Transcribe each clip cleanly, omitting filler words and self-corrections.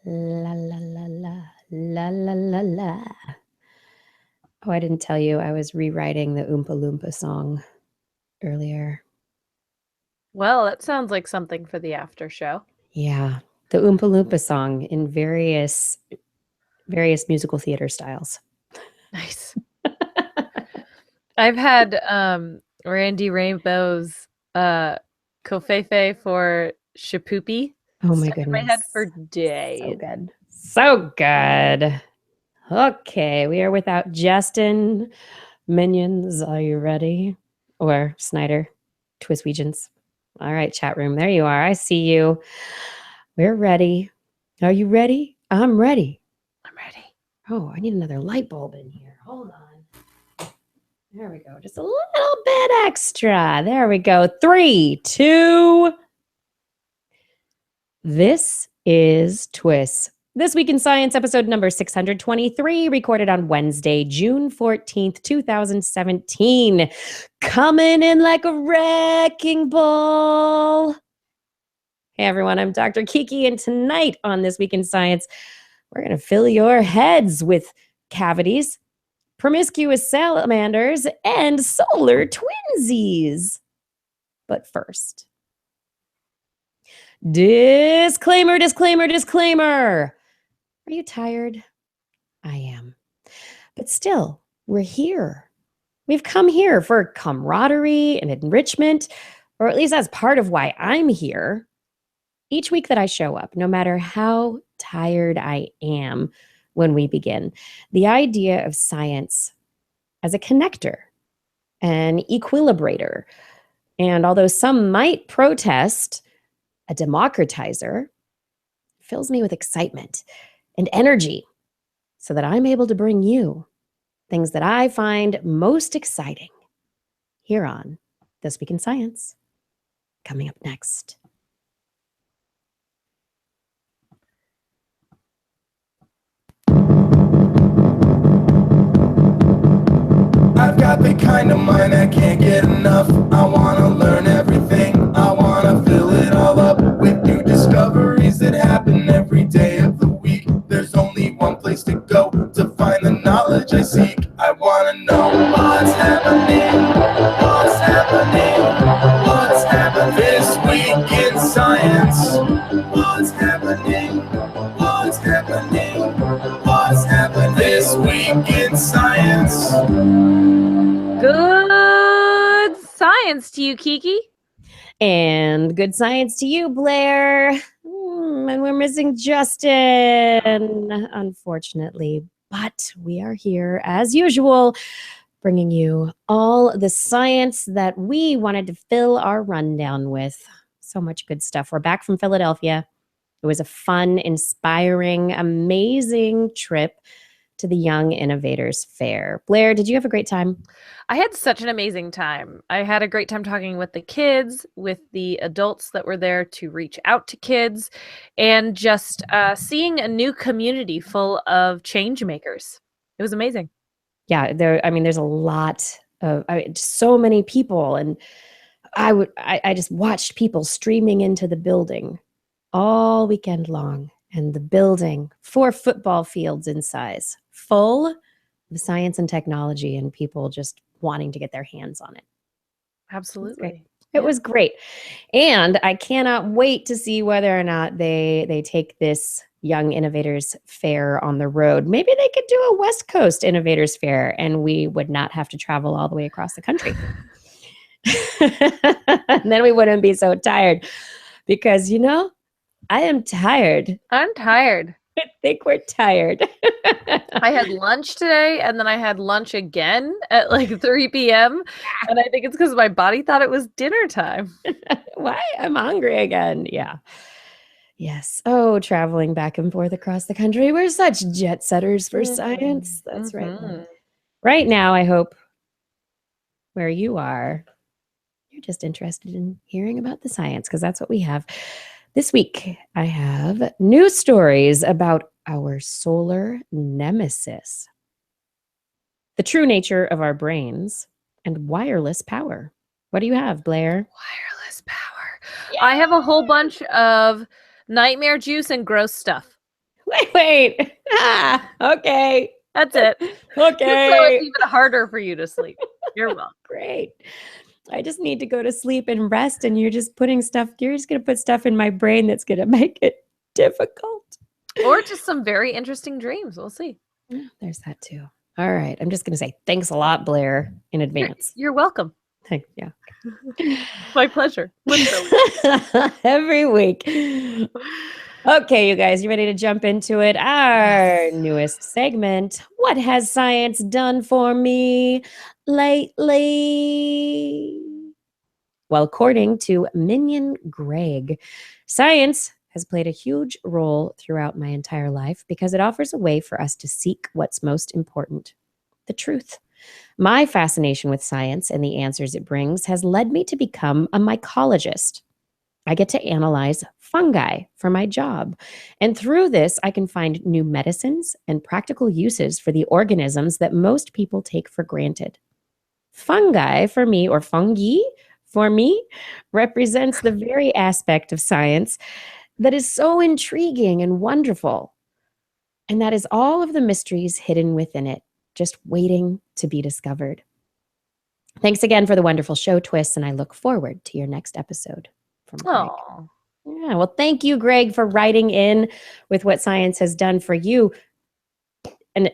La la la la la la la la. Oh, I didn't tell you I was rewriting the Oompa Loompa song earlier. Well, that sounds like something for the after show. Yeah, the Oompa Loompa song in various musical theater styles. Nice. I've had Randy Rainbow's Kofefe for Shapoopy Oh my stuck in my head goodness. for So days. good. So good. Okay, we are without Justin. Minions, are you ready? Or Snyder, Twiswegians. All right, chat room. There you are. I see you. We're ready. Are you ready? I'm ready. I'm ready. Oh, I need another light bulb in here. Hold on. There we go. Just a little bit extra. There we go. 3, 2. This is TWIS. This Week in Science, episode number 623, recorded on Wednesday, June 14th, 2017. Coming in like a wrecking ball. Hey everyone, I'm Dr. Kiki, and tonight on This Week in Science, we're going to fill your heads with cavities, promiscuous salamanders, and solar twinsies. But first, disclaimer, disclaimer, disclaimer. Are you tired? I am. But still, we're here. We've come here for camaraderie and enrichment, or at least that's part of why I'm here. Each week that I show up, no matter how tired I am when we begin, the idea of science as a connector, an equilibrator, and although some might protest, a democratizer, fills me with excitement and energy so that I'm able to bring you things that I find most exciting here on This Week in Science. Coming up next. I've got the kind of mind I can't get enough. I wanna learn everything. I wanna fill it all up with new discoveries that happen every day of the week. There's only one place to go to find the knowledge I seek. I wanna know what's happening. What's happening? What's happening this week in science? What's happening? What's happening? What's happening this week in science? Good science to you, Kiki. And good science to you, Blair. And we're missing Justin, unfortunately. But we are here as usual, bringing you all the science that we wanted to fill our rundown with. So much good stuff. We're back from Philadelphia. It was a fun, inspiring, amazing trip to the Young Innovators Fair. Blair, did you have a great time? I had such an amazing time. I had a great time talking with the kids, with the adults that were there to reach out to kids, and just seeing a new community full of change makers. It was amazing. Yeah, there's a lot of so many people, and I just watched people streaming into the building all weekend long, and the building, 4 football fields in size, full of science and technology and people just wanting to get their hands on it. Absolutely. It was great. And I cannot wait to see whether or not they take this Young Innovators Fair on the road. Maybe they could do a West Coast Innovators Fair and we would not have to travel all the way across the country. And then we wouldn't be so tired because, I am tired. I'm tired. I think we're tired. I had lunch today, and then I had lunch again at like 3 p.m. And I think it's because my body thought it was dinner time. Why? I'm hungry again. Yeah. Yes. Oh, traveling back and forth across the country. We're such jet setters for science. That's right. Right now, I hope where you are, you're just interested in hearing about the science because that's what we have. This week, I have news stories about our solar nemesis, the true nature of our brains, and wireless power. What do you have, Blair? Wireless power. Yeah. I have a whole bunch of nightmare juice and gross stuff. Wait. Okay. That's it. So Okay. it's even harder for you to sleep. You're welcome. Great. I just need to go to sleep and rest, and you're just going to put stuff in my brain that's going to make it difficult. Or just some very interesting dreams. We'll see. Yeah, there's that too. All right. I'm just going to say thanks a lot, Blair, in advance. You're welcome. Yeah. My pleasure. Literally. Every week. Okay, you guys, you ready to jump into it? Our newest segment. What has science done for me lately? Well, according to Minion Greg, science has played a huge role throughout my entire life because it offers a way for us to seek what's most important, the truth. My fascination with science and the answers it brings has led me to become a mycologist. I get to analyze fungi for my job. And through this, I can find new medicines and practical uses for the organisms that most people take for granted. Fungi for me, or fungi for me, represents the very aspect of science that is so intriguing and wonderful. And that is all of the mysteries hidden within it, just waiting to be discovered. Thanks again for the wonderful show, TWIS, and I look forward to your next episode. From Greg. Oh, Yeah, well, thank you, Greg, for writing in with what science has done for you. And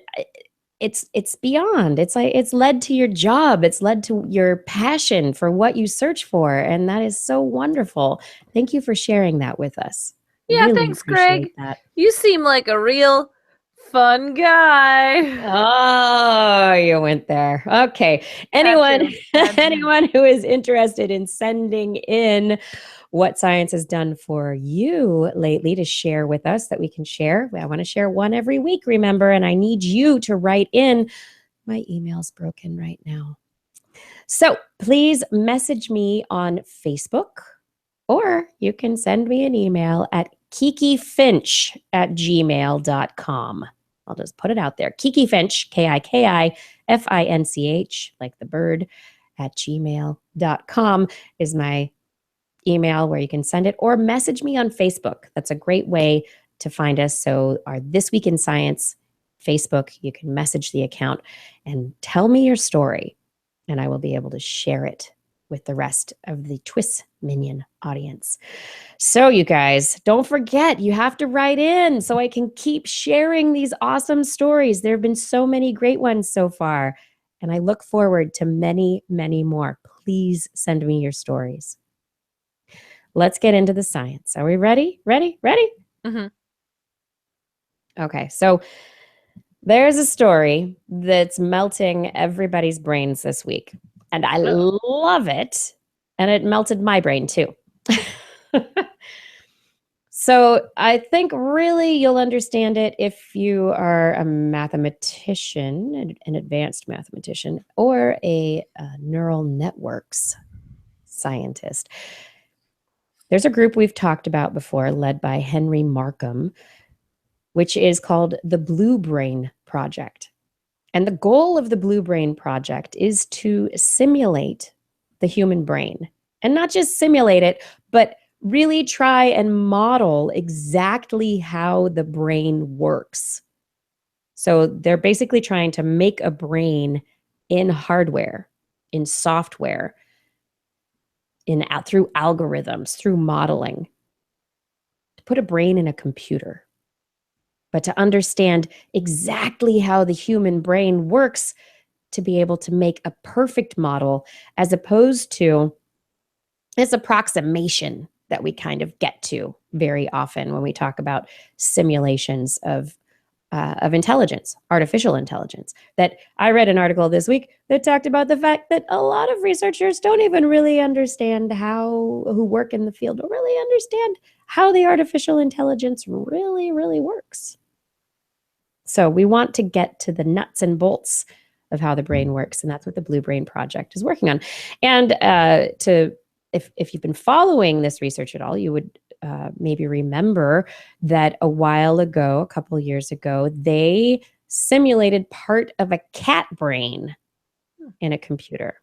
it's beyond. It's like it's led to your job. It's led to your passion for what you search for, and that is so wonderful. Thank you for sharing that with us. yeah. Really Thanks, Greg. appreciate that. You seem like a real fun guy. Oh, you went there. Okay. Anyone who is interested in sending in what science has done for you lately to share with us that we can share. I want to share one every week, remember, and I need you to write in. My email's broken right now. So please message me on Facebook, or you can send me an email at kikifinch@gmail.com. I'll just put it out there. Kiki Finch, KIKIFINCH, like the bird, @gmail.com is my email where you can send it, or message me on Facebook. That's a great way to find us. So our This Week in Science Facebook, you can message the account and tell me your story, and I will be able to share it with the rest of the TWIS Minion audience. So you guys, don't forget, you have to write in so I can keep sharing these awesome stories. There have been so many great ones so far, and I look forward to many, many more. Please send me your stories. Let's get into the science. Are we ready? Ready? Mhm. Okay, so there's a story that's melting everybody's brains this week, and I love it, and it melted my brain too. So I think really you'll understand it if you are a mathematician, an advanced mathematician, or a neural networks scientist. There's a group we've talked about before, led by Henry Markham, which is called the Blue Brain Project. And the goal of the Blue Brain Project is to simulate the human brain. And not just simulate it, but really try and model exactly how the brain works. So they're basically trying to make a brain in hardware, in software, through algorithms, through modeling, to put a brain in a computer. But to understand exactly how the human brain works, to be able to make a perfect model, as opposed to this approximation that we kind of get to very often when we talk about simulations of intelligence, artificial intelligence. That I read an article this week that talked about the fact that a lot of researchers don't even really understand who work in the field don't really understand how the artificial intelligence really works. So we want to get to the nuts and bolts of how the brain works, and that's what the Blue Brain Project is working on. And if you've been following this research at all, you would maybe remember that a while ago, a couple of years ago, they simulated part of a cat brain in a computer.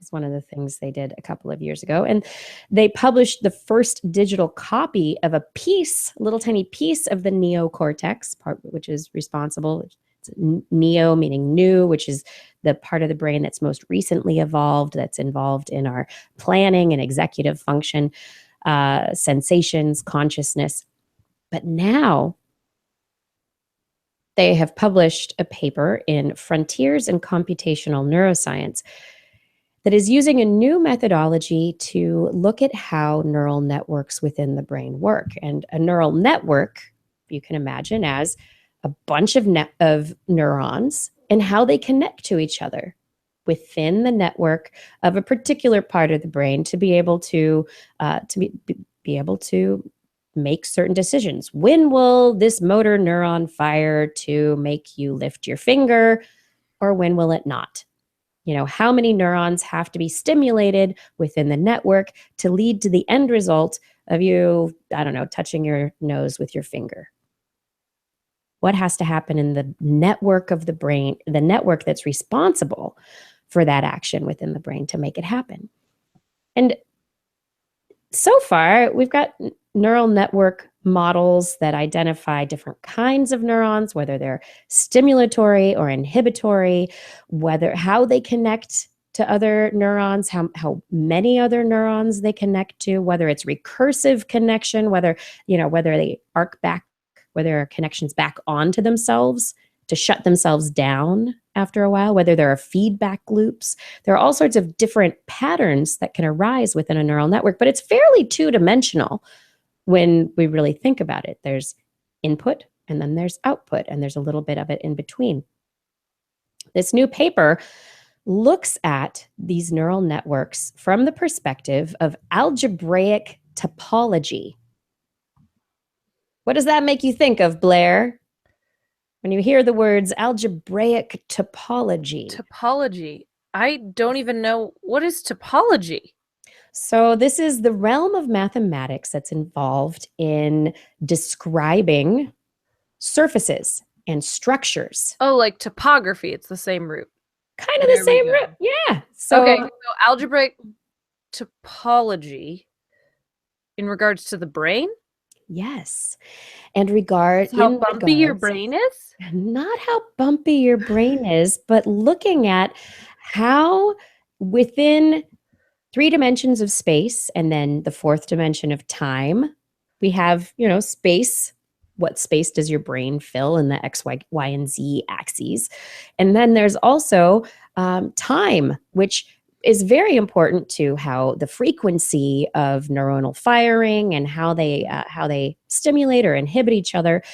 It's one of the things they did a couple of years ago. And they published the first digital copy of a piece, a little tiny piece of the neocortex, part which is responsible. It's neo meaning new, which is the part of the brain that's most recently evolved, that's involved in our planning and executive function, sensations, consciousness. But now they have published a paper in Frontiers in Computational Neuroscience that is using a new methodology to look at how neural networks within the brain work. And a neural network, you can imagine, as a bunch of neurons and how they connect to each other within the network of a particular part of the brain to be able to be able to make certain decisions. When will this motor neuron fire to make you lift your finger, or when will it not? You know, how many neurons have to be stimulated within the network to lead to the end result of you, I don't know, touching your nose with your finger? What has to happen in the network of the brain, the network that's responsible for that action within the brain to make it happen? And so far, we've got neural network models that identify different kinds of neurons, whether they're stimulatory or inhibitory, how they connect to other neurons, how many other neurons they connect to, whether it's recursive connection, whether they arc back, whether there are connections back onto themselves to shut themselves down after a while, whether there are feedback loops. There are all sorts of different patterns that can arise within a neural network, but it's fairly two-dimensional when we really think about it. There's input and then there's output, and there's a little bit of it in between. This new paper looks at these neural networks from the perspective of algebraic topology. What does that make you think of, Blair, when you hear the words algebraic topology? Topology. I don't even know, what is topology? So this is the realm of mathematics that's involved in describing surfaces and structures. Oh, like topography. It's the same root. Kind of the same root. Yeah. So, okay, so algebraic topology in regards to the brain? Yes. And regard how bumpy your brain is? Not how bumpy your brain is, but looking at how within 3 dimensions of space and then the 4th dimension of time, we have, space. What space does your brain fill in the X, Y, and Z axes? And then there's also time, which is very important to how the frequency of neuronal firing and how they stimulate or inhibit each other.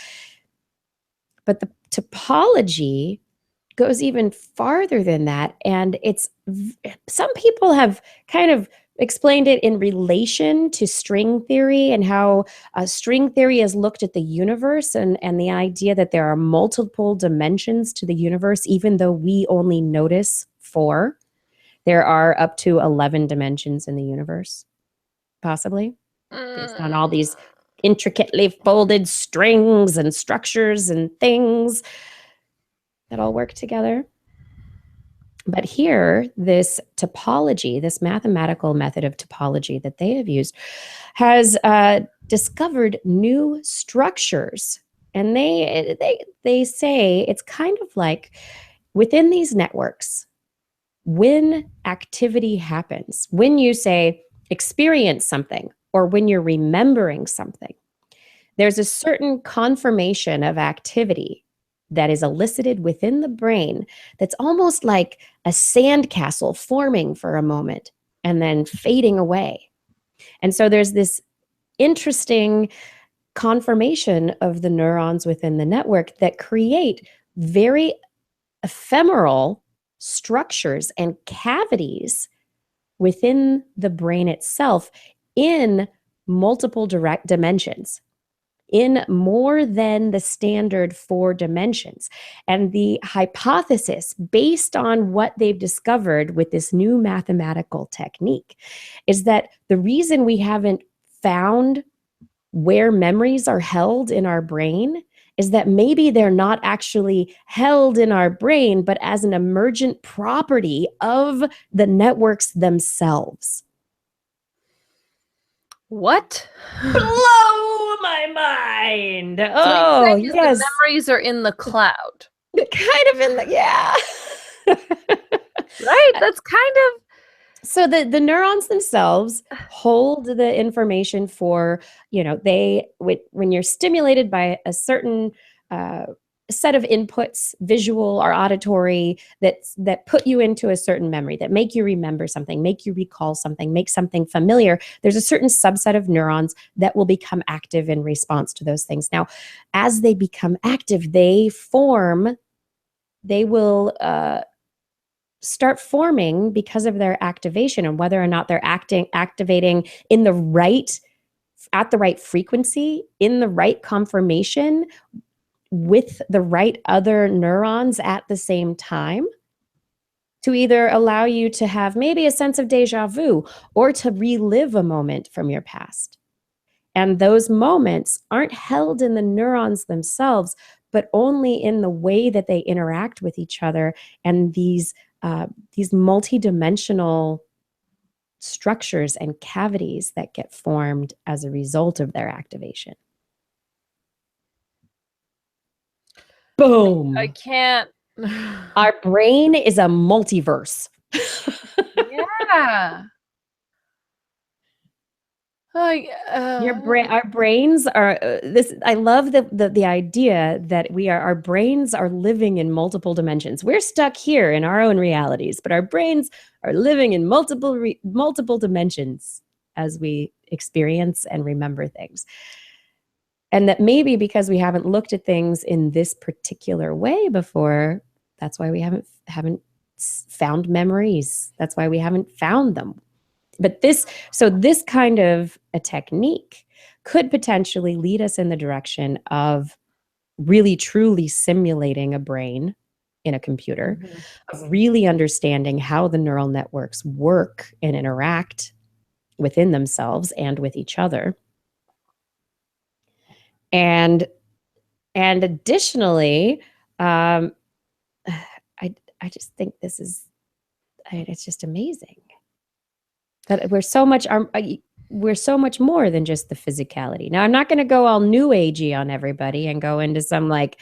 But the topology goes even farther than that, and some people have kind of explained it in relation to string theory and how string theory has looked at the universe and the idea that there are multiple dimensions to the universe, even though we only notice 4. There are up to 11 dimensions in the universe, possibly, based on all these intricately folded strings and structures and things that all work together. But here, this topology, this mathematical method of topology that they have used, has discovered new structures. And they say it's kind of like within these networks, when activity happens, when you say experience something or when you're remembering something, there's a certain confirmation of activity that is elicited within the brain that's almost like a sandcastle forming for a moment and then fading away. And so there's this interesting confirmation of the neurons within the network that create very ephemeral structures and cavities within the brain itself in multiple direct dimensions, in more than the standard 4 dimensions. And the hypothesis based on what they've discovered with this new mathematical technique is that the reason we haven't found where memories are held in our brain is that maybe they're not actually held in our brain, but as an emergent property of the networks themselves. What? Blow my mind. So Oh, what you're saying is yes. the memories are in the cloud. Kind of in the, yeah. Right? That's kind of So the neurons themselves hold the information for, when you're stimulated by a certain set of inputs, visual or auditory, that put you into a certain memory, that make you remember something, make you recall something, make something familiar. There's a certain subset of neurons that will become active in response to those things. Now, as they become active, they will start forming because of their activation, and whether or not they're activating at the right frequency, in the right conformation, with the right other neurons at the same time, to either allow you to have maybe a sense of deja vu or to relive a moment from your past. And those moments aren't held in the neurons themselves, but only in the way that they interact with each other, and these multidimensional structures and cavities that get formed as a result of their activation. Boom. I can't. Our brain is a multiverse. Yeah. Our brains are this. I love the idea that our brains are living in multiple dimensions. We're stuck here in our own realities, but our brains are living in multiple dimensions as we experience and remember things. And that maybe because we haven't looked at things in this particular way before, that's why we haven't found memories. That's why we haven't found them. But this kind of a technique could potentially lead us in the direction of really truly simulating a brain in a computer, of really understanding how the neural networks work and interact within themselves and with each other. And additionally, I just think it's just amazing that we're so much more than just the physicality. Now, I'm not going to go all new agey on everybody and go into some like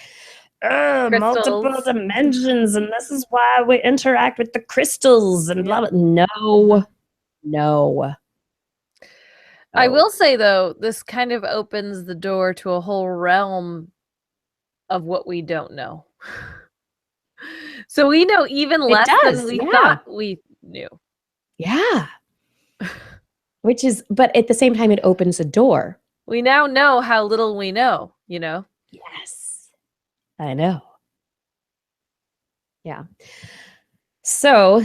multiple dimensions, and this is why we interact with the crystals and blah blah. No. I will say though, this kind of opens the door to a whole realm of what we don't know. So we know even less than we thought we knew. Yeah. But at the same time, it opens a door. We now know how little we know, you know? Yes. I know. Yeah. So,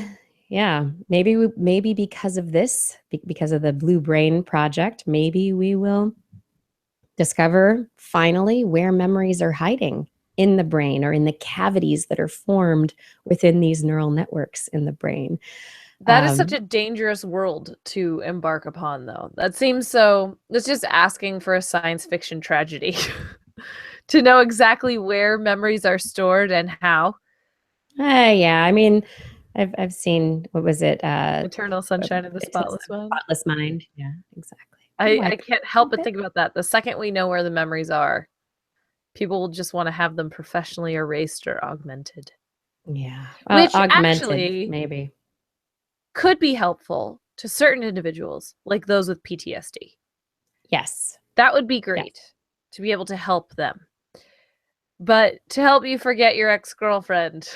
yeah, maybe because of this, because of the Blue Brain Project, maybe we will discover finally where memories are hiding in the brain, or in the cavities that are formed within these neural networks in the brain. That is such a dangerous world to embark upon, though. That seems so... It's just asking for a science fiction tragedy. To know exactly where memories are stored and how. Yeah, I mean, I've seen, what was it? Eternal Sunshine of the Spotless Mind. Spotless Mind. Yeah, exactly. I can't help but think about that. The second we know where the memories are, people will just want to have them professionally erased or augmented. Yeah. Which augmented, actually maybe could be helpful to certain individuals, like those with PTSD. Yes. That would be great to be able to help them. But to help you forget your ex-girlfriend.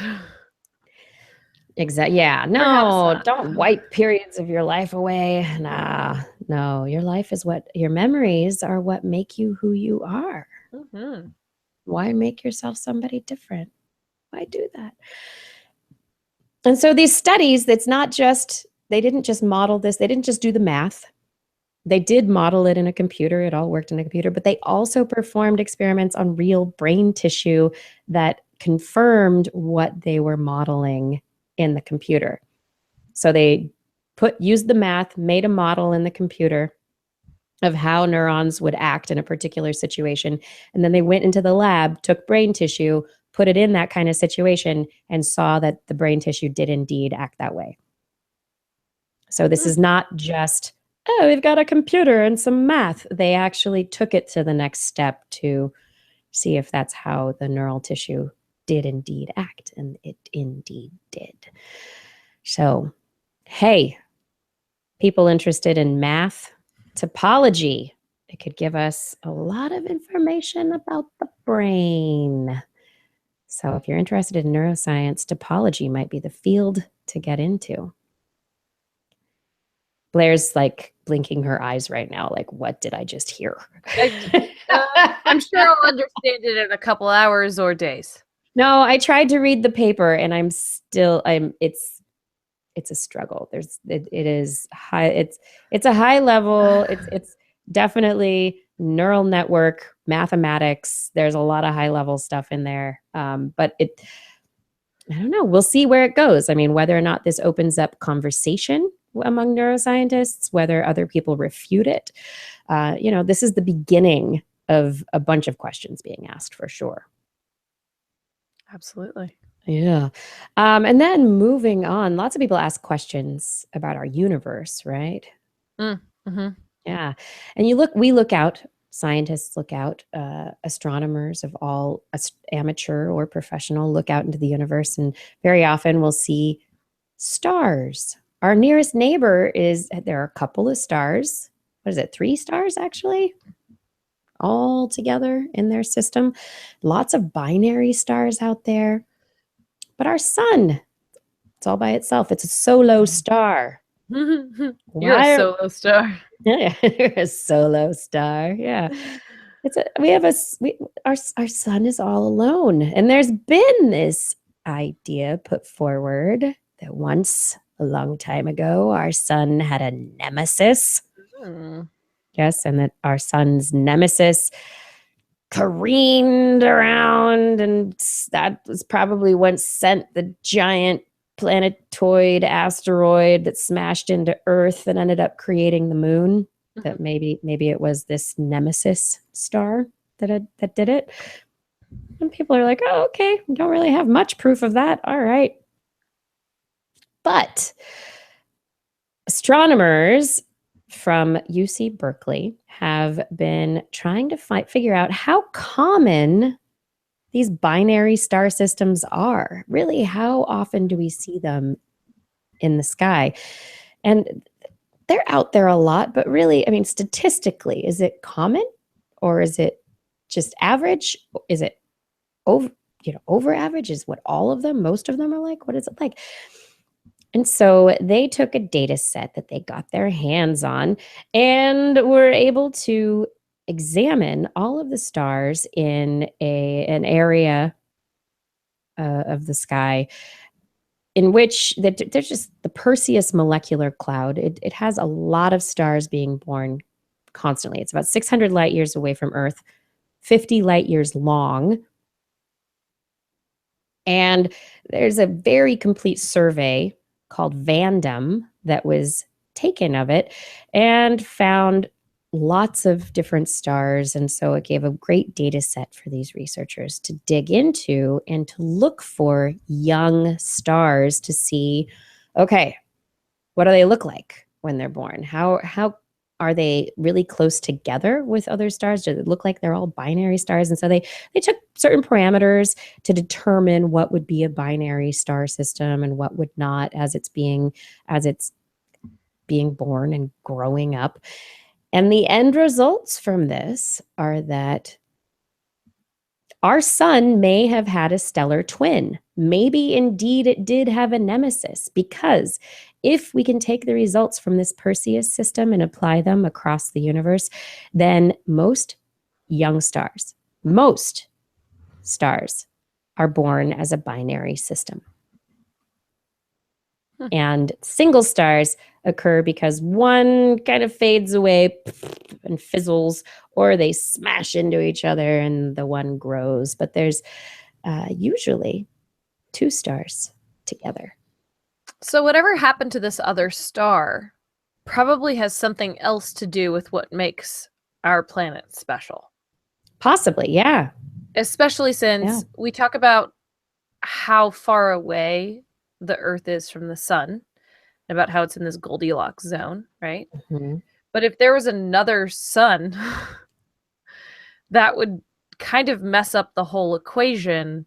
Exactly. Yeah. No, don't wipe periods of your life away. Nah, no. Your memories are what make you who you are. Mm-hmm. Why make yourself somebody different? Why do that? And so these studies, they didn't just model this. They didn't just do the math. They did model it in a computer. It all worked in a computer, but they also performed experiments on real brain tissue that confirmed what they were modeling in the computer. So they used the math, made a model in the computer, of how neurons would act in a particular situation. And then they went into the lab, took brain tissue, put it in that kind of situation, and saw that the brain tissue did indeed act that way. So this is not just, oh, we've got a computer and some math. They actually took it to the next step to see if that's how the neural tissue did indeed act. And it indeed did. So, hey, people interested in math, topology, it could give us a lot of information about the brain. So if you're interested in neuroscience, topology might be the field to get into. Blair's like blinking her eyes right now, like, what did I just hear? I'm sure I'll understand it in a couple hours or days. No, I tried to read the paper and it's a struggle. It is high. It's a high level. It's definitely neural network mathematics. There's a lot of high level stuff in there. But I don't know. We'll see where it goes. I mean, whether or not this opens up conversation among neuroscientists, whether other people refute it. This is the beginning of a bunch of questions being asked for sure. Absolutely. Yeah. And then moving on, lots of people ask questions about our universe, right? Mm-hmm. Yeah. And we look out, scientists look out, astronomers of all amateur or professional look out into the universe, and very often we'll see stars. Our nearest neighbor there are a couple of stars. What is it? 3 stars actually? All together in their system. Lots of binary stars out there. But our sun, it's all by itself. It's a solo star. You're a solo star. Yeah, you're a solo star. Yeah. Our sun is all alone. And there's been this idea put forward that once a long time ago, our sun had a nemesis. Yes, and that our sun's nemesis careened around, and that was probably what sent the giant planetoid asteroid that smashed into Earth and ended up creating the moon. That maybe it was this nemesis star that did it. And people are like, oh, okay, we don't really have much proof of that. All right. But astronomers from UC Berkeley have been trying to figure out how common these binary star systems are. Really, how often do we see them in the sky? And they're out there a lot, but really, I mean, statistically, is it common or is it just average? Is it over average? Is what all of them, most of them are like? What is it like? And so they took a data set that they got their hands on and were able to examine all of the stars in an area of the sky in which there's just the Perseus molecular cloud. It has a lot of stars being born constantly. It's about 600 light years away from Earth, 50 light years long. And there's a very complete survey called Vandom that was taken of it and found lots of different stars. And so it gave a great data set for these researchers to dig into and to look for young stars to see, okay, what do they look like when they're born? How are they really close together with other stars? Do they look like they're all binary stars? And so they took certain parameters to determine what would be a binary star system and what would not as it's being born and growing up. And the end results from this are that our sun may have had a stellar twin. Maybe indeed it did have a nemesis, because if we can take the results from this Perseus system and apply them across the universe, then most stars are born as a binary system. And single stars occur because one kind of fades away and fizzles, or they smash into each other and the one grows. But there's usually 2 stars together. So whatever happened to this other star probably has something else to do with what makes our planet special. Possibly, yeah. Especially since we talk about how far away the Earth is from the sun, about how it's in this Goldilocks zone, right? Mm-hmm. But if there was another sun, that would kind of mess up the whole equation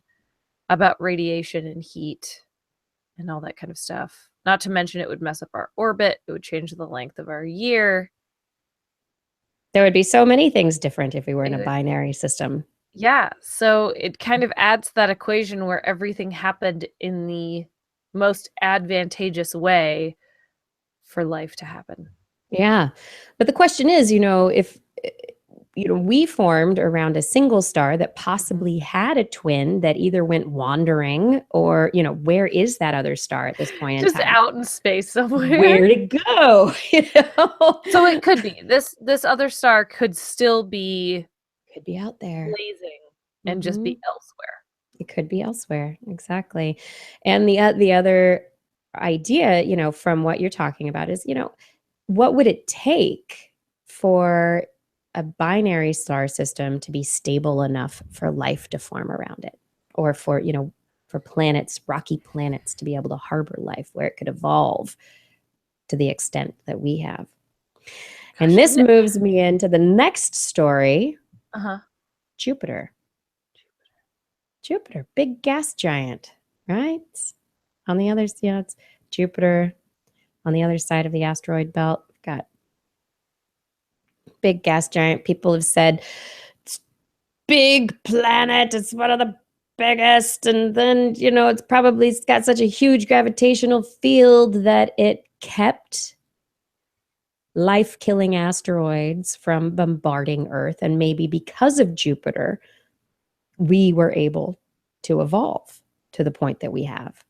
about radiation and heat and all that kind of stuff. Not to mention it would mess up our orbit. It would change the length of our year. There would be so many things different if we were in a Exactly. binary system. Yeah, so it kind of adds to that equation where everything happened in the most advantageous way for life to happen. Yeah. But the question is, if we formed around a single star that possibly had a twin that either went wandering or, where is that other star at this point in Just time? out in space somewhere. Where'd it go? So it could be. This other star could still be Could be out there. blazing and just be elsewhere. It could be elsewhere. Exactly. And the other idea, from what you're talking about is, what would it take for a binary star system to be stable enough for life to form around it, or for planets, rocky planets, to be able to harbor life where it could evolve to the extent that we have? And this moves me into the next story. Jupiter, big gas giant, right? On the other, it's Jupiter. On the other side of the asteroid belt, we've got big gas giant. People have said it's big planet. It's one of the biggest. And then, it's got such a huge gravitational field that it kept life-killing asteroids from bombarding Earth. And maybe because of Jupiter, we were able to evolve to the point that we have.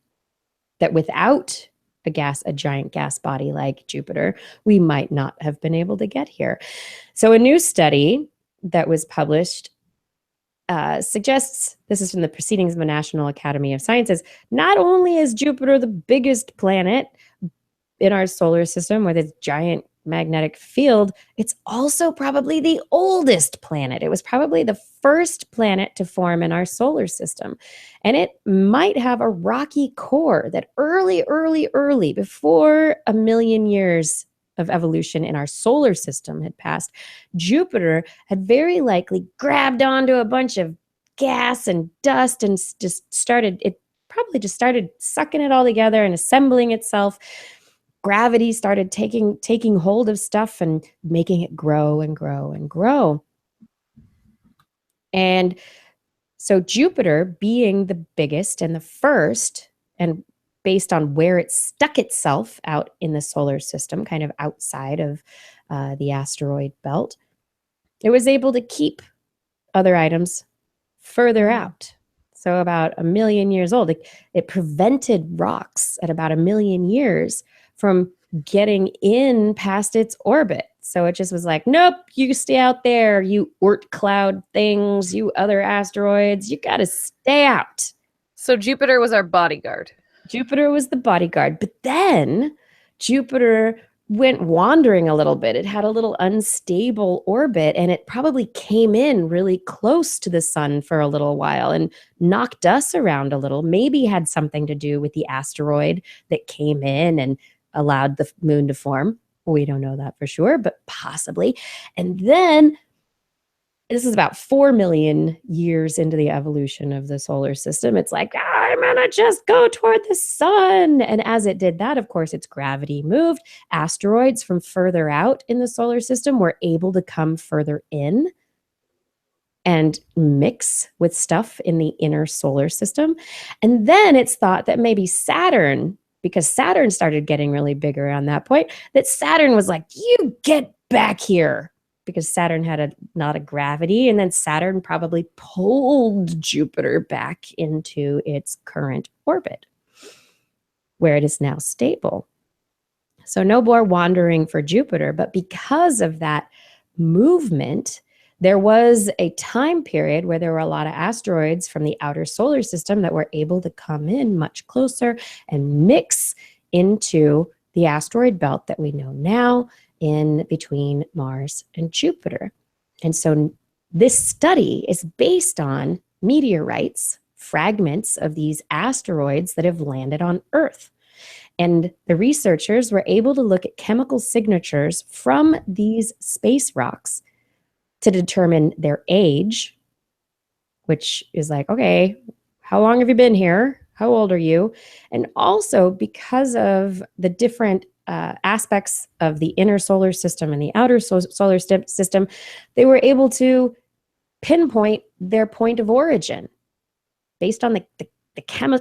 That without a giant gas body like Jupiter, we might not have been able to get here. So a new study that was published suggests, this is from the Proceedings of the National Academy of Sciences, not only is Jupiter the biggest planet in our solar system with its giant magnetic field, it's also probably the oldest planet. It was probably the first planet to form in our solar system. And it might have a rocky core that early, before 1 million years of evolution in our solar system had passed, Jupiter had very likely grabbed onto a bunch of gas and dust and probably just started sucking it all together and assembling itself. Gravity started taking hold of stuff and making it grow and grow and grow. And so Jupiter, being the biggest and the first, and based on where it stuck itself out in the solar system, kind of outside of the asteroid belt, it was able to keep other items further out. So about 1 million years old. It prevented rocks at about 1 million years from getting in past its orbit. So it just was like, nope, you stay out there, you Oort cloud things, you other asteroids, you got to stay out. So Jupiter was our bodyguard. Jupiter was the bodyguard. But then Jupiter went wandering a little bit. It had a little unstable orbit, and it probably came in really close to the sun for a little while and knocked us around a little. Maybe had something to do with the asteroid that came in and allowed the moon to form. We don't know that for sure, but possibly. And then this is about 4 million years into the evolution of the solar system. It's like, I'm going to just go toward the sun. And as it did that, of course, its gravity moved. Asteroids from further out in the solar system were able to come further in and mix with stuff in the inner solar system. And then it's thought that maybe Saturn, because Saturn started getting really big around that point, that Saturn was like, you get back here. Because Saturn had not a gravity, and then Saturn probably pulled Jupiter back into its current orbit, where it is now stable. So no more wandering for Jupiter, but because of that movement, there was a time period where there were a lot of asteroids from the outer solar system that were able to come in much closer and mix into the asteroid belt that we know now in between Mars and Jupiter. And so this study is based on meteorites, fragments of these asteroids that have landed on Earth. And the researchers were able to look at chemical signatures from these space rocks to determine their age, which is like, okay, how long have you been here? How old are you? And also because of the different aspects of the inner solar system and the outer solar system, they were able to pinpoint their point of origin based on the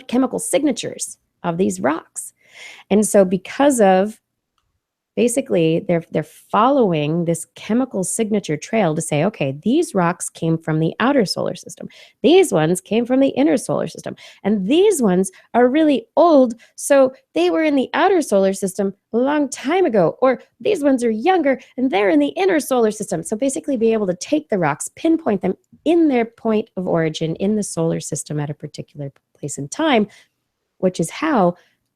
chemical signatures of these rocks. And so because of basically they're following this chemical signature trail to say, okay, these rocks came from the outer solar system. These ones came from the inner solar system. And these ones are really old, so they were in the outer solar system a long time ago. Or these ones are younger and they're in the inner solar system. So basically be able to take the rocks, pinpoint them in their point of origin in the solar system at a particular place in time, which is how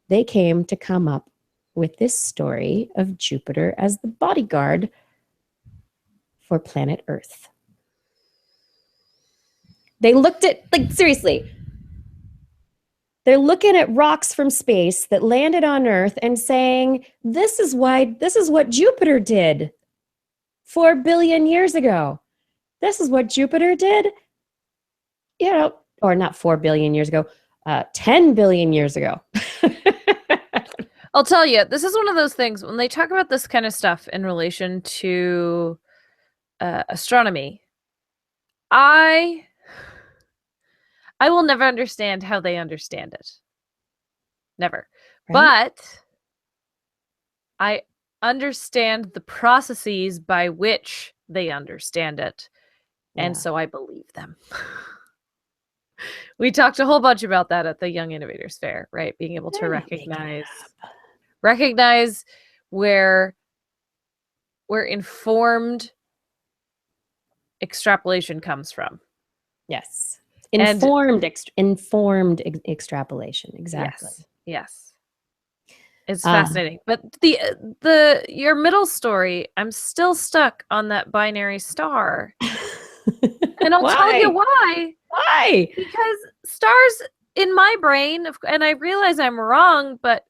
they came to come up with this story of Jupiter as the bodyguard for planet Earth. They looked at, like, seriously, they're looking at rocks from space that landed on Earth and saying, this is what Jupiter did 4 billion years ago. This is what Jupiter did, or not 4 billion years ago, 10 billion years ago. I'll tell you, this is one of those things when they talk about this kind of stuff in relation to astronomy. I will never understand how they understand it. Never. Right? But I understand the processes by which they understand it. Yeah. And so I believe them. We talked a whole bunch about that at the Young Innovators Fair, right? Being able to recognize where informed extrapolation comes from. Yes. Informed extrapolation. Exactly. Yes. It's fascinating. But your middle story, I'm still stuck on that binary star. And I'll tell you why. Why? Because stars in my brain, and I realize I'm wrong, but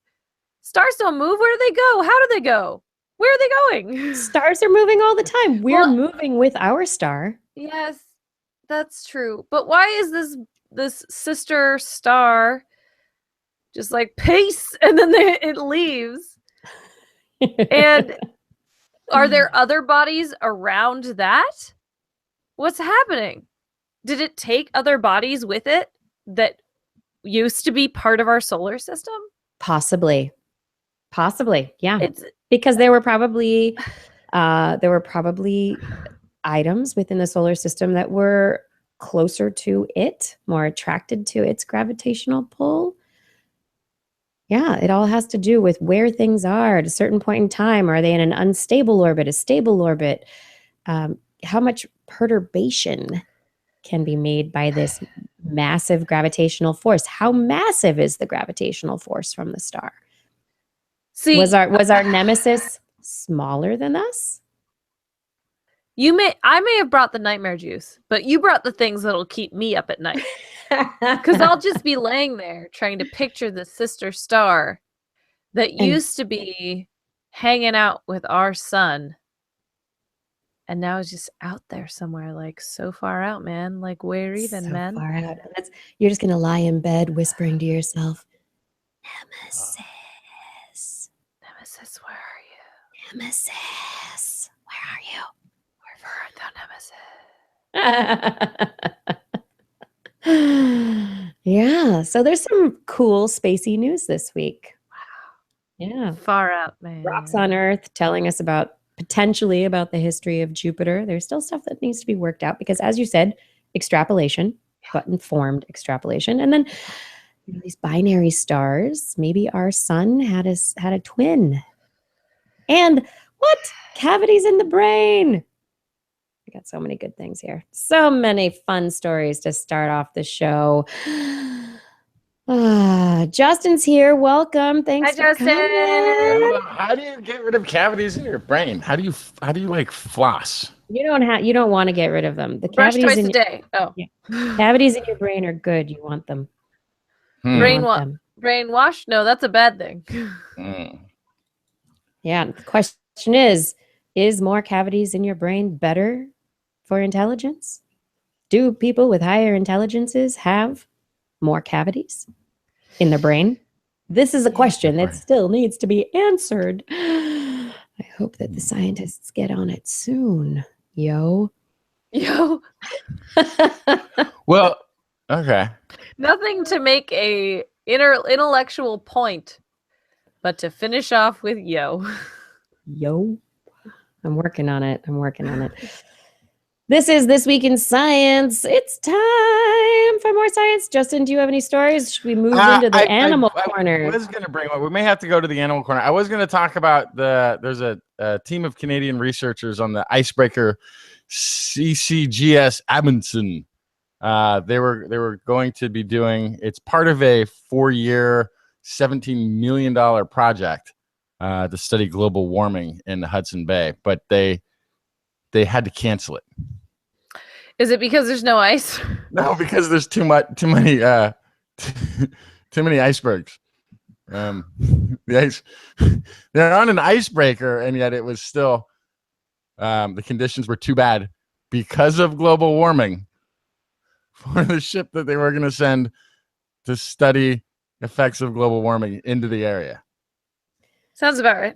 stars don't move. Where do they go? How do they go? Where are they going? Stars are moving all the time. We're moving with our star. Yes, that's true. But why is this sister star just like peace, and then it leaves? And are there other bodies around that? What's happening? Did it take other bodies with it that used to be part of our solar system? Possibly, yeah. Because there were probably items within the solar system that were closer to it, more attracted to its gravitational pull. Yeah, it all has to do with where things are at a certain point in time. Are they in an unstable orbit, a stable orbit? How much perturbation can be made by this massive gravitational force? How massive is the gravitational force from the star? See, was our nemesis smaller than us? I may have brought the nightmare juice, but you brought the things that'll keep me up at night. Because I'll just be laying there trying to picture the sister star that used to be hanging out with our sun. And now it's just out there somewhere, like so far out, man. Like, where even, so man? Far out. You're just going to lie in bed whispering to yourself, Nemesis. Nemesis, where are you? Nemesis, where are you? Yeah, so there's some cool spacey news this week. Wow. Yeah. Far out, man. Rocks on Earth telling us potentially about the history of Jupiter. There's still stuff that needs to be worked out because, as you said, extrapolation, but informed extrapolation. And then these binary stars, maybe our sun had a twin. And what? Cavities in the brain. We got so many good things here. So many fun stories to start off the show. Justin's here. Welcome. Thanks Hi, for Justin. coming. How do you get rid of cavities in your brain? How do you like floss? You don't want to get rid of them. The Brush cavities twice in a day. Oh. Yeah. cavities in your brain are good. You want them. You Brain want them. brainwash? No, that's a bad thing. Yeah. The question is more cavities in your brain better for intelligence? Do people with higher intelligences have more cavities in their brain? This is a question that still needs to be answered. I hope that the scientists get on it soon. Yo. Well, okay. Nothing to make a intellectual point, but to finish off with yo. Yo. I'm working on it. This is This Week in Science. It's time for more science. Justin, do you have any stories? Should we move into the animal corner? I was going to bring one. We may have to go to the animal corner. I was going to talk about there's a team of Canadian researchers on the icebreaker CCGS Amundsen. They were going to be doing, it's part of a 4-year, $17 million project to study global warming in the Hudson Bay, but they had to cancel it. Is it because there's no ice? No, because there's too many icebergs. The ice, they're on an icebreaker, and yet it was still the conditions were too bad because of global warming for the ship that they were going to send to study effects of global warming into the area. Sounds about right.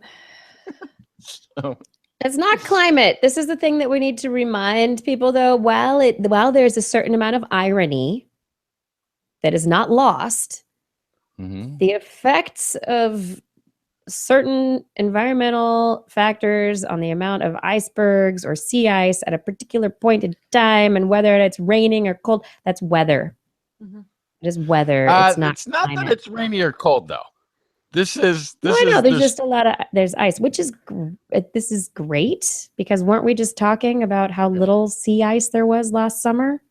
So, it's not climate. This is the thing that we need to remind people, though. While there's a certain amount of irony that is not lost, the effects of certain environmental factors on the amount of icebergs or sea ice at a particular point in time, and whether it's raining or cold, that's weather. It is weather. It's not climate. that it's rainy or cold, though. This is there's just a lot of there's ice, which is this is great, because weren't we just talking about how little sea ice there was last summer?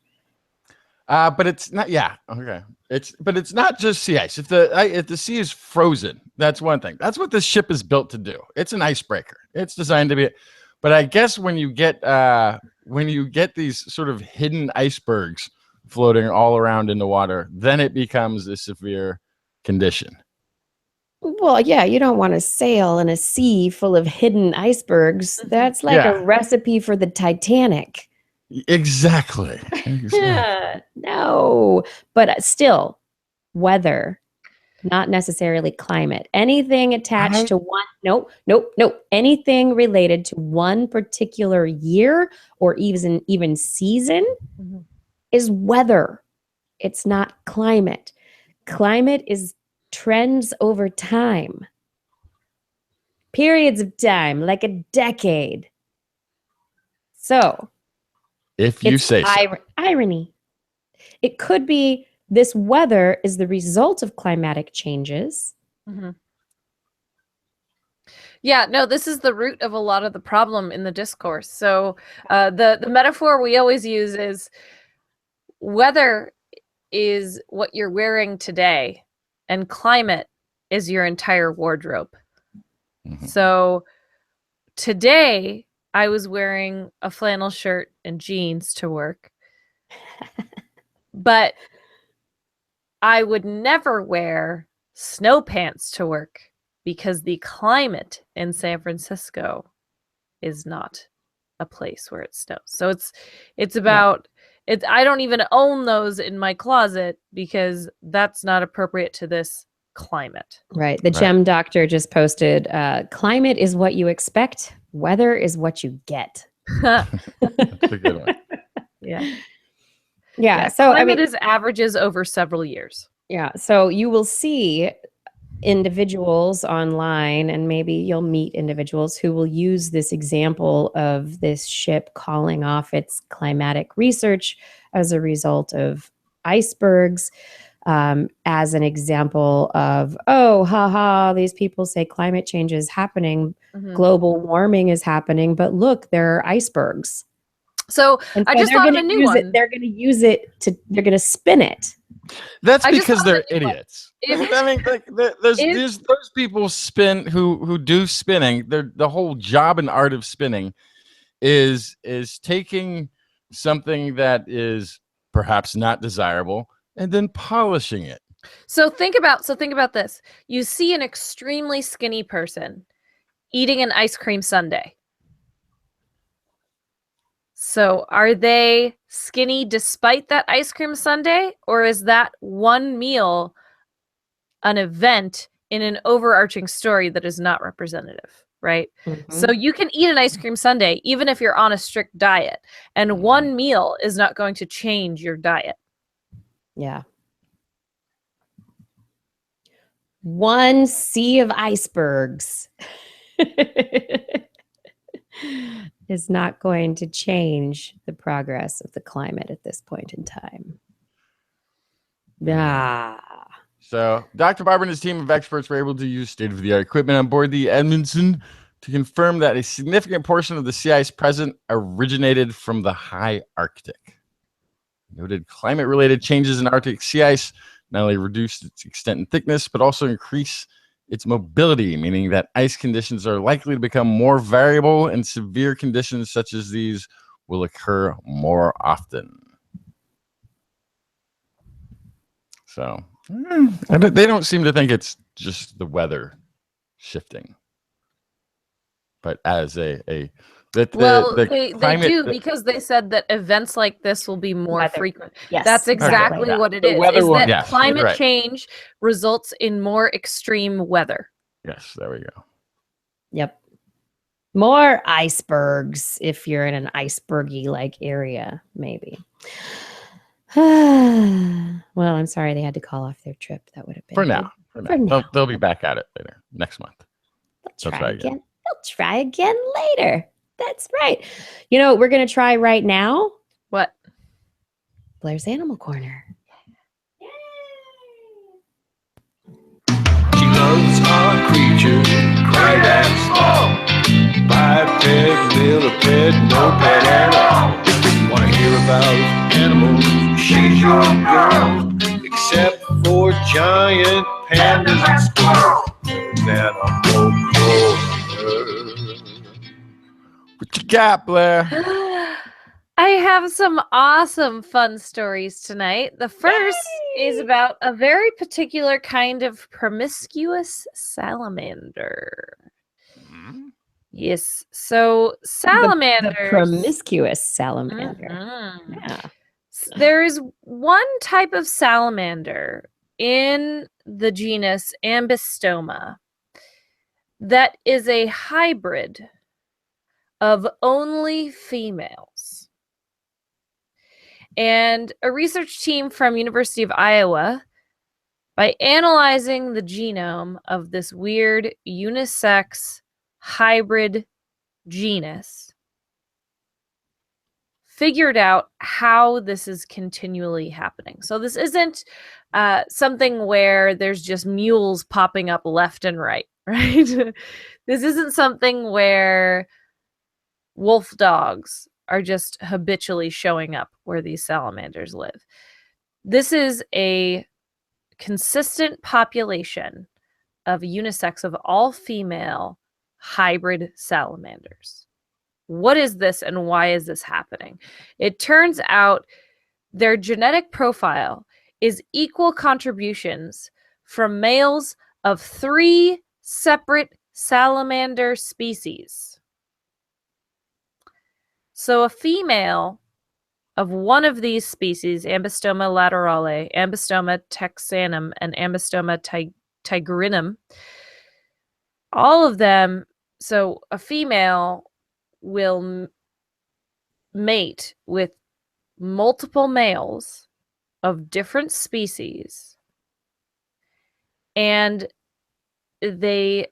But it's not. Yeah, okay. It's not just sea ice. If the sea is frozen, that's one thing. That's what this ship is built to do. It's an icebreaker. It's designed to be. But I guess when you get these sort of hidden icebergs floating all around in the water, then it becomes a severe condition. Well, yeah, you don't want to sail in a sea full of hidden icebergs. That's like a recipe for the Titanic. Exactly. Yeah, no, but still, weather, not necessarily climate. Anything attached to one, nope. Anything related to one particular year or even season is weather. It's not climate. Climate is trends over time, periods of time, like a decade. So, if you say so. Irony. It could be this weather is the result of climatic changes. Yeah, no, this is the root of a lot of the problem in the discourse. So the metaphor we always use is weather is what you're wearing today, and climate is your entire wardrobe. So today I was wearing a flannel shirt and jeans to work, but I would never wear snow pants to work because the climate in San Francisco is not a place where it snows. So it's about it. I don't even own those in my closet because that's not appropriate to this climate. Right. The Gem Doctor just posted, climate is what you expect. Weather is what you get. That's a good one. Yeah. So climate is averages over several years. Yeah. So you will see individuals online, and maybe you'll meet individuals who will use this example of this ship calling off its climatic research as a result of icebergs, as an example of, these people say climate change is happening, global warming is happening, but look, there are icebergs. So I just thought of a new one. They're going to use it they're going to spin it That's I just because thought they're that, like, idiots. if- I mean, like, there's those people who do spinning. The whole job and art of spinning is taking something that is perhaps not desirable and then polishing it. So think about this. You see an extremely skinny person eating an ice cream sundae. So are they skinny despite that ice cream sundae, or is that one meal an event in an overarching story that is not representative, right? So you can eat an ice cream sundae even if you're on a strict diet, and one meal is not going to change your diet. Yeah. One sea of icebergs is not going to change the progress of the climate at this point in time. So Dr. Barber and his team of experts were able to use state-of-the-art equipment on board the Edmondson to confirm that a significant portion of the sea ice present originated from the high Arctic. Noted climate-related changes in Arctic sea ice not only reduce its extent and thickness, but also increase its mobility, meaning that ice conditions are likely to become more variable and severe conditions such as these will occur more often. So they don't seem to think it's just the weather shifting, but as they do because they said that events like this will be more frequent. Yes, that's exactly what it is. Climate change results in more extreme weather. Yes, there we go. Yep. More icebergs if you're in an icebergy like area, maybe. Well, I'm sorry they had to call off their trip. That would have been for now. They'll be back at it later next month. They'll try again. They'll try again later. That's right. You know what we're going to try right now? What? Blair's Animal Corner. She loves our creatures, great and small. Biped, millipede, no pet at all. If you want to hear about animals, she's your girl. Except for giant pandas and squirrels. Then I'm What you got, Blair? I have some awesome fun stories tonight. The first is about a very particular kind of promiscuous salamander. Yes. So salamanders. The promiscuous salamander. Yeah. There is one type of salamander in the genus Ambystoma that is a hybrid of only females. And a research team from University of Iowa, by analyzing the genome of this weird unisex hybrid genus, figured out how this is continually happening. So this isn't something where there's just mules popping up left and right, right? This isn't something where wolf dogs are just habitually showing up where these salamanders live. This is a consistent population of unisex of all female hybrid salamanders. What is this and why is this happening? It turns out their genetic profile is equal contributions from males of 3 separate salamander species. So a female of one of these species, Ambystoma laterale, Ambystoma texanum, and Ambystoma tigrinum, all of them, so a female will mate with multiple males of different species, and they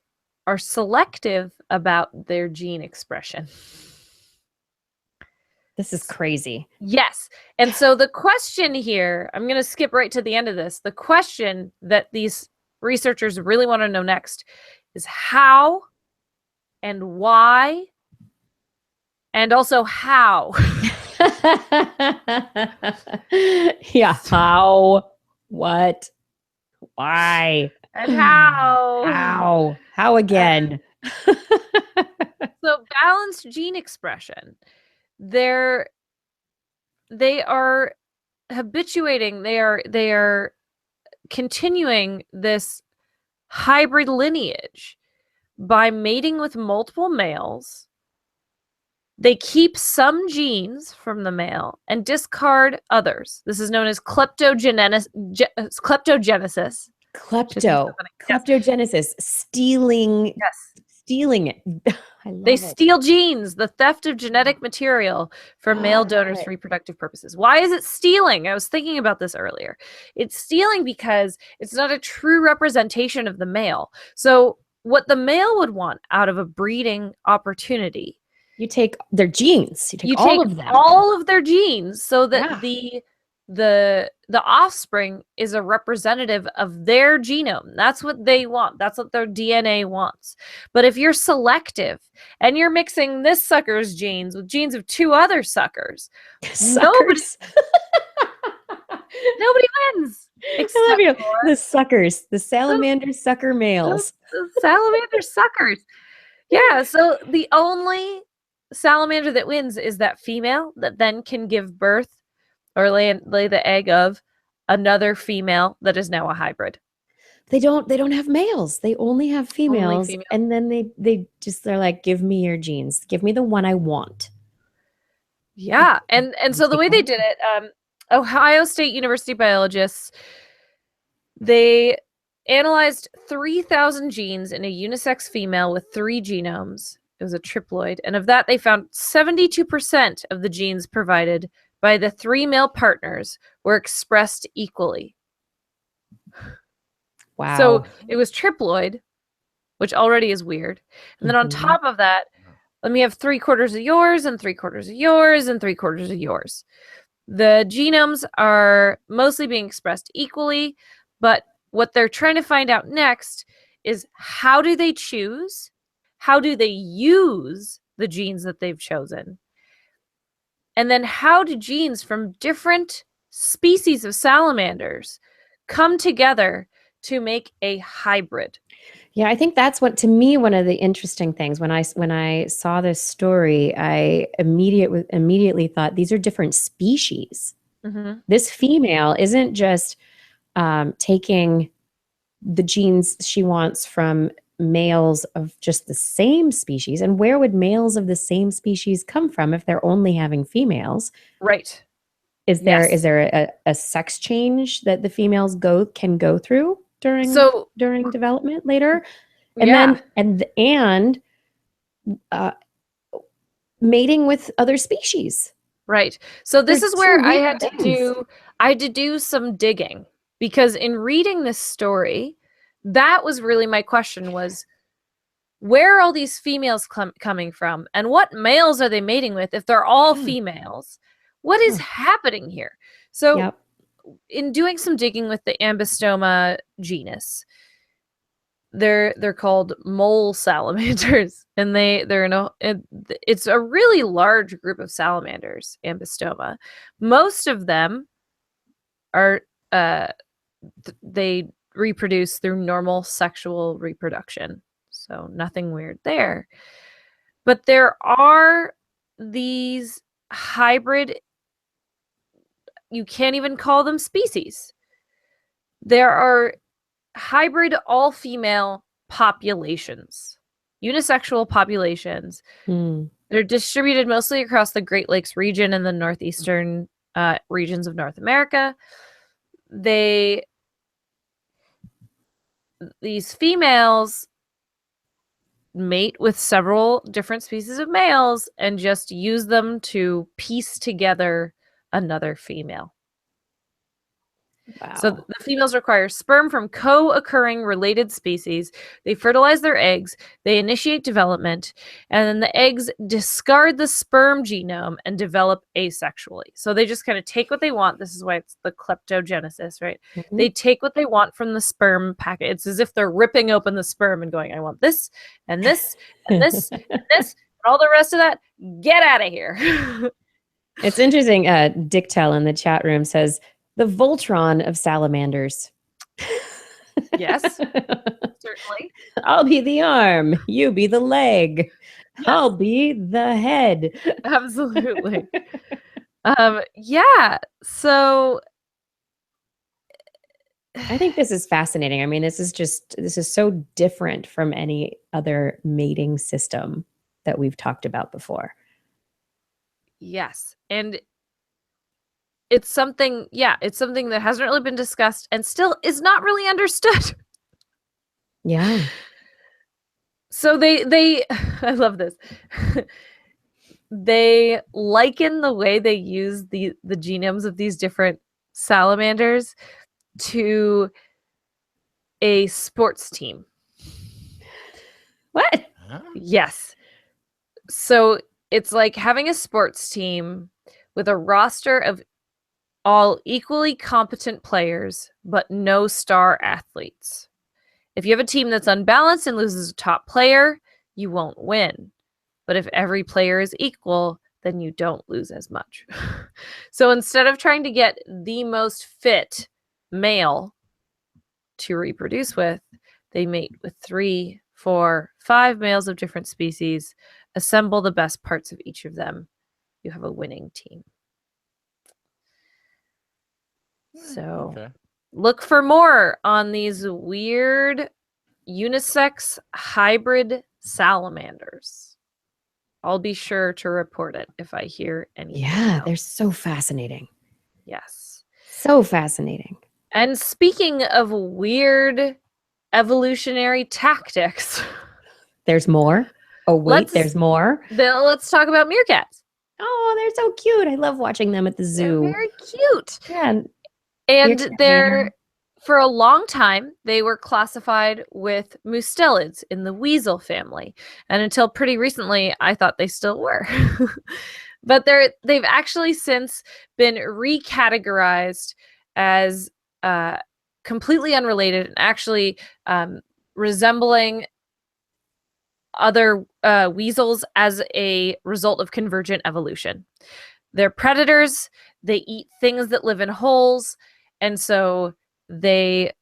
are selective about their gene expression. This is crazy. Yes. And so the question here, I'm going to skip right to the end of this. The question that these researchers really want to know next is how and why, and also how. Yeah, how? What? Why? And how? How again? So balanced gene expression. They are habituating. They are continuing this hybrid lineage by mating with multiple males. They keep some genes from the male and discard others. This is known as kleptogenesis. Kleptogenesis, stealing it. I love They it. steal genes, the theft of genetic material for male donors for reproductive purposes. Why is it stealing? I was thinking about this earlier. It's stealing because it's not a true representation of the male. So what the male would want out of a breeding opportunity, you take their genes. You take all of them. All of their genes, so that Yeah. the offspring is a representative of their genome. That's what they want. That's what their DNA wants. But if you're selective and you're mixing this sucker's genes with genes of two other suckers, Suckers. nobody wins. I love you. The suckers, the salamander sucker males. The salamander suckers. Yeah, so the only salamander that wins is that female that then can give birth or lay the egg of another female that is now a hybrid. They don't have males. They only have females. And then they're like, give me your genes. Give me the one I want. Yeah. And so the way they did it, Ohio State University biologists, they analyzed 3,000 genes in a unisex female with 3 genomes. It was a triploid. And of that, they found 72% of the genes provided by the 3 male partners were expressed equally. Wow. So it was triploid, which already is weird. And then on top of that, let me have 3/4 of yours and 3/4 of yours and 3/4 of yours. The genomes are mostly being expressed equally, but what they're trying to find out next is how do they choose? How do they use the genes that they've chosen? And then how do genes from different species of salamanders come together to make a hybrid? Yeah, I think that's what, to me, one of the interesting things. When I saw this story, I immediately thought these are different species. Mm-hmm. This female isn't just taking the genes she wants from males of just the same species. And where would males of the same species come from if they're only having females? Right. Is there a sex change that the females can go through during development later? And then mating with other species. Right. So this is where I had things. to do some digging, because in reading this story, that was really my question, was where are all these females coming from, and what males are they mating with if they're all females? What is happening here? So in doing some digging with the Ambystoma genus, they're called mole salamanders, and it's a really large group of salamanders, Ambystoma. Most of them are they reproduce through normal sexual reproduction, so nothing weird there. But there are these hybrid, you can't even call them species. There are hybrid all-female populations, unisexual populations. They're distributed mostly across the Great Lakes region and the northeastern regions of North America. These females mate with several different species of males and just use them to piece together another female. Wow. So the females require sperm from co-occurring related species. They fertilize their eggs, they initiate development, and then the eggs discard the sperm genome and develop asexually. So they just kind of take what they want. This is why it's the kleptogenesis, right? Mm-hmm. They take what they want from the sperm packet. It's as if they're ripping open the sperm and going, I want this, and this, and this, and this, and all the rest of that. Get out of here. It's interesting. Dicktel in the chat room says, The Voltron of salamanders. Yes, certainly. I'll be the arm. You be the leg. Yes. I'll be the head. Absolutely. Yeah. So I think this is fascinating. I mean, this is so different from any other mating system that we've talked about before. yes. And it's something that hasn't really been discussed and still is not really understood. Yeah. So they I love this. They liken the way they use the genomes of these different salamanders to a sports team. What? Huh? Yes. So it's like having a sports team with a roster of all equally competent players, but no star athletes. If you have a team that's unbalanced and loses a top player, you won't win. But if every player is equal, then you don't lose as much. So instead of trying to get the most fit male to reproduce with, they mate with 3, 4, 5 males of different species, assemble the best parts of each of them. You have a winning team. So Okay. look for more on these weird unisex hybrid salamanders. I'll be sure to report it if I hear anything. Yeah, else. they're so fascinating. Yes. So fascinating. And speaking of weird evolutionary tactics, There's more. Oh, wait, there's more. let's talk about meerkats. Oh, they're so cute. I love watching them at the They're zoo. very cute. Yeah. And Meerkat they're, Manor. for a long time, they were classified with mustelids in the weasel family. And until pretty recently, I thought they still were. But they've actually since been recategorized as completely unrelated and actually resembling other weasels as a result of convergent evolution. They're predators. They eat things that live in holes. And so they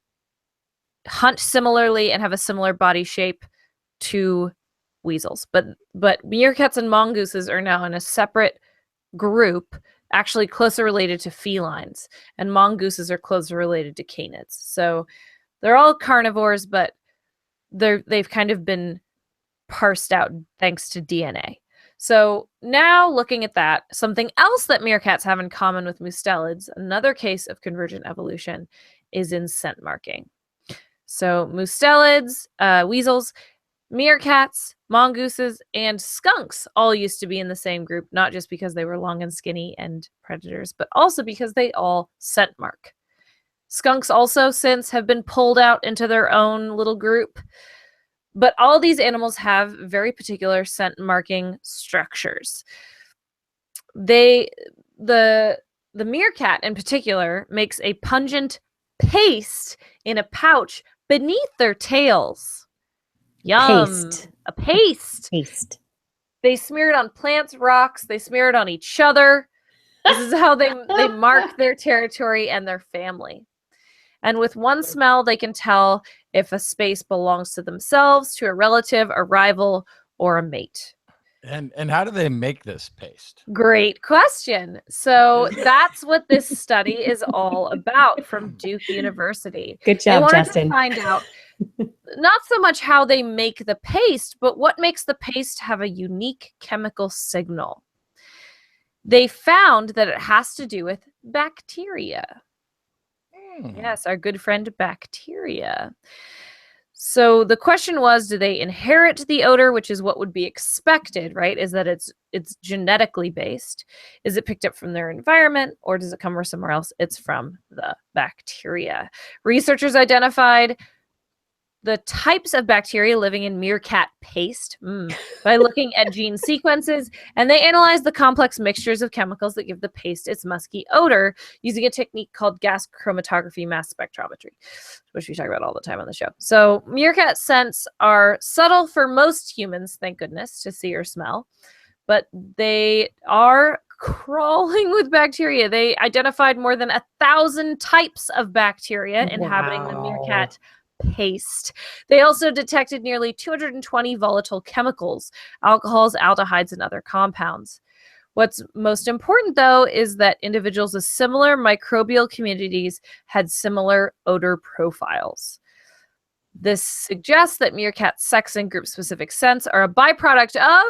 hunt similarly and have a similar body shape to weasels. But meerkats and mongooses are now in a separate group, actually closer related to felines. And mongooses are closer related to canids. So they're all carnivores, but they've kind of been parsed out thanks to DNA. So now looking at that, something else that meerkats have in common with mustelids, another case of convergent evolution, is in scent marking. So mustelids, weasels, meerkats, mongooses, and skunks all used to be in the same group, not just because they were long and skinny and predators, but also because they all scent mark. Skunks also since have been pulled out into their own little group. But all these animals have very particular scent marking structures. The meerkat in particular makes a pungent paste in a pouch beneath their tails. Yum. Paste. A paste. Paste. They smear it on plants, rocks, they smear it on each other. This is how they mark their territory and their family. And with one smell, they can tell if a space belongs to themselves, to a relative, a rival, or a mate. And how do they make this paste? Great question. So that's what this study is all about from Duke University. Good They job, wanted Justin. to find out not so much how they make the paste, but what makes the paste have a unique chemical signal. They found that it has to do with bacteria. Yes, our good friend bacteria. So the question was, do they inherit the odor, which is what would be expected, right? Is that it's genetically based? Is it picked up from their environment, or does it come from somewhere else? It's from the bacteria. Researchers identified the types of bacteria living in meerkat paste by looking at gene sequences, and they analyzed the complex mixtures of chemicals that give the paste its musky odor using a technique called gas chromatography mass spectrometry, which we talk about all the time on the show. So meerkat scents are subtle for most humans, thank goodness, to see or smell, but they are crawling with bacteria. They identified more than 1,000 types of bacteria inhabiting the meerkat paste. They also detected nearly 220 volatile chemicals, alcohols, aldehydes, and other compounds. What's most important, though, is that individuals with similar microbial communities had similar odor profiles. This suggests that meerkat sex and group-specific scents are a byproduct of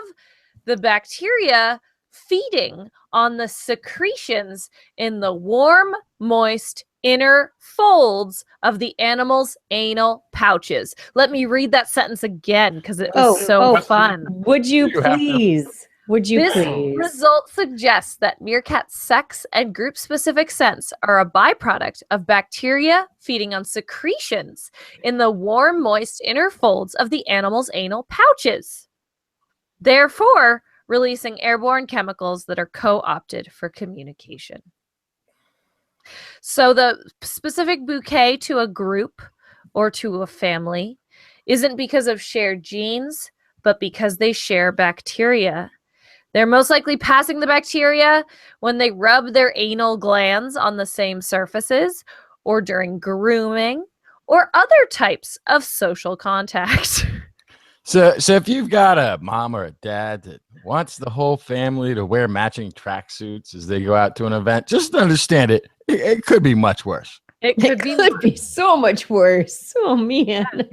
the bacteria feeding on the secretions in the warm, moist inner folds of the animal's anal pouches. Let me read that sentence again because it was so fun. Would you please? Would you This please? result suggests that meerkat sex and group-specific scents are a byproduct of bacteria feeding on secretions in the warm, moist inner folds of the animal's anal pouches, therefore releasing airborne chemicals that are co-opted for communication. So the specific bouquet to a group or to a family isn't because of shared genes, but because they share bacteria. They're most likely passing the bacteria when they rub their anal glands on the same surfaces, or during grooming, or other types of social contact. So if you've got a mom or a dad that wants the whole family to wear matching tracksuits as they go out to an event, just understand it could be much worse. It It could be so much worse. Oh, man.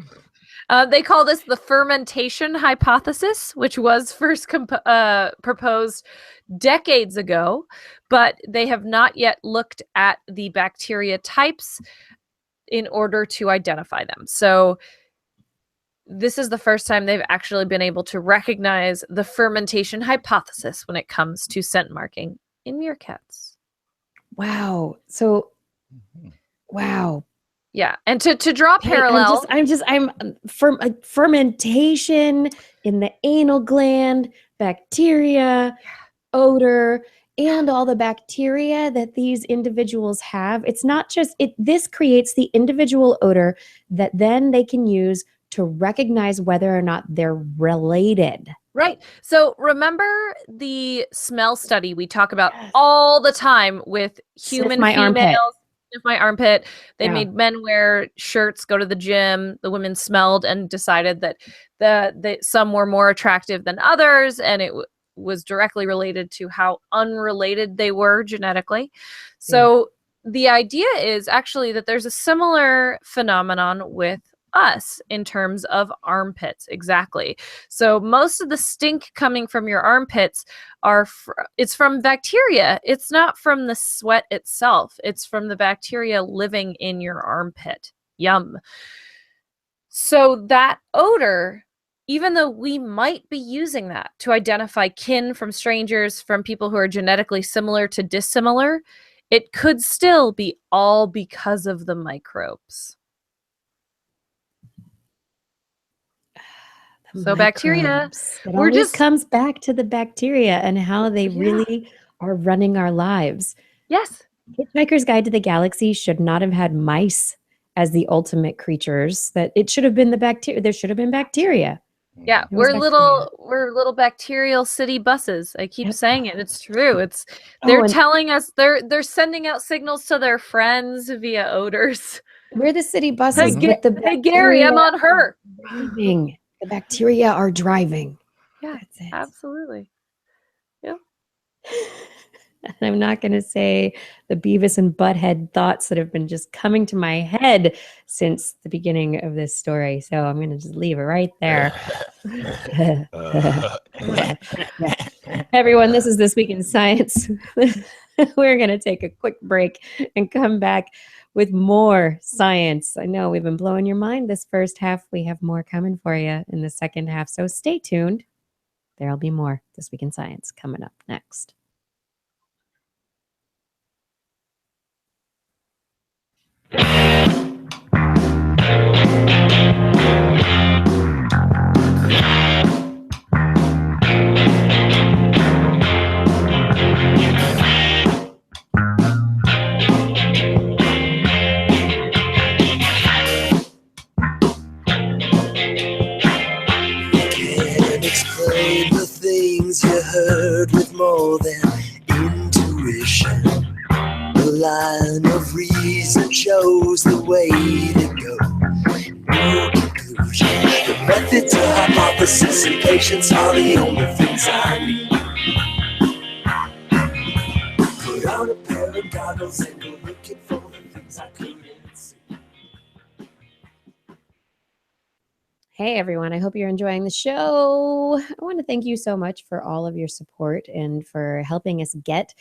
They call this the fermentation hypothesis, which was first proposed decades ago, but they have not yet looked at the bacteria types in order to identify them. So this is the first time they've actually been able to recognize the fermentation hypothesis when it comes to scent marking in meerkats. Wow. So, wow. Yeah, and to draw parallels, I'm fermentation in the anal gland, bacteria, odor, and all the bacteria that these individuals have. It's not just this creates the individual odor that then they can use to recognize whether or not they're related. Right. So remember the smell study we talk about all the time with human females. Sniff my armpit. They made men wear shirts, go to the gym. The women smelled and decided that some were more attractive than others, and it was directly related to how unrelated they were genetically. So the idea is actually that there's a similar phenomenon with us in terms of armpits. Exactly. So most of the stink coming from your armpits it's from bacteria. It's not from the sweat itself. It's from the bacteria living in your armpit. Yum. So that odor, even though we might be using that to identify kin from strangers, from people who are genetically similar to dissimilar, it could still be all because of the microbes. So bacteria, it always comes back to the bacteria and how they really are running our lives. Yes. Hitchhiker's Guide to the Galaxy should not have had mice as the ultimate creatures. That it should have been the bacteria. There should have been bacteria. Yeah, we're little bacterial city buses. I keep saying it. It's true. They're telling us they're sending out signals to their friends via odors. We're the city buses. Hey Gary, I'm on her. Driving. The bacteria are driving. Yeah, absolutely. Yeah. And I'm not going to say the Beavis and Butthead thoughts that have been just coming to my head since the beginning of this story. So I'm going to just leave it right there. Everyone, this is This Week in Science. We're going to take a quick break and come back with more science. I know we've been blowing your mind this first half. We have more coming for you in the second half. So stay tuned. There'll be more This Week in Science coming up next. Explain the things you heard with more than Intuition, the line of reason shows the way to go. No conclusion. The method to hypothesis and patience are the only things I need. Put on a pair of goggles and go looking for the things I couldn't see. Hey everyone, I hope you're enjoying the show. I want to thank you so much for all of your support and for helping us get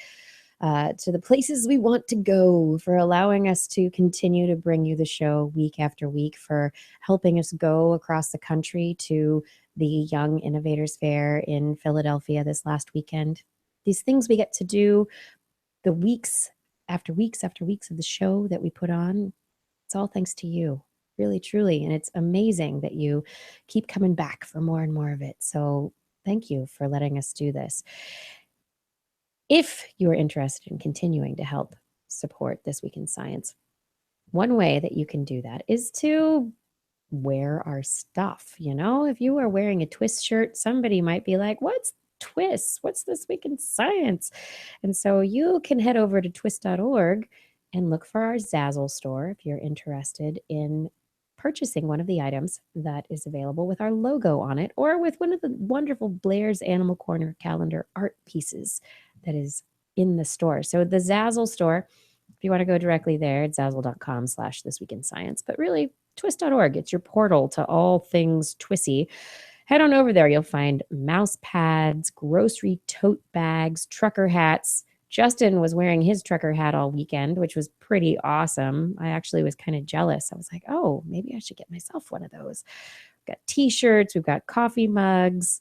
to the places we want to go, for allowing us to continue to bring you the show week after week, for helping us go across the country to the Young Innovators Fair in Philadelphia this last weekend. These things we get to do, the weeks after weeks after weeks of the show that we put on, it's all thanks to you. Really, truly. And it's amazing that you keep coming back for more and more of it. So thank you for letting us do this. If you are interested in continuing to help support This Week in Science, one way that you can do that is to wear our stuff. You know, if you are wearing a TWIS shirt, somebody might be like, what's TWIS? What's This Week in Science? And so you can head over to twis.org and look for our Zazzle store if you're interested in purchasing one of the items that is available with our logo on it, or with one of the wonderful Blair's Animal Corner calendar art pieces that is in the store. So the Zazzle store, if you want to go directly there, it's zazzle.com/thisweekinscience. But really, twis.org, it's your portal to all things Twisy. Head on over there. You'll find mouse pads, grocery tote bags, trucker hats. Justin was wearing his trucker hat all weekend, which was pretty awesome. I actually was kind of jealous. I was like, oh, maybe I should get myself one of those. We've got t-shirts, we've got coffee mugs,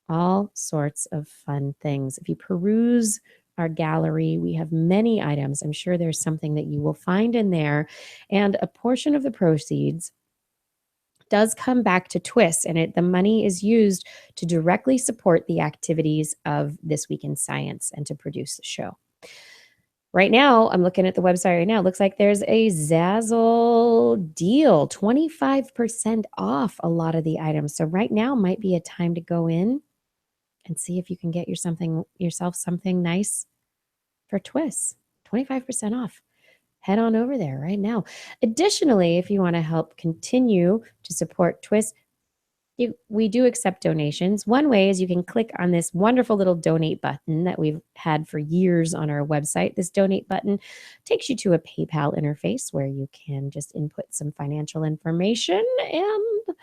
all sorts of fun things. If you peruse our gallery, we have many items. I'm sure there's something that you will find in there. And a portion of the proceeds does come back to TWIS, and the money is used to directly support the activities of This Week in Science and to produce the show. Right now, I'm looking at the website right now. It looks like there's a Zazzle deal, 25% off a lot of the items. So right now might be a time to go in and see if you can get yourself something nice for TWIS. 25% off. Head on over there right now. Additionally, if you want to help continue to support TWIS, we do accept donations. One way is you can click on this wonderful little donate button that we've had for years on our website. This donate button takes you to a PayPal interface where you can just input some financial information and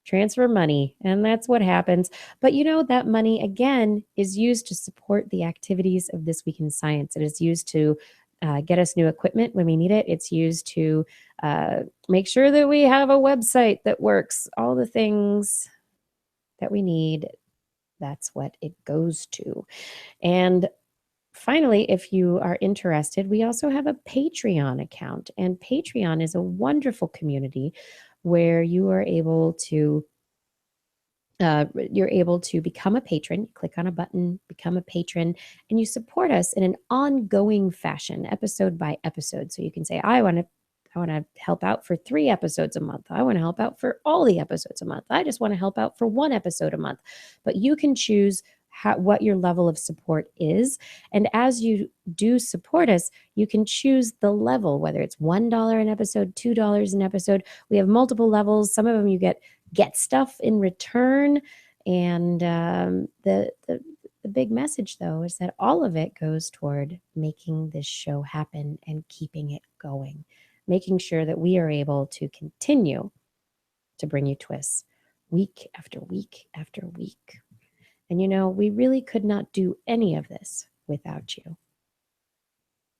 transfer money. And that's what happens. But you know, that money, again, is used to support the activities of This Week in Science. It is used to get us new equipment when we need it. It's used to make sure that we have a website that works, all the things that we need. That's what it goes to. And finally, if you are interested, we also have a Patreon account. And Patreon is a wonderful community where you are able to you're able to become a patron. Click on a button, become a patron, and you support us in an ongoing fashion, episode by episode. So you can say, I want to help out for 3 episodes a month. I want to help out for all the episodes a month. I just want to help out for 1 episode a month. But you can choose what your level of support is. And as you do support us, you can choose the level, whether it's $1 an episode, $2 an episode. We have multiple levels. Some of them you get stuff in return. And the big message, though, is that all of it goes toward making this show happen and keeping it going, making sure that we are able to continue to bring you TWIS week after week after week. And you know, we really could not do any of this without you.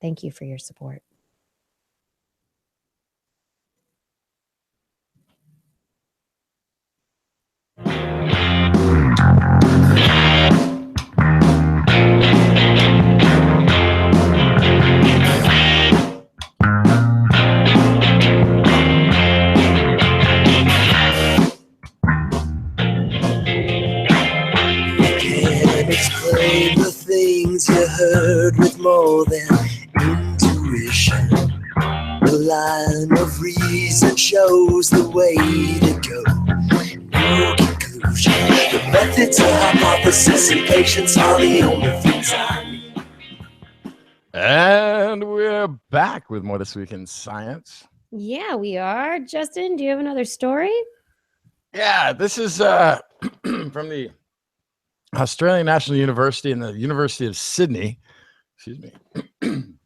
Thank you for your support. Explain the things you heard with more than intuition. The line of reason shows the way to go. No conclusion. The methods of hypothesis and patience are the only things I need. And we're back with more This Week in Science. Yeah, we are. Justin, do you have another story? Yeah, this is from the Australian National University and the University of Sydney. Excuse me.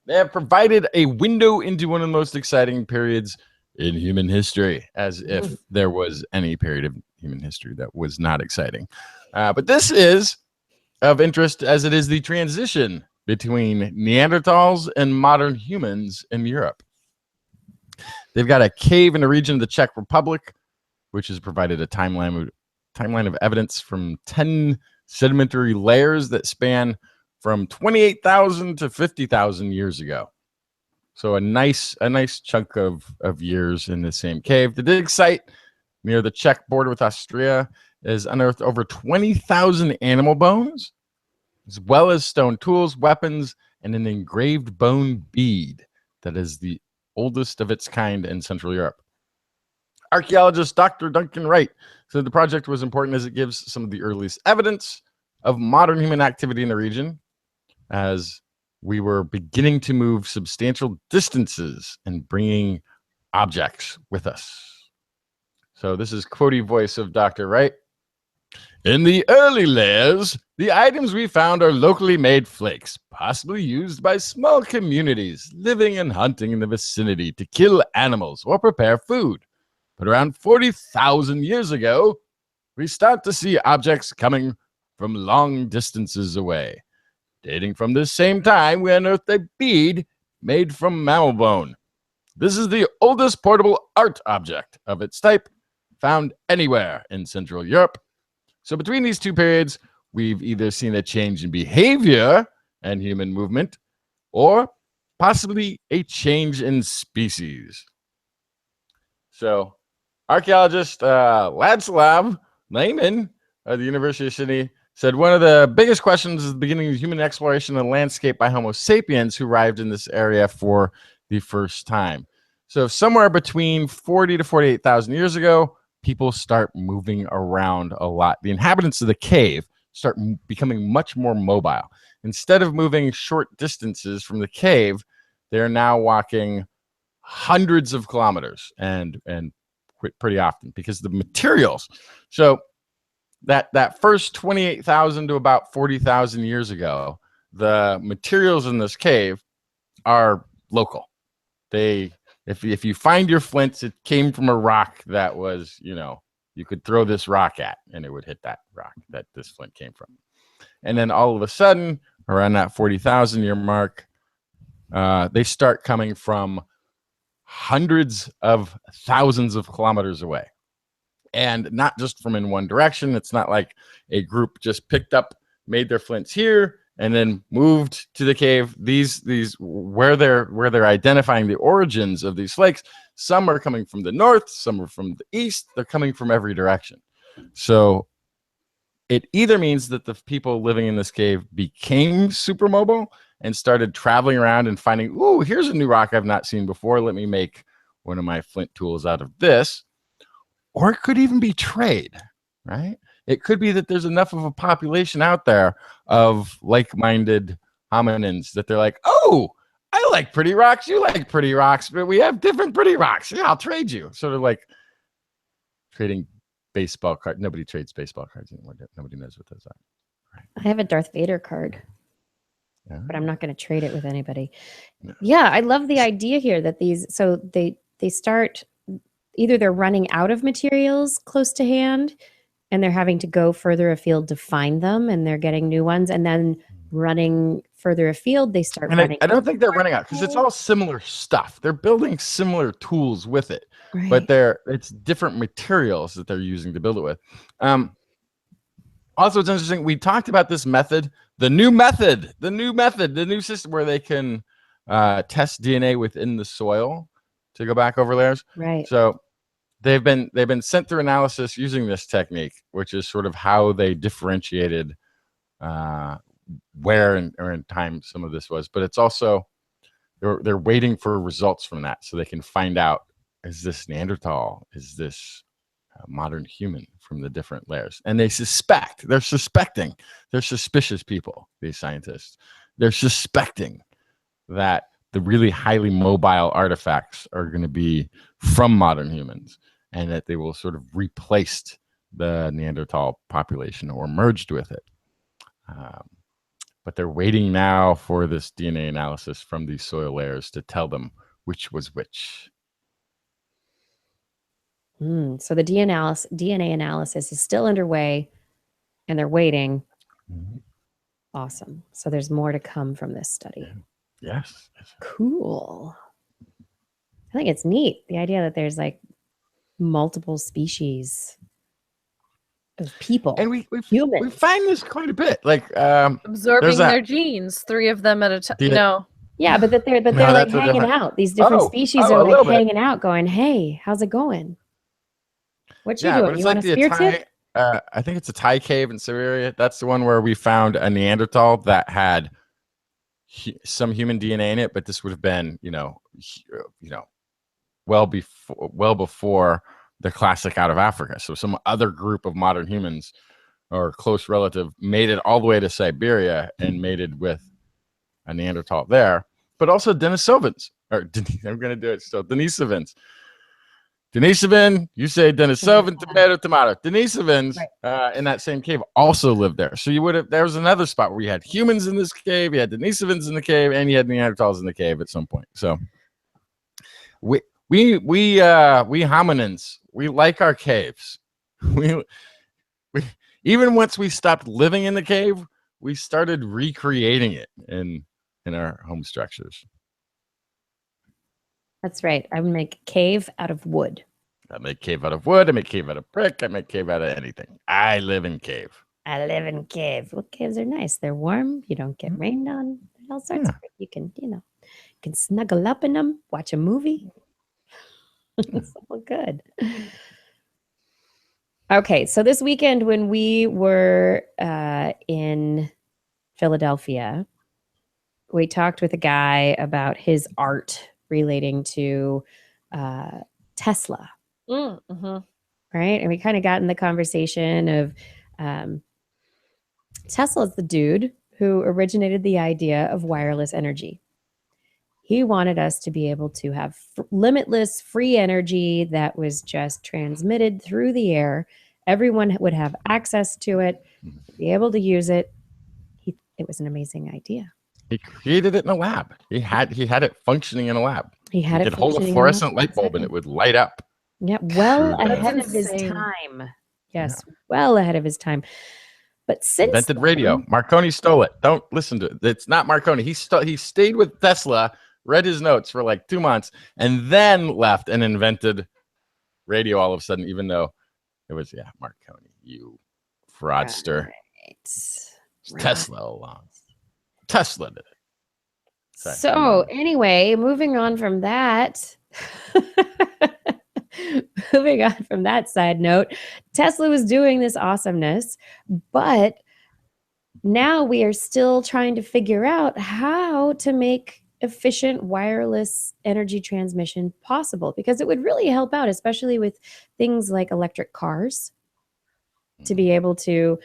They have provided a window into one of the most exciting periods in human history, as if there was any period of human history that was not exciting. But this is of interest as it is the transition between Neanderthals and modern humans in Europe. They've got a cave in a region of the Czech Republic, which has provided a timeline of evidence from 10 sedimentary layers that span from 28,000 to 50,000 years ago. So a nice chunk of years in the same cave. The dig site near the Czech border with Austria has unearthed over 20,000 animal bones, as well as stone tools, weapons, and an engraved bone bead that is the oldest of its kind in Central Europe. Archaeologist Dr. Duncan Wright said the project was important as it gives some of the earliest evidence of modern human activity in the region, as we were beginning to move substantial distances and bringing objects with us. So this is quotey voice of Dr. Wright. In the early layers, the items we found are locally made flakes, possibly used by small communities living and hunting in the vicinity to kill animals or prepare food. But around 40,000 years ago, we start to see objects coming from long distances away. Dating from this same time, we unearthed a bead made from mammal bone. This is the oldest portable art object of its type found anywhere in Central Europe. So between these two periods, we've either seen a change in behavior and human movement, or possibly a change in species. So archaeologist Ladislav Lehman at the University of Sydney said one of the biggest questions is the beginning of human exploration of the landscape by Homo sapiens, who arrived in this area for the first time. So somewhere between 40 to 48,000 years ago, people start moving around a lot. The inhabitants of the cave start becoming much more mobile. Instead of moving short distances from the cave, they're now walking hundreds of kilometers and pretty often because the materials. So that first 28,000 to about 40,000 years ago, the materials in this cave are local. If you find your flints, it came from a rock that was, you could throw this rock at and it would hit that rock that this flint came from. And then all of a sudden, around that 40,000 year mark, they start coming from hundreds of thousands of kilometers away. And not just from in one direction. It's not like a group just picked up, made their flints here, and then moved to the cave. These where they're identifying the origins of these flakes. Some are coming from the north, some are from the east. They're coming from every direction. So it either means that the people living in this cave became super mobile and started traveling around and finding, ooh, here's a new rock I've not seen before. Let me make one of my flint tools out of this. Or it could even be trade, right? It could be that there's enough of a population out there of like-minded hominins that they're like, oh, I like pretty rocks, you like pretty rocks, but we have different pretty rocks. Yeah, I'll trade you. Sort of like trading baseball cards. Nobody trades baseball cards anymore. Nobody knows what those are. Right. I have a Darth Vader card, but I'm not going to trade it with anybody. No. Yeah, I love the idea here that they start, either they're running out of materials close to hand and they're having to go further afield to find them, and they're getting new ones, and then running further afield, they start running. I don't think they're running out because it's all similar stuff. They're building similar tools with it, Right. but it's different materials that they're using to build it with. Also, it's interesting. We talked about this method, the new system where they can test DNA within the soil to go back over layers. Right. So they've been sent through analysis using this technique, which is sort of how they differentiated where in time some of this was. But it's also they're waiting for results from that so they can find out, is this Neanderthal? Is this modern human from the different layers? And they're suspicious people, these scientists. They're suspecting that the really highly mobile artifacts are going to be from modern humans, and that they will sort of replace the Neanderthal population or merged with it. But they're waiting now for this DNA analysis from these soil layers to tell them which was which. So the DNA analysis is still underway, and they're waiting. Awesome. So there's more to come from this study. Yes. Cool. I think it's neat, the idea that there's like multiple species of people. And we humans. find this quite a bit. Like Absorbing their genes, 3 of them at a time. Yeah, but they're No, like that's a hanging different- out. These different Oh, species oh, are a like little bit. hanging out, going, "Hey, how's it going? What you Yeah, doing? but it's You like want a the spear Thai, tip?" I think it's a Thai cave in Siberia. That's the one where we found a Neanderthal that had some human DNA in it, but this would have been, well before the classic out of Africa. So some other group of modern humans or close relative made it all the way to Siberia and mated with a Neanderthal there, but also Denisovans. I'm going to do it still. Denisovans. Denisovan, you say Denisovan, tomato. Denisovans in that same cave also lived there. So there was another spot where you had humans in this cave, you had Denisovans in the cave, and you had Neanderthals in the cave at some point. So we hominins, we like our caves. We even once we stopped living in the cave, we started recreating it in our home structures. That's right. I would make a cave out of wood. I make cave out of wood. I make cave out of brick. I make cave out of anything. I live in cave. I live in cave. Well, caves are nice. They're warm. You don't get rained on. All sorts of. You can, you can snuggle up in them, watch a movie. It's all good. Okay, so this weekend when we were in Philadelphia, we talked with a guy about his art relating to Tesla. Mm-hmm. Right? And we kind of got in the conversation of Tesla is the dude who originated the idea of wireless energy. He wanted us to be able to have limitless free energy that was just transmitted through the air. Everyone would have access to it, be able to use it. It was an amazing idea. He created it in a lab. He had it functioning in a lab. He could hold a fluorescent light bulb and it would light up. Yeah, well That's ahead of his insane. time. Yes, well ahead of his time. But since invented radio, Marconi stole it. Don't listen to it. It's not Marconi. He stayed with Tesla, read his notes for like 2 months, and then left and invented radio all of a sudden, even though it was Marconi, you fraudster. Right. Tesla along. Tesla did it. Sorry. So anyway, moving on from that. Moving on from that side note, Tesla was doing this awesomeness, but now we are still trying to figure out how to make efficient wireless energy transmission possible, because it would really help out, especially with things like electric cars, to be able to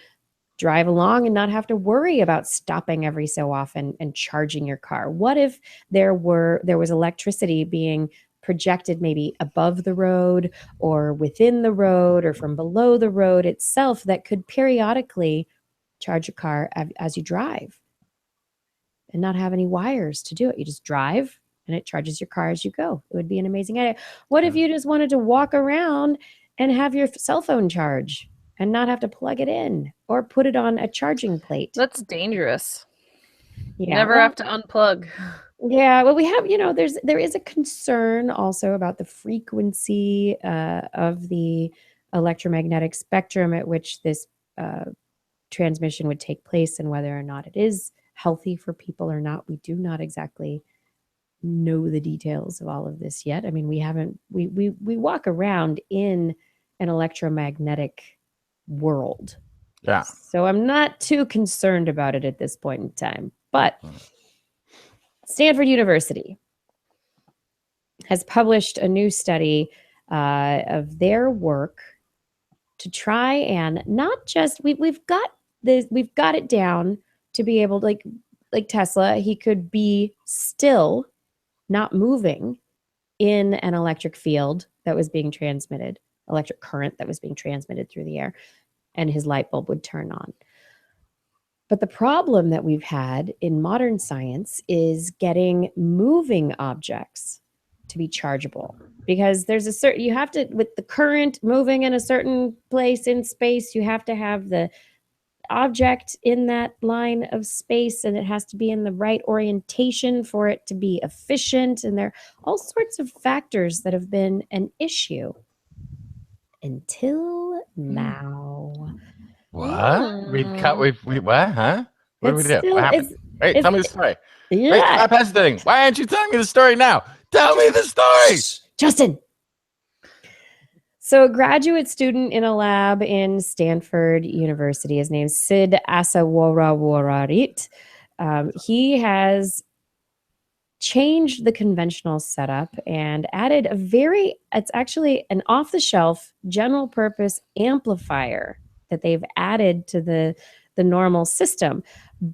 drive along and not have to worry about stopping every so often and charging your car. What if there was electricity being projected maybe above the road or within the road or from below the road itself that could periodically charge your car as you drive and not have any wires to do it? You just drive and it charges your car as you go. It would be an amazing idea. What if you just wanted to walk around and have your cell phone charge and not have to plug it in or put it on a charging plate? That's dangerous. Yeah, Never have to unplug. Yeah, well, we have, there is a concern also about the frequency of the electromagnetic spectrum at which this transmission would take place and whether or not it is healthy for people or not. We do not exactly know the details of all of this yet. I mean, we walk around in an electromagnetic world. Yeah. So I'm not too concerned about it at this point in time. But Stanford University has published a new study of their work to try and not just we've got it down to be able to, like, like Tesla, he could be still not moving in an electric field that was being transmitted, electric current that was being transmitted through the air, and his light bulb would turn on. But the problem that we've had in modern science is getting moving objects to be chargeable, because there's a certain, you have to, with the current moving in a certain place in space, you have to have the object in that line of space, and it has to be in the right orientation for it to be efficient. And there are all sorts of factors that have been an issue until now. What? We what? Huh? What did we It's do? still, What happened? Wait, it's- tell me the story. Wait, yeah, stop hesitating. Why aren't you telling me the story now? Tell me the story. Justin. So a graduate student in a lab in Stanford University, his name's Sid Asawarawarit. He has changed the conventional setup and added it's actually an off-the-shelf general purpose amplifier that they've added to the normal system.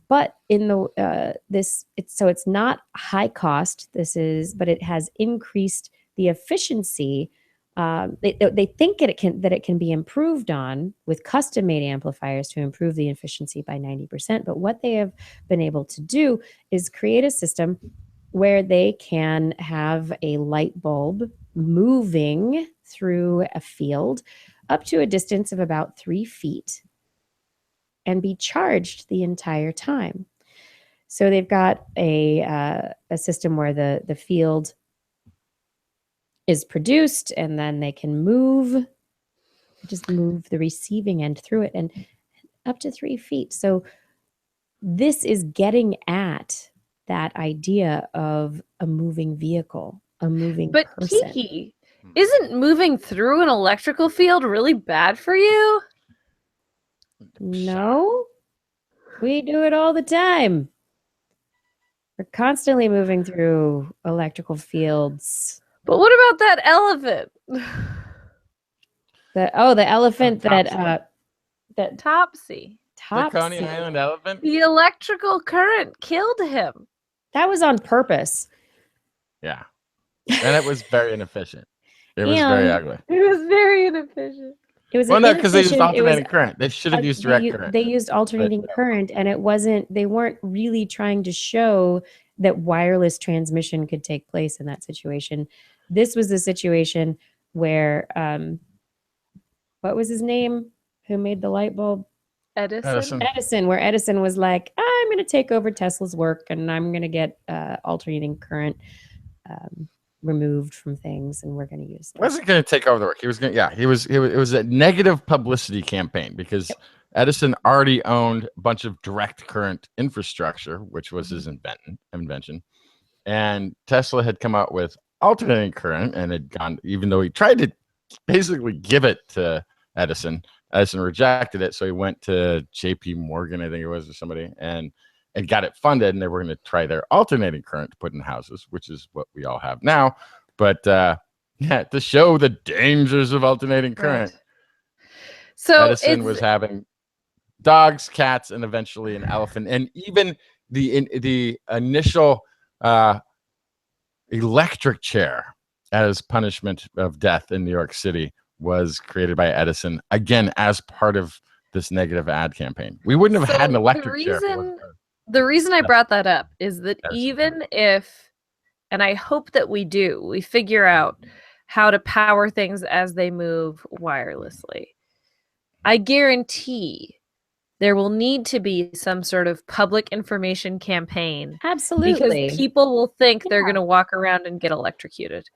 But in the it's not high cost. But it has increased the efficiency. They think that it can be improved on with custom-made amplifiers to improve the efficiency by 90%. But what they have been able to do is create a system where they can have a light bulb moving through a field up to a distance of about 3 feet and be charged the entire time. So they've got a system where the field is produced, and then they can just move the receiving end through it, and up to 3 feet. So this is getting at that idea of a moving vehicle, a moving person. Kiki, isn't moving through an electrical field really bad for you? No, we do it all the time. We're constantly moving through electrical fields. But what about that elephant? The elephant that Topsy. The Coney Island elephant? The electrical current killed him. That was on purpose. Yeah. And it was very inefficient. It was very ugly. It was very inefficient. It was no, because they used alternating current. They should have used direct current. They used alternating current, and they weren't really trying to show that wireless transmission could take place in that situation. This was the situation where, what was his name? Who made the light bulb? Edison, where Edison was like, I'm going to take over Tesla's work, and I'm going to get alternating current removed from things, and we're going to use. Wasn't going to take over the work. He was going. Yeah, it was a negative publicity campaign because Edison already owned a bunch of direct current infrastructure, which was his invention, and Tesla had come out with alternating current and had gone. Even though he tried to basically give it to Edison rejected it, so he went to J.P. Morgan, I think it was, or somebody, and got it funded, and they were going to try their alternating current to put in houses, which is what we all have now. But to show the dangers of alternating current, so Edison was having dogs, cats, and eventually an elephant, and even the initial electric chair as punishment of death in New York City was created by Edison, again, as part of this negative ad campaign. We wouldn't have had an electric chair. The reason I brought that up is that even if, and I hope that we figure out how to power things as they move wirelessly, I guarantee there will need to be some sort of public information campaign. Absolutely. Because people will think they're going to walk around and get electrocuted.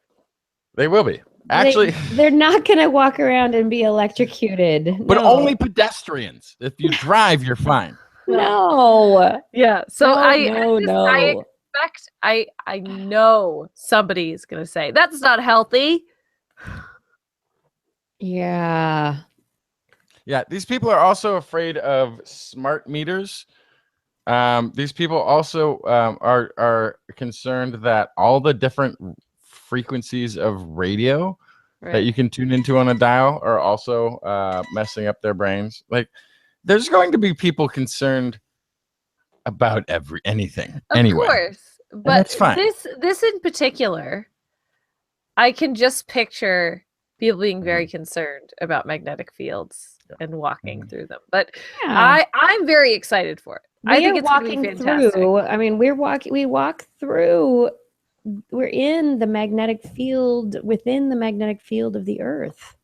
They will be. Actually, they're not going to walk around and be electrocuted. But only pedestrians. If you drive, you're fine. No. Yeah. So I expect I know somebody's going to say that's not healthy. Yeah. Yeah. These people are also afraid of smart meters. These people also are concerned that all the different frequencies of radio that you can tune into on a dial are also messing up their brains. Like, there's going to be people concerned about anything Of anyway. course. But that's fine. this in particular, I can just picture people being very concerned about magnetic fields and walking through them. But Yeah. I'm very excited for it. I think We're it's going to be walking fantastic. through. I mean, we walk through. We're in the magnetic field, within the magnetic field of the Earth.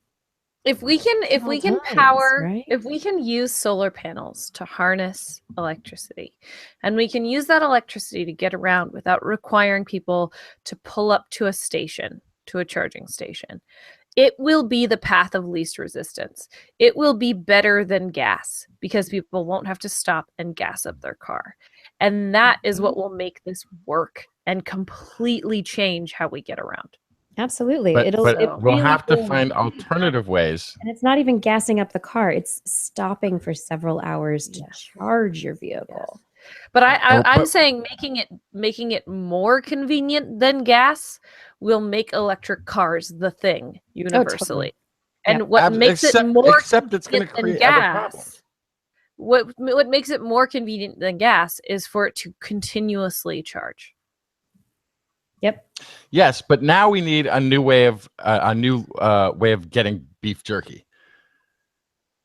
If we can Right? if we can use solar panels to harness electricity, and we can use that electricity to get around without requiring people to pull up to a station, to a charging station, it will be the path of least resistance. It will be better than gas because people won't have to stop and gas up their car. And that is what will make this work and completely change how we get around. Absolutely. But it we'll really have to will. find alternative ways. And it's not even gassing up the car. It's stopping for several hours to charge your vehicle. But I'm saying making it more convenient than gas will make electric cars the thing universally. Totally. And what makes it more except it's going to convenient create than other problems. gas, what makes it more convenient than gas is for it to continuously charge. Yep. Yes, but now we need a new way of getting beef jerky.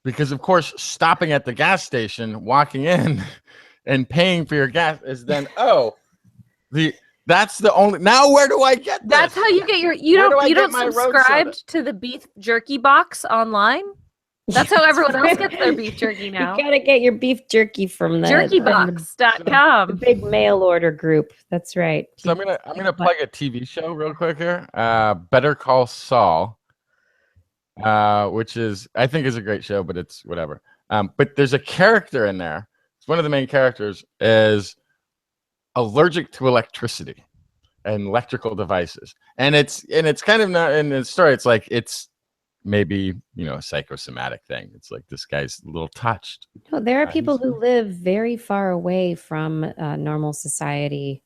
Because of course, stopping at the gas station, walking in, and paying for your gas is then that's the only. Now where do I get this? That's how you get your you don't subscribe to the beef jerky box online. That's how everyone else gets their beef jerky now. You gotta get your beef jerky from the jerkybox.com. the big mail order group. That's right. So I'm gonna plug a TV show real quick here. Better Call Saul, which I think is a great show, but it's whatever. But there's a character in there. It's one of the main characters is allergic to electricity and electrical devices, and it's kind of not in the story. It's like it's maybe a psychosomatic thing. It's like this guy's a little touched. No, there are people who live very far away from normal society,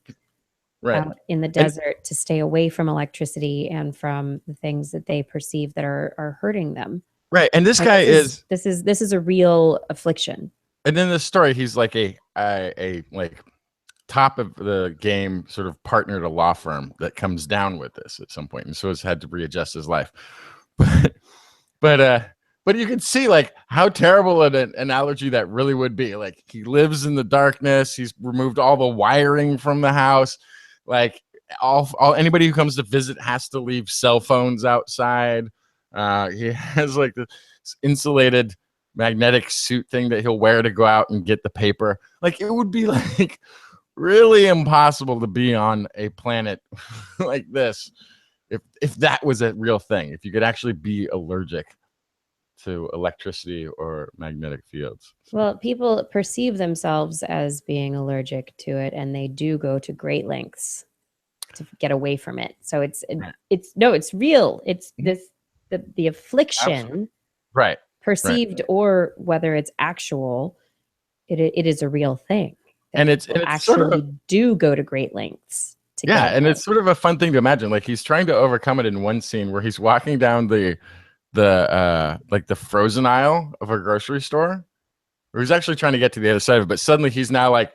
out in the desert, to stay away from electricity and from the things that they perceive that are hurting them. Right, and this guy this is a real affliction. And in this story, he's like a like top of the game sort of partner at a law firm that comes down with this at some point, and so has had to readjust his life. But you can see like how terrible an allergy that really would be. Like he lives in the darkness. He's removed all the wiring from the house. Like all anybody who comes to visit has to leave cell phones outside. He has like this insulated magnetic suit thing that he'll wear to go out and get the paper. Like it would be like really impossible to be on a planet like this if that was a real thing, if you could actually be allergic to electricity or magnetic fields. Well, people perceive themselves as being allergic to it, and they do go to great lengths to get away from it. So it's real. It's the affliction. Absolutely. Right. Perceived or whether it's actual, it is a real thing. And it's actually sort of do go to great lengths to get and it. it's sort of a fun thing to imagine. Like he's trying to overcome it in one scene where he's walking down the frozen aisle of a grocery store, or he's actually trying to get to the other side of it, but suddenly he's now like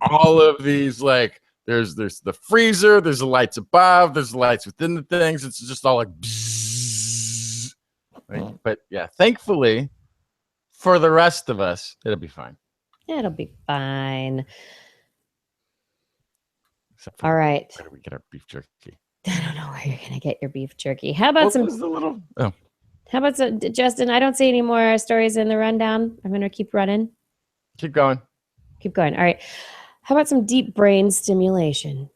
all of these, like there's the freezer, there's the lights above, there's the lights within the things. It's just all like bzzz. Right? But yeah, thankfully for the rest of us, it'll be fine. It'll be fine. All right. Where do we get our beef jerky? I don't know where you're gonna get your beef jerky. How about How about Justin? I don't see any more stories in the rundown. I'm gonna keep running. Keep going. Keep going. All right. How about some deep brain stimulation?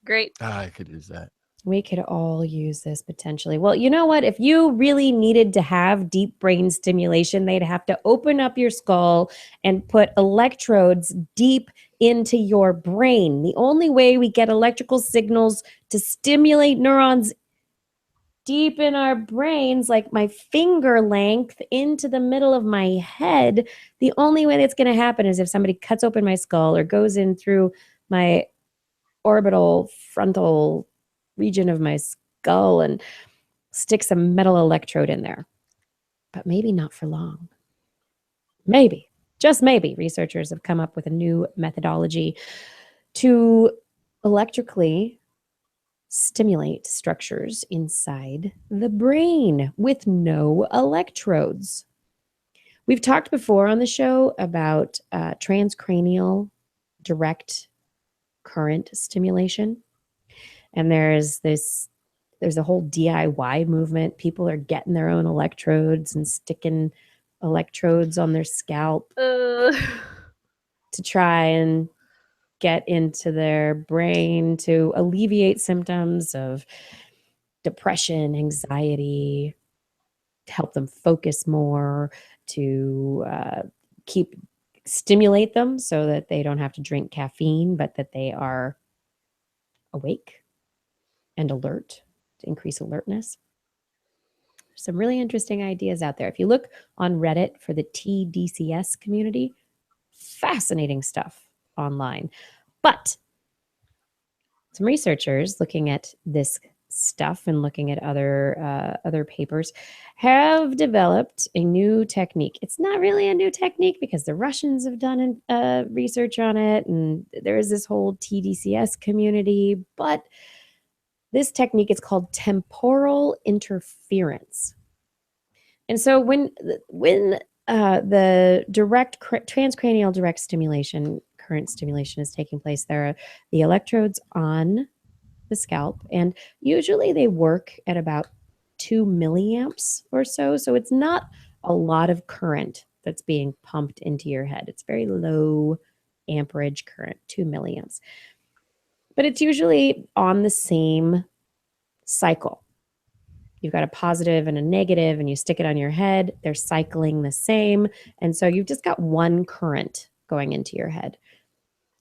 Great. I could use that. We could all use this potentially. Well, you know what? If you really needed to have deep brain stimulation, they'd have to open up your skull and put electrodes deep into your brain. The only way we get electrical signals to stimulate neurons deep in our brains, like my finger length into the middle of my head, the only way that's going to happen is if somebody cuts open my skull or goes in through my orbital frontal region of my skull and sticks a metal electrode in there. But maybe not for long. Maybe, just maybe, researchers have come up with a new methodology to electrically stimulate structures inside the brain with no electrodes. We've talked before on the show about transcranial direct current stimulation. And there's a whole DIY movement. People are getting their own electrodes and sticking electrodes on their scalp to try and get into their brain to alleviate symptoms of depression, anxiety, to help them focus more, to stimulate them so that they don't have to drink caffeine, but that they are awake and alert, to increase alertness. There's some really interesting ideas out there. If you look on Reddit for the TDCS community, fascinating stuff online. But some researchers looking at this stuff and looking at other papers have developed a new technique. It's not really a new technique because the Russians have done research on it, and there is this whole TDCS community, but this technique is called temporal interference. And so when the direct transcranial direct stimulation, current stimulation is taking place, there are the electrodes on the scalp, and usually they work at about 2 milliamps or so. So it's not a lot of current that's being pumped into your head. It's very low amperage current, 2 milliamps. But it's usually on the same cycle. You've got a positive and a negative, and you stick it on your head. They're cycling the same. And so you've just got one current going into your head.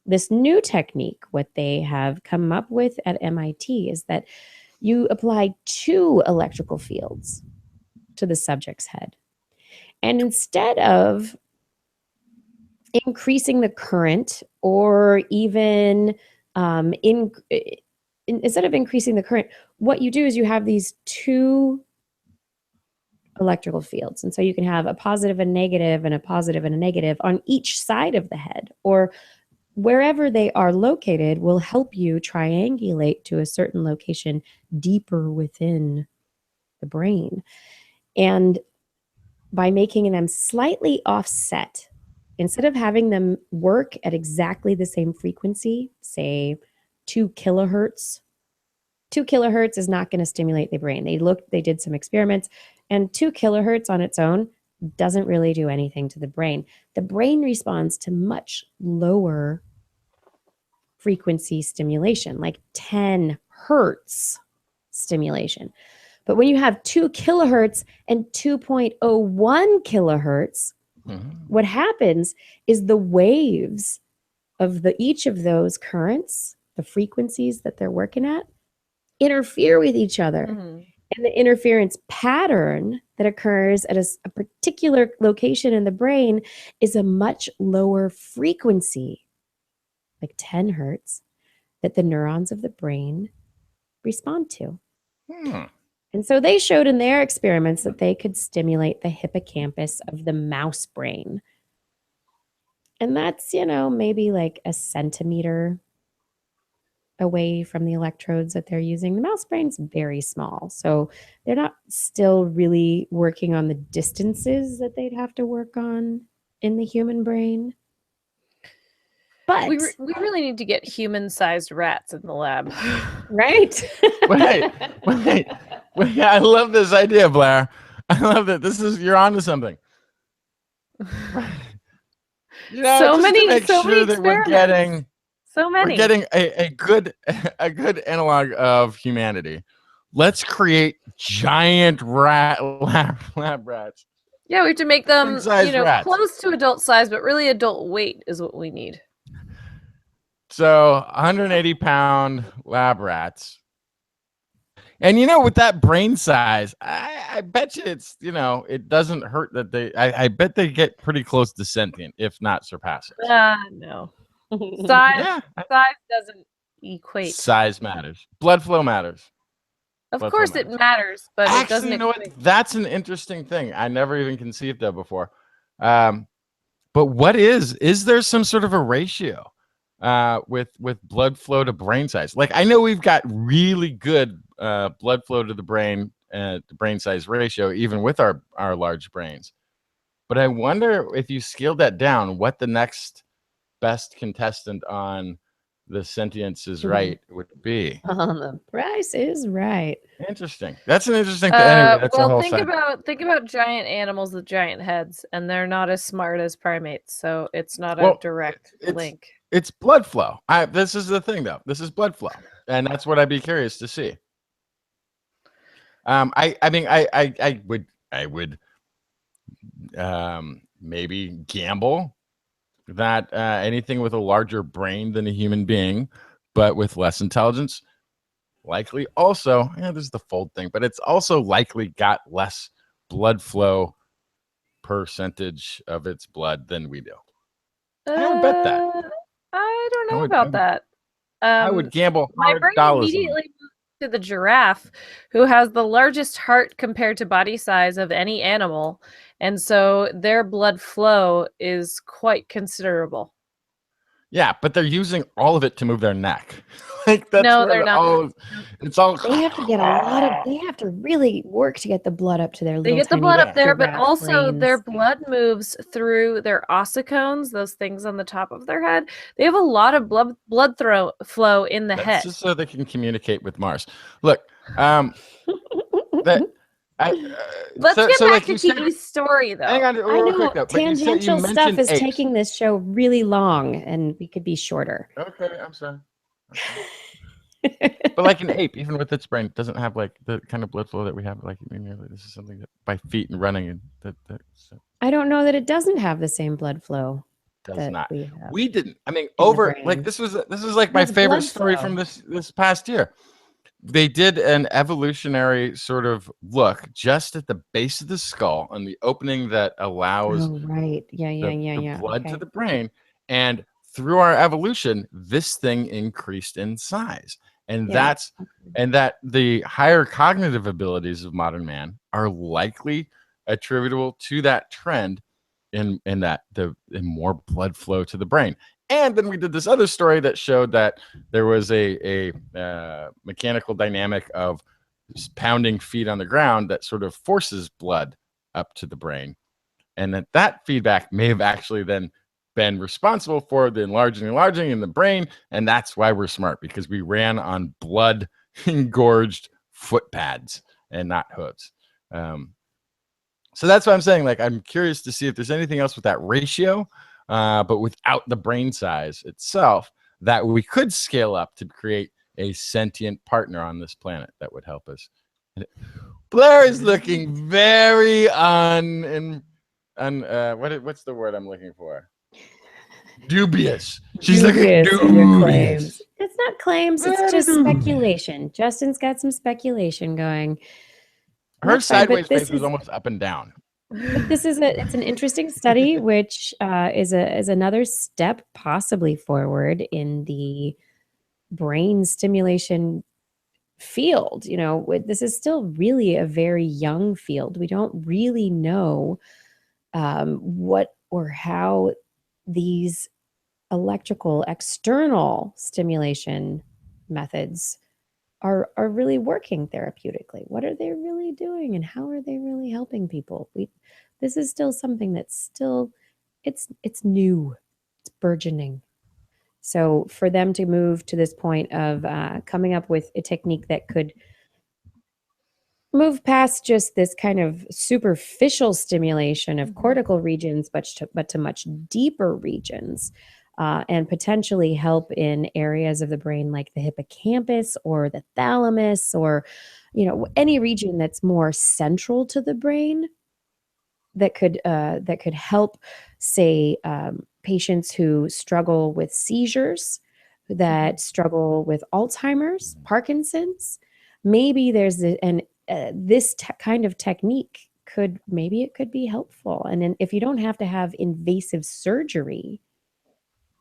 This new technique, what they have come up with at MIT, is that you apply 2 electrical fields to the subject's head. And instead of increasing the current, or even instead of increasing the current, what you do is you have these 2 electrical fields. And so you can have a positive and negative and a positive and a negative on each side of the head, or wherever they are located will help you triangulate to a certain location deeper within the brain. And by making them slightly offset, instead of having them work at exactly the same frequency, say 2 kilohertz, 2 kilohertz is not going to stimulate the brain. They did some experiments, and 2 kilohertz on its own doesn't really do anything to the brain. The brain responds to much lower frequency stimulation, like 10 hertz stimulation. But when you have 2 kilohertz and 2.01 kilohertz, what happens is the waves of each of those currents, the frequencies that they're working at, interfere with each other. And the interference pattern that occurs at a particular location in the brain is a much lower frequency, like 10 hertz, that the neurons of the brain respond to. And so they showed in their experiments that they could stimulate the hippocampus of the mouse brain. And that's, maybe like a centimeter away from the electrodes that they're using. The mouse brain's very small, so they're not still really working on the distances that they'd have to work on in the human brain. But we really need to get human-sized rats in the lab. Right? Wait. I love this idea, Blair. I love that. You're onto something. So many experiments. We're getting a good analog of humanity. Let's create giant lab rats. Yeah, we have to make them, rats. close to adult size, but really adult weight is what we need. So 180-pound lab rats. And with that brain size, I bet you it's, it doesn't hurt that I bet they get pretty close to sentient, if not surpass it. No. Size doesn't equate. Size matters. Blood flow matters. Of course it matters, but actually, it doesn't. That's an interesting thing I never even conceived of before. But what is there some sort of a ratio with blood flow to brain size? Like, I know we've got really good blood flow to the brain size ratio, even with our large brains. But I wonder if you scaled that down, what the next best contestant on the Sentience is Right would be. The Price is Right. Interesting. That's an interesting thing. Anyway, that's a well, whole think side. about giant animals with giant heads, and they're not as smart as primates, so it's not a Well, direct it's- link. It's blood flow. This is the thing, though. This is blood flow, and that's what I'd be curious to see. I would maybe gamble that anything with a larger brain than a human being, but with less intelligence, likely also, there's the fold thing, but it's also likely got less blood flow percentage of its blood than we do. I would bet that. I don't know I would- about that. I would gamble My hard brain dollars on it. immediately moved to the giraffe, who has the largest heart compared to body size of any animal, and so their blood flow is quite considerable. Yeah, but they're using all of it to move their neck. Like that's No, where they're not. it's all. They have to get a lot of. They have to really work to get the blood up to their They little get the tiny blood up there, but giraffe also their brains. blood moves through their ossicones, those things on the top of their head. They have a lot of blood flow in the That's head. just so they can communicate with Mars. Look, that I. Let's get back like to you said- Kiki's story, though. Hang on, I real know quick though. But you tangential stuff mentioned is apes. taking this show really long, and we could be shorter. Okay, I'm sorry. But like an ape, even with its brain, doesn't have like the kind of blood flow that we have. Like, this is something that by feet and running, and that I don't know that it doesn't have the same blood flow does that not. we have. We didn't. I mean, in the over like brain. this was like my has favorite blood story flow. from this past year. They did an evolutionary sort of look just at the base of the skull on the opening that allows Oh, right. Yeah. blood to Okay. the brain, and through our evolution, this thing increased in size, and Yeah. that the higher cognitive abilities of modern man are likely attributable to that trend in more blood flow to the brain. And then we did this other story that showed that there was a mechanical dynamic of pounding feet on the ground that sort of forces blood up to the brain, and that feedback may have actually then been responsible for the enlarging in the brain, and that's why we're smart, because we ran on blood engorged foot pads and not hooves. So that's what I'm saying. Like, I'm curious to see if there's anything else with that ratio, but without the brain size itself, that we could scale up to create a sentient partner on this planet that would help us. Blair is looking very what's the word I'm looking for? Dubious. She's looking in your dubious. claims. It's not claims. It's Very just dubious. speculation. Justin's got some speculation going. Her That's fine, but sideways this face was is- almost up and down. But this is it's an interesting study, which is another step possibly forward in the brain stimulation field. This is still really a very young field. We don't really know what or how these electrical external stimulation methods are really working therapeutically. What are they really doing, and how are they really helping people? This is still something that's still it's new, it's burgeoning. So for them to move to this point of coming up with a technique that could move past just this kind of superficial stimulation of cortical regions, but to much deeper regions, and potentially help in areas of the brain like the hippocampus or the thalamus, or any region that's more central to the brain, that could help, say, patients who struggle with seizures, that struggle with Alzheimer's, Parkinson's. Maybe there's this kind of technique could be helpful. And then if you don't have to have invasive surgery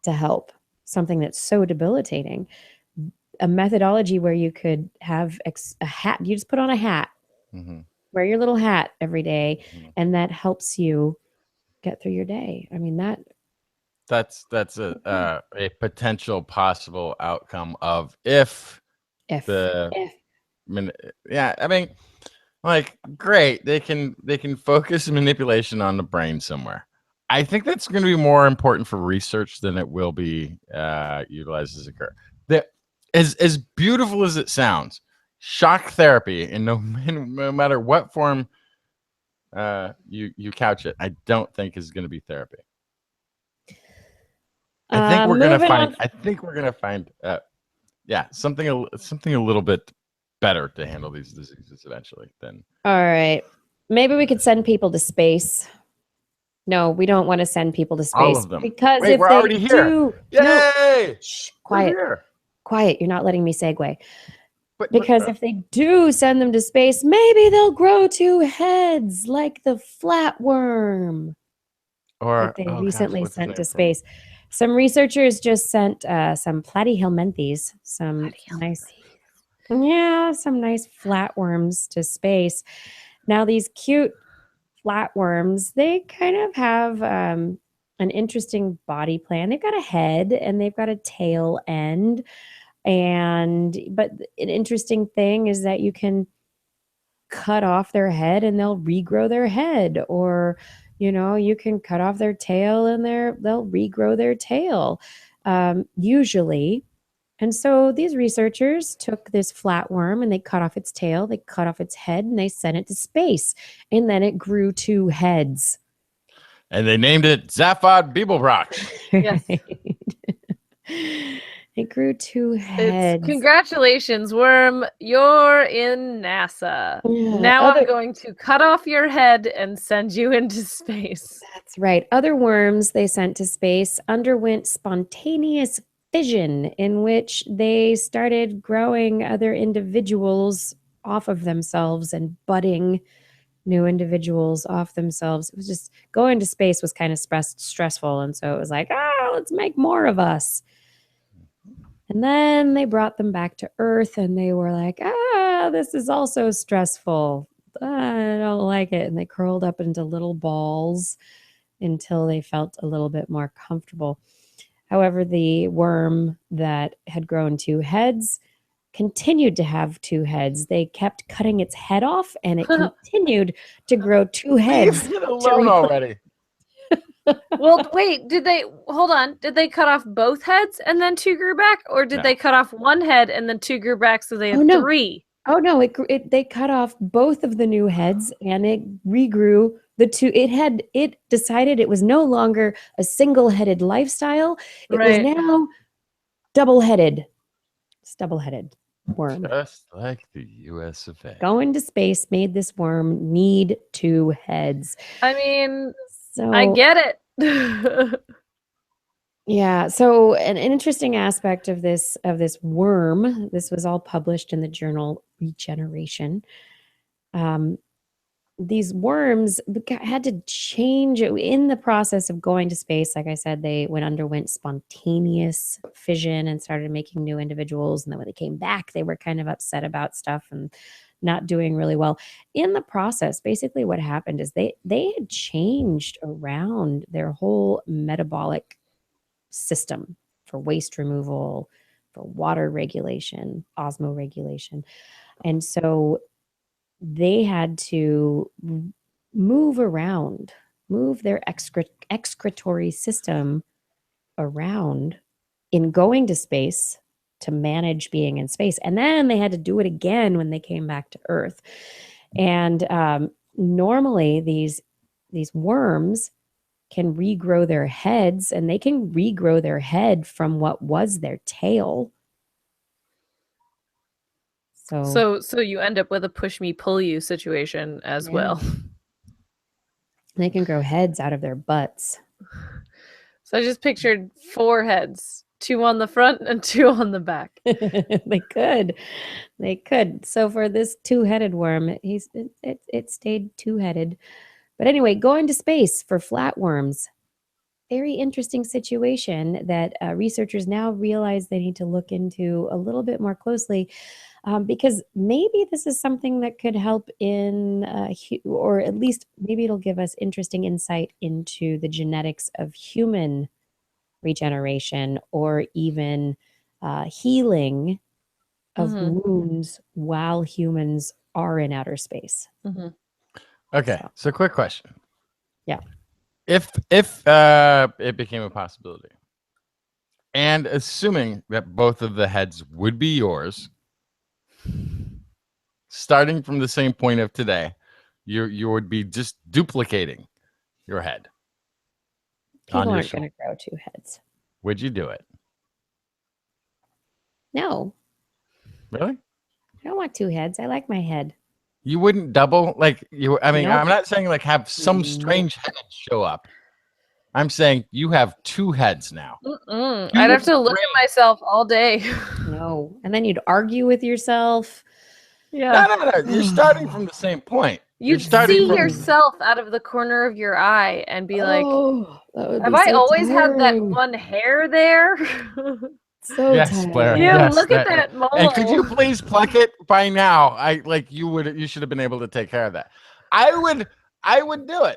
to help something that's so debilitating, a methodology where you could have a hat, you just put on a hat, Mm-hmm. wear your little hat every day, and that helps you get through your day. I mean, That's a potential possible outcome of if if the yeah, I mean, like, great, they can focus manipulation on the brain somewhere. I think that's going to be more important for research than it will be utilized as a cure. As beautiful as it sounds, shock therapy, and no matter what form you couch it, I don't think is going to be therapy. I think we're gonna find. I think we're gonna find. Yeah, something a little bit better to handle these diseases eventually. Then. All right, maybe we could send people to space. No, we don't want to send people to space. All of them. Because Wait, if we're they already here. do, Yay! no, shh, We're quiet, here. quiet. You're not letting me segue. But, Because if they do send them to space, maybe they'll grow 2 heads like the flatworm or that they oh recently gosh, what's his sent name to from? space. Some researchers just sent some platyhelminthes, some nice flatworms to space. Now these cute flatworms, they kind of have an interesting body plan. They've got a head and they've got a tail end. But an interesting thing is that you can cut off their head and they'll regrow their head, or you can cut off their tail and they'll regrow their tail, usually. And so these researchers took this flatworm and they cut off its tail, they cut off its head, and they sent it to space, and then it grew 2 heads. And they named it Zaphod Beeblebrox. Yes. It grew 2 heads. Congratulations, worm. You're in NASA. Yeah, Now I'm going to cut off your head and send you into space. That's right. Other worms they sent to space underwent spontaneous fission, in which they started growing other individuals off of themselves and budding new individuals off themselves. It was just, going to space was kind of stressful. And so it was like, let's make more of us. And then they brought them back to Earth and they were like, this is also stressful. I don't like it. And they curled up into little balls until they felt a little bit more comfortable. However, the worm that had grown 2 heads continued to have 2 heads. They kept cutting its head off and it continued to grow 2 heads. Leave it alone already. Well, wait, hold on. Did they cut off both heads and then 2 grew back? Or did they cut off 1 head and then 2 grew back so they had 3? Oh, no, they cut off both of the new heads and it regrew the 2. It decided it was no longer a single-headed lifestyle. It was now double-headed. It's double-headed worm. Just like the US of A. Going to space made this worm need 2 heads. I mean, so I get it. Yeah. So an interesting aspect of this worm, this was all published in the journal Regeneration. These worms had to change in the process of going to space. Like I said, they underwent spontaneous fission and started making new individuals. And then when they came back, they were kind of upset about stuff and not doing really well. In the process, basically what happened is they had changed around their whole metabolic system for waste removal, for water regulation, osmoregulation. And so they had to move their excretory system around in going to space to manage being in space. And then they had to do it again when they came back to Earth. And normally these worms can regrow their heads, and they can regrow their head from what was their tail. So you end up with a push me pull you situation as well. They can grow heads out of their butts. So I just pictured 4 heads, 2 on the front and 2 on the back. They could. So for this 2-headed worm, it stayed 2-headed. But anyway, going to space for flatworms. very interesting situation that researchers now realize they need to look into a little bit more closely, because maybe this is something that could help in, or at least maybe it'll give us interesting insight into the genetics of human regeneration, or even healing of wounds while humans are in outer space. Okay, so quick question. Yeah. If it became a possibility, and assuming that both of the heads would be yours, starting from the same point of today, you would be just duplicating your head. People aren't going to grow two heads. Would you do it? No, Really? I don't want two heads. I like my head. You wouldn't double like you? I mean, Nope. I'm not saying like have some strange head show up. I'm saying you have two heads now. I'd have to look at myself all day. No. And then you'd argue with yourself. Yeah. No. You're starting from the same point. You'd see yourself out of the corner of your eye and be like, have I always had that one hair there? So yes, Blair. Yeah, yes, look at that mole. And could you please pluck it by now? You should have been able to take care of that. I would do it.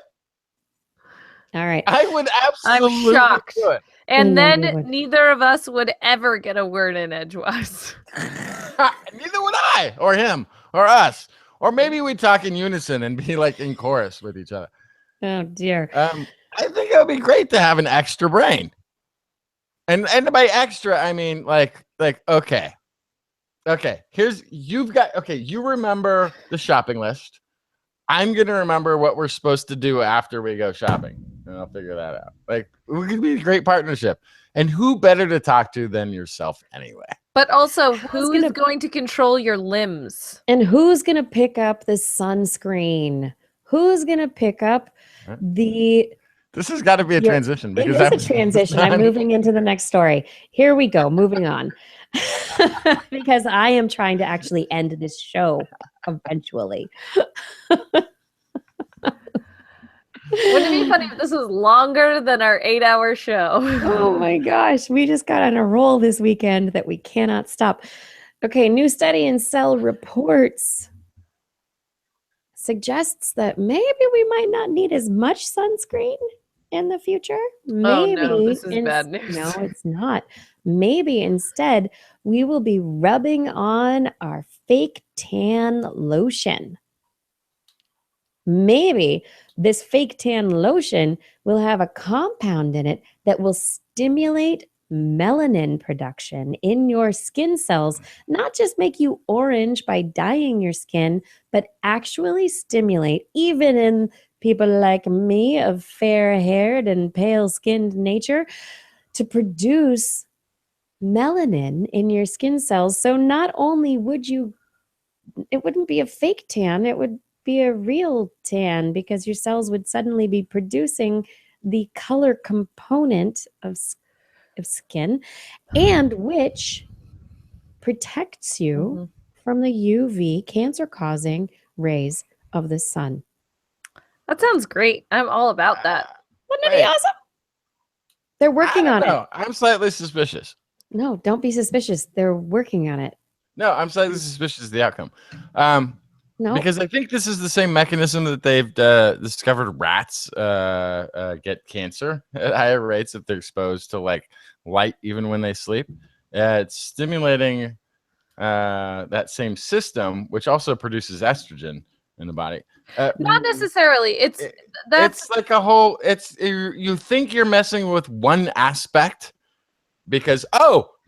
All right. I would absolutely I'm shocked. do it. And then neither of us would ever get a word in edgewise. Neither would I, or him, or us. Or maybe we'd talk in unison and be like in chorus with each other. Oh dear. I think it would be great to have an extra brain. And by extra, I mean like okay. You remember the shopping list. I'm gonna remember what we're supposed to do after we go shopping, and I'll figure that out. Like, we could be a great partnership. And who better to talk to than yourself anyway? But also, who's going to control your limbs? And who's going to pick up the sunscreen? Who's going to pick up the... This has got to be a transition. Because it is a transition. I'm moving into the next story. Here we go. Moving on. Because I am trying to actually end this show eventually. Wouldn't it be funny if this was longer than our 8-hour show? Oh my gosh. We just got on a roll this weekend that we cannot stop. Okay. New study in Cell Reports suggests that maybe we might not need as much sunscreen in the future. Maybe. Oh no, this is bad news. No, it's not. Maybe instead we will be rubbing on our fake tan lotion. Maybe this fake tan lotion will have a compound in it that will stimulate melanin production in your skin cells, not just make you orange by dyeing your skin, but actually stimulate, even in people like me of fair-haired and pale-skinned nature, to produce melanin in your skin cells. So not only would it wouldn't be a fake tan, it would be a real tan, because your cells would suddenly be producing the color component of skin, and which protects you from the UV cancer-causing rays of the sun. That sounds great. I'm all about that. Wouldn't it be awesome? They're working on it. I'm slightly suspicious. No, don't be suspicious. They're working on it. No, I'm slightly suspicious of the outcome. No, because I think this is the same mechanism that they've discovered rats get cancer at higher rates if they're exposed to like light even when they sleep. It's stimulating that same system, which also produces estrogen in the body. Not necessarily. It's like a whole. You think you're messing with one aspect because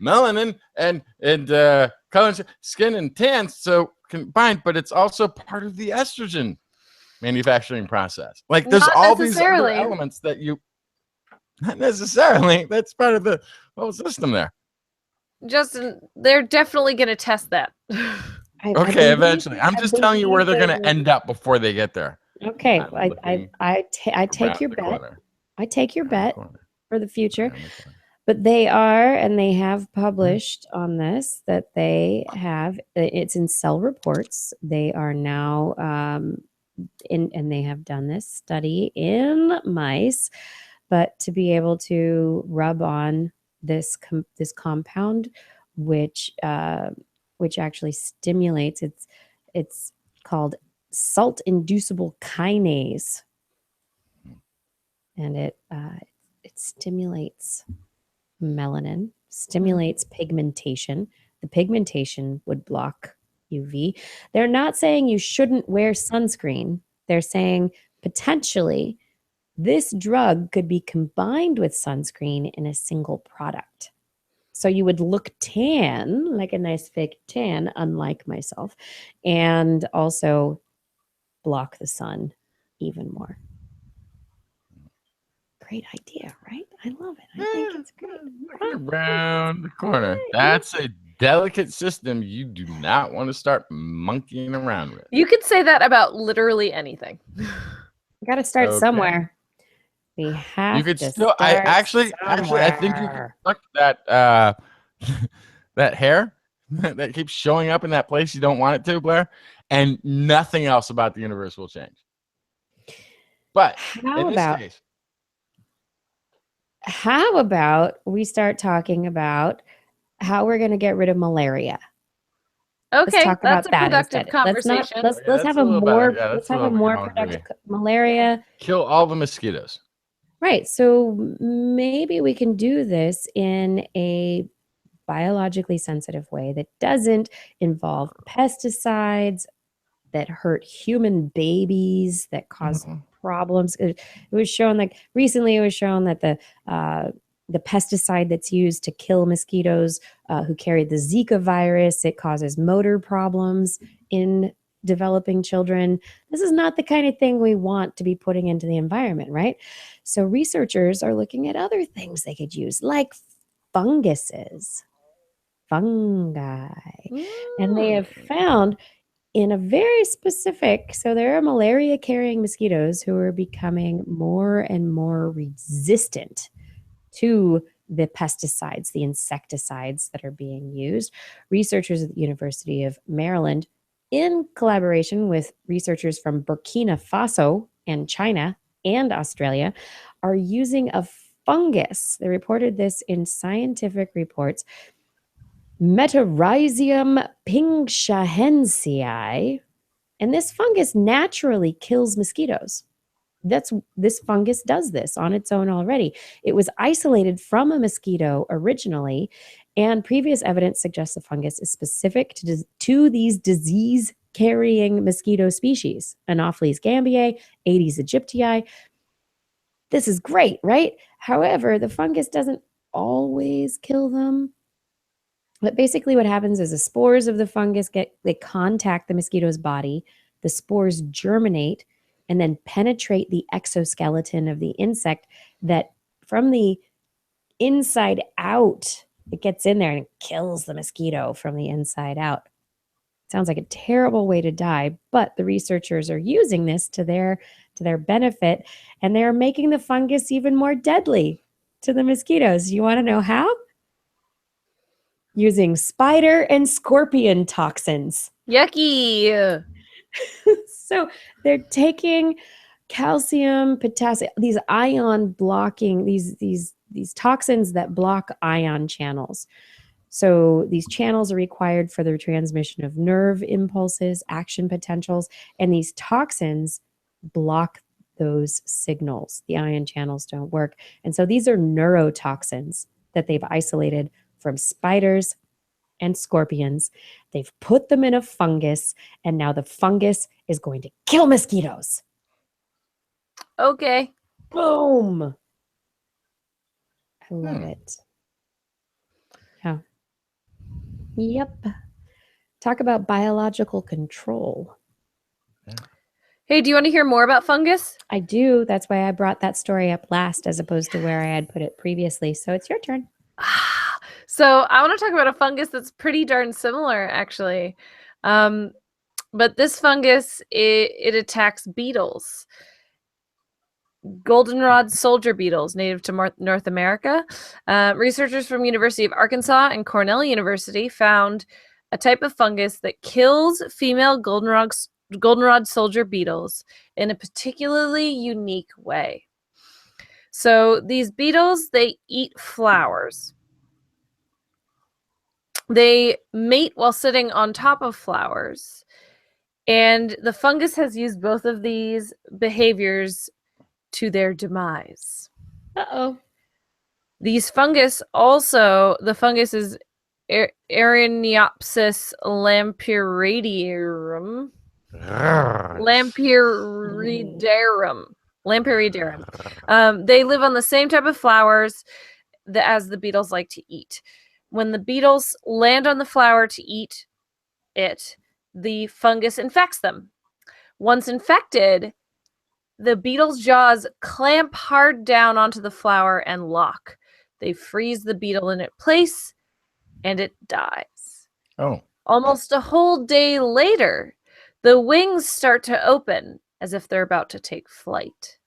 melanin and color, skin and tan so combined, but it's also part of the estrogen manufacturing process. Like there's all these other elements that not necessarily. That's part of the whole system there. Justin, they're definitely going to test that. Okay, eventually. I'm just telling you where they're going to end up before they get there. Okay, I take your bet. I take your bet for the future. But they are, and they have published on this, that they have, it's in Cell Reports. They are now, and they have done this study in mice but to be able to rub on this this compound, which actually stimulates. It's called salt inducible kinase, and it stimulates melanin, stimulates pigmentation. The pigmentation would block UV. They're not saying you shouldn't wear sunscreen. They're saying potentially this drug could be combined with sunscreen in a single product. So you would look tan, like a nice fake tan, unlike myself, and also block the sun even more. Great idea, right? I love it. I think it's great. Looking around the corner. That's a delicate system you do not want to start monkeying around with. You could say that about literally anything. Got to start Okay. somewhere. We have You could to still. I start actually, I think you could somewhere. pluck that that hair that keeps showing up in that place you don't want it to, Blair, and nothing else about the universe will change. But How in this about case, we start talking about how we're going to get rid of malaria? Let's Okay, talk that's about a that productive instead. conversation. Let's that's have a a little more better. Yeah, let's that's a have a little more more productive agree. malaria. kill all the mosquitoes. Right. So maybe we can do this in a biologically sensitive way that doesn't involve pesticides that hurt human babies, that cause problems. It was shown, like recently, it was shown that the pesticide that's used to kill mosquitoes who carry the Zika virus, it causes motor problems in developing children. This is not the kind of thing we want to be putting into the environment, right? So researchers are looking at other things they could use, like funguses, fungi. And they have found in a very specific, so there are malaria carrying mosquitoes who are becoming more and more resistant to the pesticides, the insecticides that are being used. Researchers at the University of Maryland, in collaboration with researchers from Burkina Faso and China and Australia, are using a fungus. They reported this in scientific reports. Meteorizium pingshahensi, and this fungus naturally kills mosquitoes. This fungus does this on its own already. It was isolated from a mosquito originally, and previous evidence suggests the fungus is specific to these disease-carrying mosquito species, Anopheles gambiae, Aedes aegypti. This is great, right? However, the fungus doesn't always kill them. But basically what happens is the spores of the fungus they contact the mosquito's body, the spores germinate and then penetrate the exoskeleton of the insect, that from the inside out, it gets in there and it kills the mosquito from the inside out. Sounds like a terrible way to die, but the researchers are using this to their benefit, and they're making the fungus even more deadly to the mosquitoes. You want to know how? Using spider and scorpion toxins. Yucky. So they're taking calcium, potassium, these ion blocking, these toxins that block ion channels. So these channels are required for the transmission of nerve impulses, action potentials, and these toxins block those signals. The ion channels don't work. And so these are neurotoxins that they've isolated from spiders and scorpions. They've put them in a fungus, and now the fungus is going to kill mosquitoes. Okay. Boom. I love it. Yeah. Yep. Talk about biological control. Hey, do you want to hear more about fungus? I do. That's why I brought that story up last as opposed to where I had put it previously. So it's your turn. So I want to talk about a fungus that's pretty darn similar, actually. But this fungus, it attacks beetles. Goldenrod soldier beetles, native to North America. Researchers from University of Arkansas and Cornell University found a type of fungus that kills female goldenrod soldier beetles in a particularly unique way. So these beetles, they eat flowers. They mate while sitting on top of flowers. And the fungus has used both of these behaviors to their demise. Uh-oh. These fungus also, the fungus is Areniopsis lampyridarum. Lampyridarum. They live on the same type of flowers as the beetles like to eat. When the beetles land on the flower to eat it, the fungus infects them. Once infected, the beetle's jaws clamp hard down onto the flower and lock. They freeze the beetle in its place, and it dies. Oh. Almost a whole day later, the wings start to open as if they're about to take flight.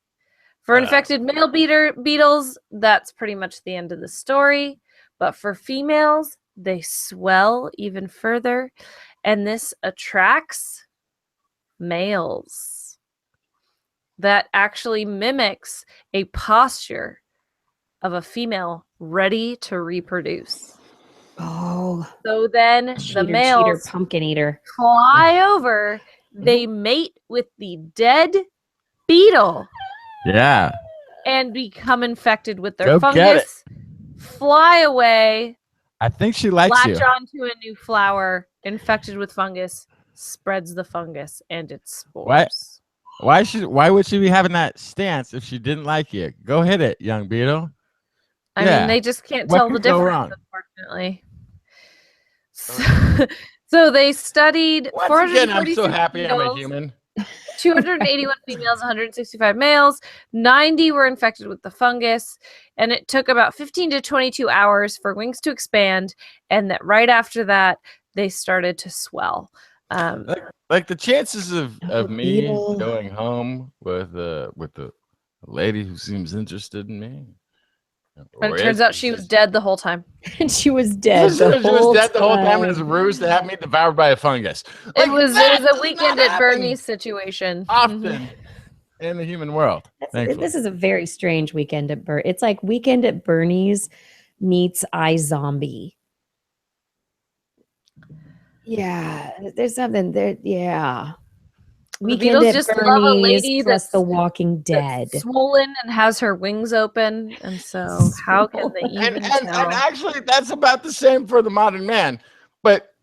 For infected male beetles, that's pretty much the end of the story. But for females, they swell even further, and this attracts males. That actually mimics a posture of a female ready to reproduce. Oh. So then Cheater, the males cheater, pumpkin eater. fly over, they mate with the dead beetle Yeah. and become infected with their Go get it. fungus, fly away, I think she likes latch you. onto a new flower infected with fungus, spreads the fungus and its spores. Why would she be having that stance if she didn't like you? Go hit it, young beetle. I Yeah. mean, they just can't What tell the could go difference, wrong? unfortunately. So they studied Once again, I'm so 446 happy I'm a beetles, human. 281 females, 165 males. 90 were infected with the fungus, and it took about 15 to 22 hours for wings to expand, and that right after that, they started to swell. Like the chances of me beetle. going home with a lady who seems interested in me. And it turns out she was dead the whole time. And she was dead She the was whole dead the whole time as a time. ruse to have me devoured by a fungus. Like, It was that a does weekend not at happen Bernie's situation. often in the human world. Thankfully. This is a very strange weekend at Bernie's. It's like Weekend at Bernie's meets iZombie. Yeah, there's something there. Yeah. The Weekend Beatles at just love a Bernie's lady plus that's The Walking Dead. swollen and has her wings open, and so how can they even and tell? actually, that's about the same for the modern man. But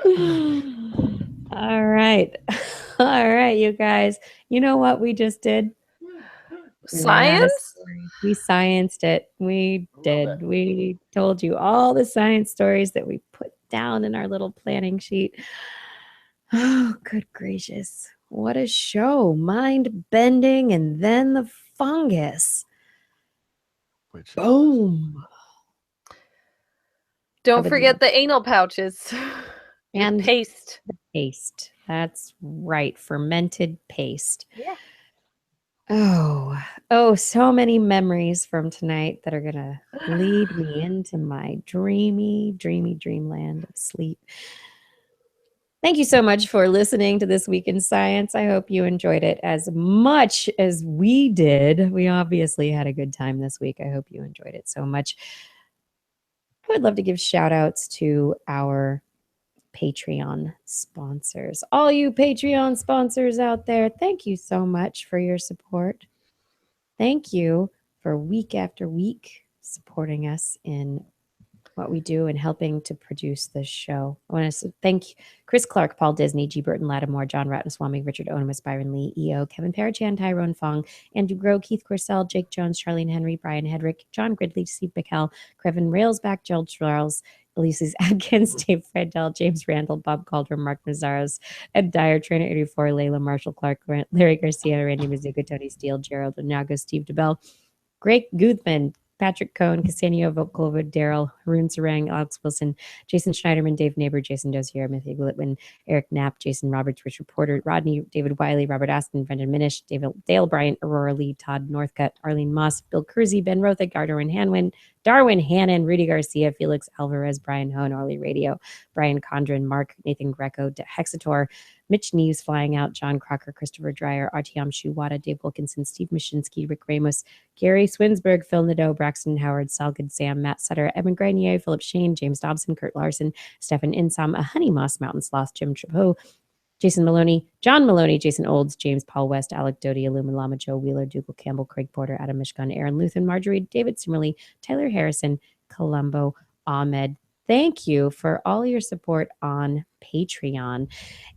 All right. All right, you guys. You know what we just did? Science? We scienced it. We did. We told you all the science stories that we put down in our little planning sheet. Oh, good gracious. What a show. Mind bending and then the fungus. Boom. Don't forget the anal pouches And paste. paste. That's right. Fermented paste. Yeah. Oh, so many memories from tonight that are going to lead me into my dreamy, dreamy dreamland of sleep. Thank you so much for listening to This Week in Science. I hope you enjoyed it as much as we did. We obviously had a good time this week. I hope you enjoyed it so much. I would love to give shout outs to our Patreon sponsors. All you Patreon sponsors out there, thank you so much for your support. Thank you for week after week supporting us in what we do and helping to produce this show. I want to thank Chris Clark, Paul Disney, G. Burton Lattimore, John Ratnaswamy, Richard Onemus, Byron Lee, EO, Kevin Parachan, Tyrone Fong, Andrew Groh, Keith Corsell, Jake Jones, Charlene Henry, Brian Hedrick, John Gridley, Steve Bickel, Krevin Railsback, Joel Charles, Elises Adkins, Dave Fredell, James Randall, Bob Calder, Mark Mazzaros, Ed Dyer, Trainer 84, Layla, Marshall Clark, Larry Garcia, Randy Mizuka, Tony Steele, Gerald Onyago, Steve DeBell, Greg Guthman, Patrick Cohn, Cassania Volkova, Daryl, Haroon Sarang, Alex Wilson, Jason Schneiderman, Dave Neighbor, Jason Dozier, Matthew Glitwin, Eric Knapp, Jason Roberts, Richard Porter, Rodney, David Wiley, Robert Aston, Brendan Minish, Dale Bryant, Aurora Lee, Todd Northcutt, Arlene Moss, Bill Cruzy, Ben Rotha, Gardner and Hanwin, Darwin Hannon, Rudy Garcia, Felix Alvarez, Brian Hone, Orly Radio, Brian Condren, Mark, Nathan Greco, Hexator, Mitch Neves, Flying Out, John Crocker, Christopher Dreyer, Artyom Shuwata, Dave Wilkinson, Steve Mashinsky, Rick Ramos, Gary Swinsberg, Phil Nadeau, Braxton Howard, Salgood Sam, Matt Sutter, Evan Grenier, Philip Shane, James Dobson, Kurt Larson, Stefan Insam, A Honey Moss, Mountain Sloth, Jim Trapeau, Jason Maloney, John Maloney, Jason Olds, James Paul West, Alec Doty, Illumin Lama, Joe Wheeler, Dougal Campbell, Craig Porter, Adam Mishkan, Aaron Luthen, Marjorie, David Simmerly, Tyler Harrison, Colombo, Ahmed. Thank you for all your support on Patreon.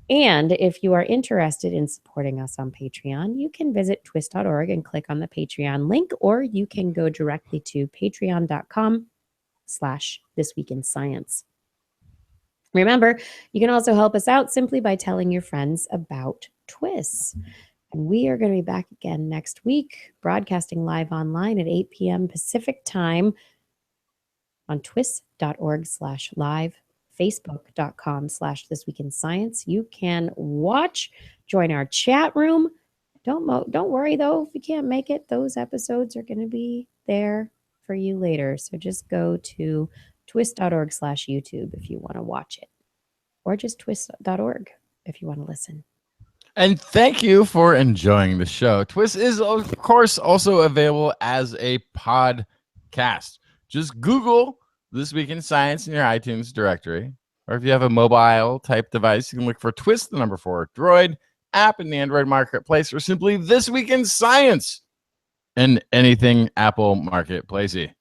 And if you are interested in supporting us on Patreon, you can visit TWIS.org and click on the Patreon link, or you can go directly to patreon.com/thisweekinscience. Remember, you can also help us out simply by telling your friends about TWIS. And we are going to be back again next week, broadcasting live online at 8 p.m. Pacific time on twis.org/live, facebook.com/thisweekinscience. You can watch, join our chat room. Don't worry, though, if you can't make it. Those episodes are going to be there for you later. So just go to twis.org/YouTube if you want to watch it, or just twis.org if you want to listen. And thank you for enjoying the show. TWIS is, of course, also available as a podcast. Just Google This Week in Science in your iTunes directory. Or if you have a mobile type device, you can look for TWIS, the number 4 Droid app in the Android marketplace, or simply This Week in Science in anything Apple marketplacey.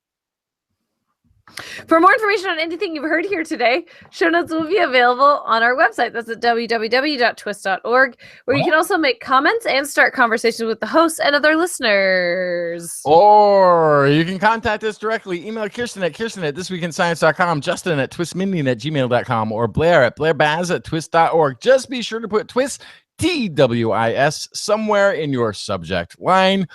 For more information on anything you've heard here today, show notes will be available on our website. That's at www.twis.org, where you can also make comments and start conversations with the hosts and other listeners. Or you can contact us directly. Email Kirsten at thisweekinscience.com, Justin at twistminion@gmail.com, or Blair at blairbaz@twis.org. Just be sure to put TWIS, TWIS, somewhere in your subject line,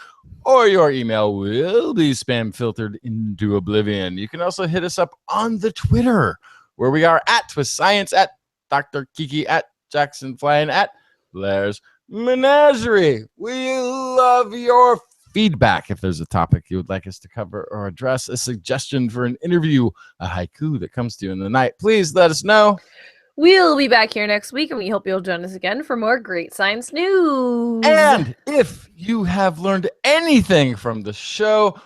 or your email will be spam filtered into oblivion. You can also hit us up on the Twitter, where we are at TWIS Science, at Dr. Kiki, at Jackson Flynn, at Blair's Menagerie. We love your feedback. If there's a topic you would like us to cover or address, a suggestion for an interview, a haiku that comes to you in the night, please let us know. We'll be back here next week, and we hope you'll join us again for more great science news. And if you have learned anything from the show,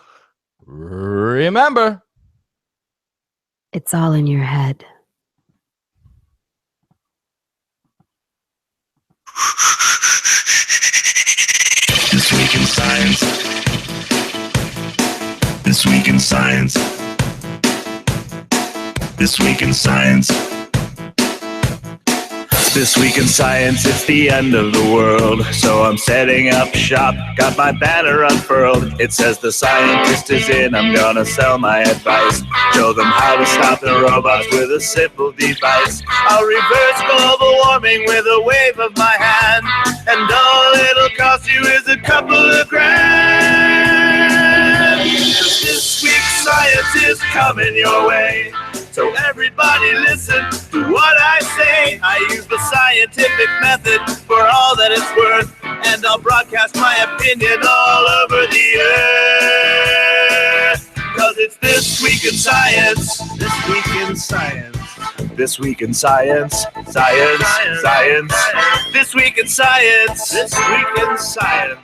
remember, it's all in your head. This Week in Science. This Week in Science. This Week in Science. This Week in Science, it's the end of the world. So I'm setting up shop, got my banner unfurled. It says the scientist is in, I'm gonna sell my advice. Show them how to stop the robots with a simple device. I'll reverse global warming with a wave of my hand. And all it'll cost you is a couple of grand. 'Cause this week's science is coming your way. So everybody listen to what I say. I use the scientific method for all that it's worth, and I'll broadcast my opinion all over the earth. 'Cause it's This Week in Science. This Week in Science. This Week in Science. Science. Science. This Week in Science. This Week in Science.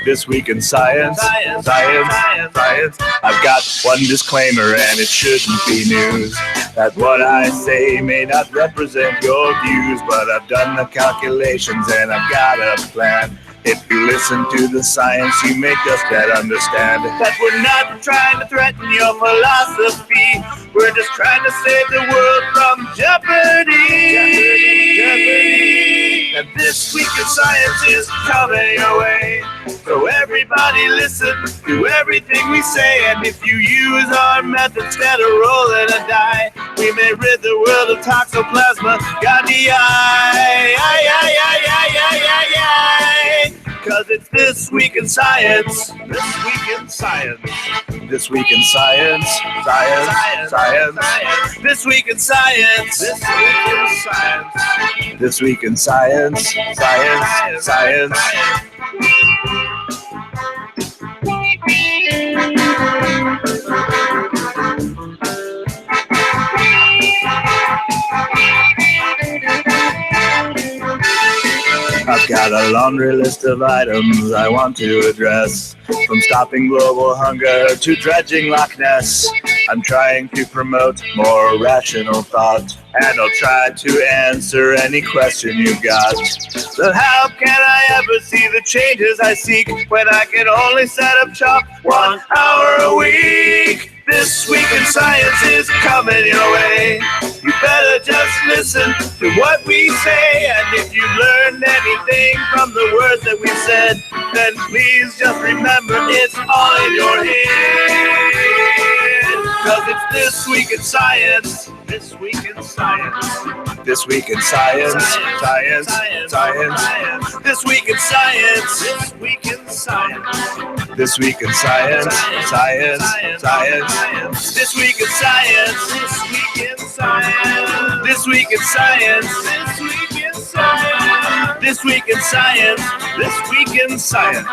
This Week in Science. Science. Science. I've got one disclaimer, and it shouldn't be news, that what I say may not represent your views, but I've done the calculations and I've got a plan. If you listen to the science, you may just better understand that we're not trying to threaten your philosophy. We're just trying to save the world from jeopardy. And This Week in Science is coming your way. So everybody listen to everything we say. And if you use our method instead of rolling a die, we may rid the world of toxoplasma gondii. 'Cause it's This Week in Science. This Week in Science. This Week in Science. Science. Science. This Week in Science. This Week in Science. This Week in Science. Science. Science. Science. I've got a laundry list of items I want to address. From stopping global hunger to dredging Loch Ness. I'm trying to promote more rational thought, and I'll try to answer any question you've got. So how can I ever see the changes I seek when I can only set up shop 1 hour a week? This Week in Science is coming your way. You better just listen to what we say, and if you learned anything from the words that we said, then please just remember it's all in your head. Cause it's This Week in Science. This Week in Science. This Week in Science. Science. Science. This Week in Science. This Week in Science. This Week in Science. Science. Science. This Week in Science. This Week in Science. This Week in Science. This Week in Science. This Week in Science. This Week in Science.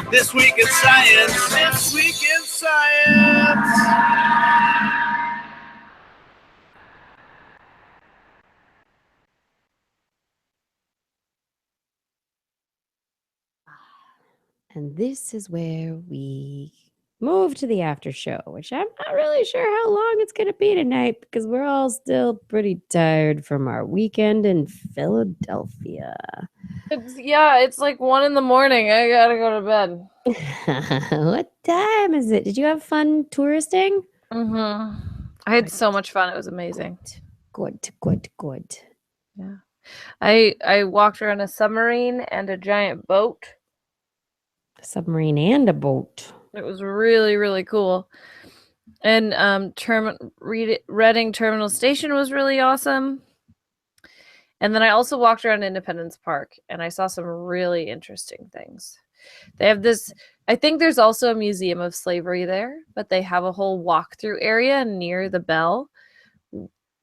This Week in Science. This Week in Science. And this is where we move to the after show, which I'm not really sure how long it's going to be tonight because we're all still pretty tired from our weekend in Philadelphia. It's like 1 a.m. I gotta go to bed. What time is it? Did you have fun touristing? I had so much fun. It was amazing. Good. Yeah. I walked around a submarine and a giant boat. A submarine and a boat. It was really, really cool. And Reading Terminal Station was really awesome. And then I also walked around Independence Park and I saw some really interesting things. They have this, I think there's also a museum of slavery there, but they have a whole walkthrough area near the bell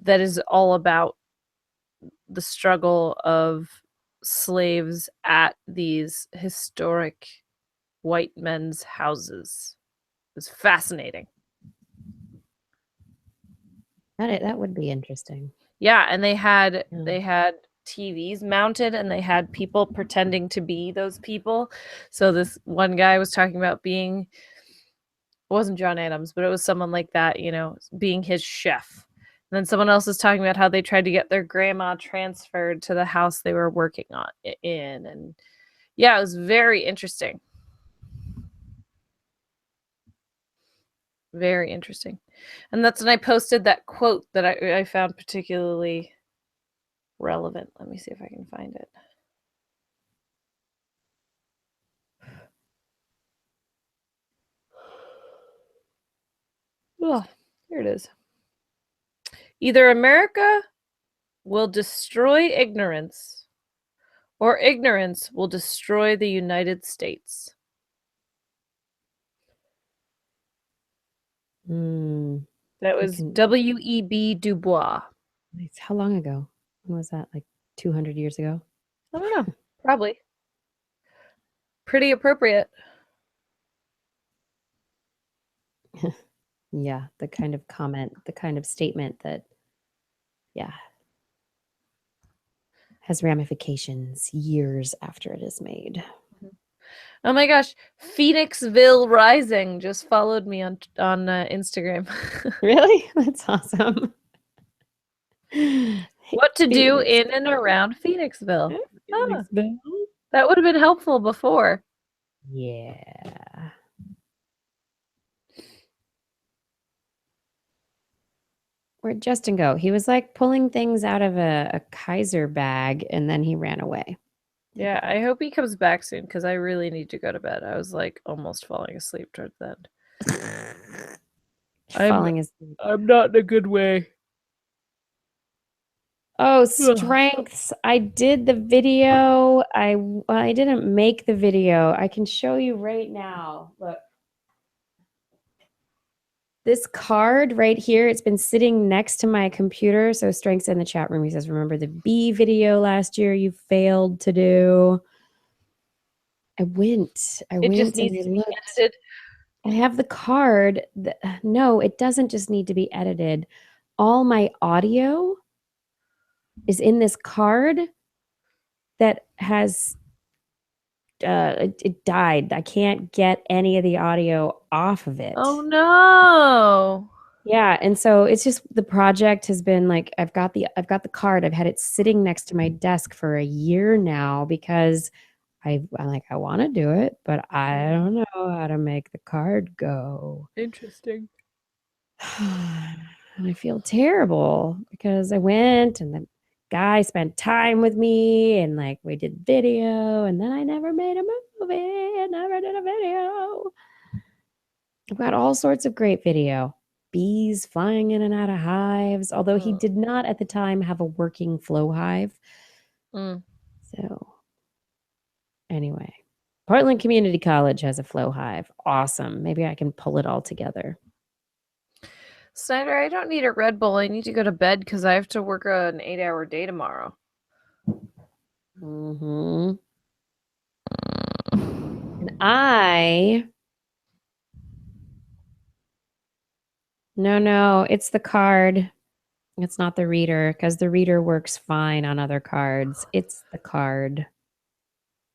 that is all about the struggle of slaves at these historic white men's houses. It was fascinating. That would be interesting. Yeah, and they had TVs mounted and they had people pretending to be those people. So this one guy was talking about being, it wasn't John Adams, but it was someone like that, being his chef. And then someone else was talking about how they tried to get their grandma transferred to the house they were working in. And yeah, it was very interesting. Very interesting. And that's when I posted that quote that I found particularly relevant. Let me see if I can find it. Oh, here it is. Either America will destroy ignorance or ignorance will destroy the United States. That was W.E.B. Du Bois. How long ago? When was that? Like 200 years ago? I don't know. Probably. Pretty appropriate. Yeah, the kind of comment, the kind of statement that, has ramifications years after it is made. Oh my gosh, Phoenixville Rising just followed me on Instagram. Really? That's awesome. What to do in and around Phoenixville. That would have been helpful before. Yeah. Where'd Justin go? He was like pulling things out of a Kaiser bag and then he ran away. Yeah, I hope he comes back soon because I really need to go to bed. I was like almost falling asleep towards the end. Falling asleep. I'm not in a good way. Oh, strengths. I did the video. I didn't make the video. I can show you right now. Look. This card right here, it's been sitting next to my computer. So Strengths in the chat room. He says, remember the B video last year you failed to do? I went It just needs to be edited. I have the card. No, it doesn't just need to be edited. All my audio is in this card that has it died. I can't get any of the audio off of it. Oh no. Yeah, and so it's just the project has been like I've got the card. I've had it sitting next to my desk for a year now because I'm like I want to do it, but I don't know how to make the card go. Interesting. And I feel terrible because I went and the guy spent time with me and like we did video and then I never made a movie. I never did a video. I've got all sorts of great video. Bees flying in and out of hives, although he did not at the time have a working flow hive. So anyway, Portland Community College has a flow hive. Awesome. Maybe I can pull it all together. Snyder, I don't need a Red Bull. I need to go to bed because I have to work an 8-hour day tomorrow. Mm-hmm. And No, it's the card. It's not the reader because the reader works fine on other cards. It's the card.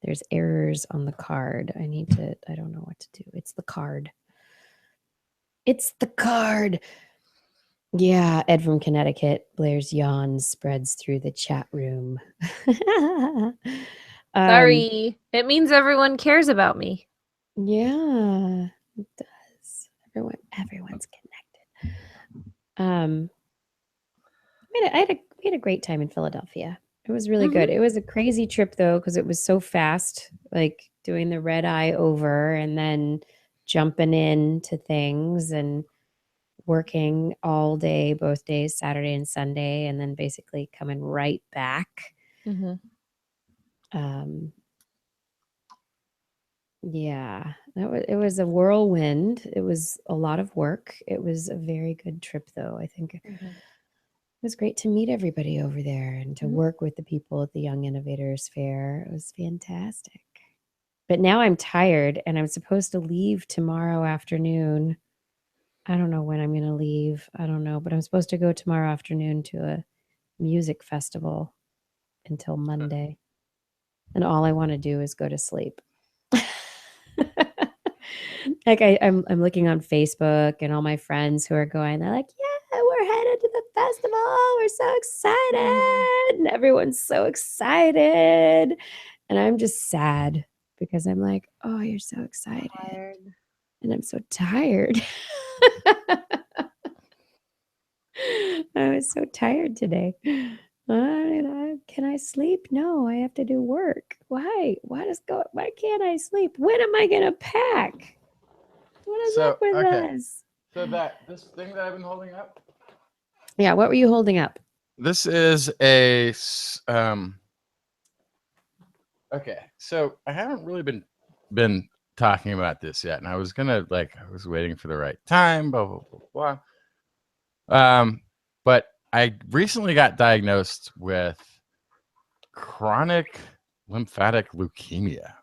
There's errors on the card. I don't know what to do. It's the card. It's the card. Yeah, Ed from Connecticut. Blair's yawn spreads through the chat room. Sorry. It means everyone cares about me. Yeah, it does. Everyone's connected. We had a great time in Philadelphia. It was really good. It was a crazy trip though, because it was so fast, like doing the red eye over and then jumping into things and working all day, both days, Saturday and Sunday, and then basically coming right back. Yeah, it was a whirlwind. It was a lot of work. It was a very good trip though. I think it was great to meet everybody over there and to work with the people at the Young Innovators Fair. It was fantastic. But now I'm tired and I'm supposed to leave tomorrow afternoon. I don't know when I'm going to leave. I don't know, but I'm supposed to go tomorrow afternoon to a music festival until Monday. And all I want to do is go to sleep. Like I'm looking on Facebook and all my friends who are going, they're like, yeah, we're headed to the festival. We're so excited. And everyone's so excited. And I'm just sad because I'm like, oh, you're so excited. And I'm so tired. I was so tired today. Can I sleep? No, I have to do work. Why? Why can't I sleep? When am I gonna pack? What is up with this? So this thing that I've been holding up? Yeah, what were you holding up? This is a okay. So I haven't really been talking about this yet, and I was waiting for the right time, blah blah blah blah. But I recently got diagnosed with chronic lymphatic leukemia,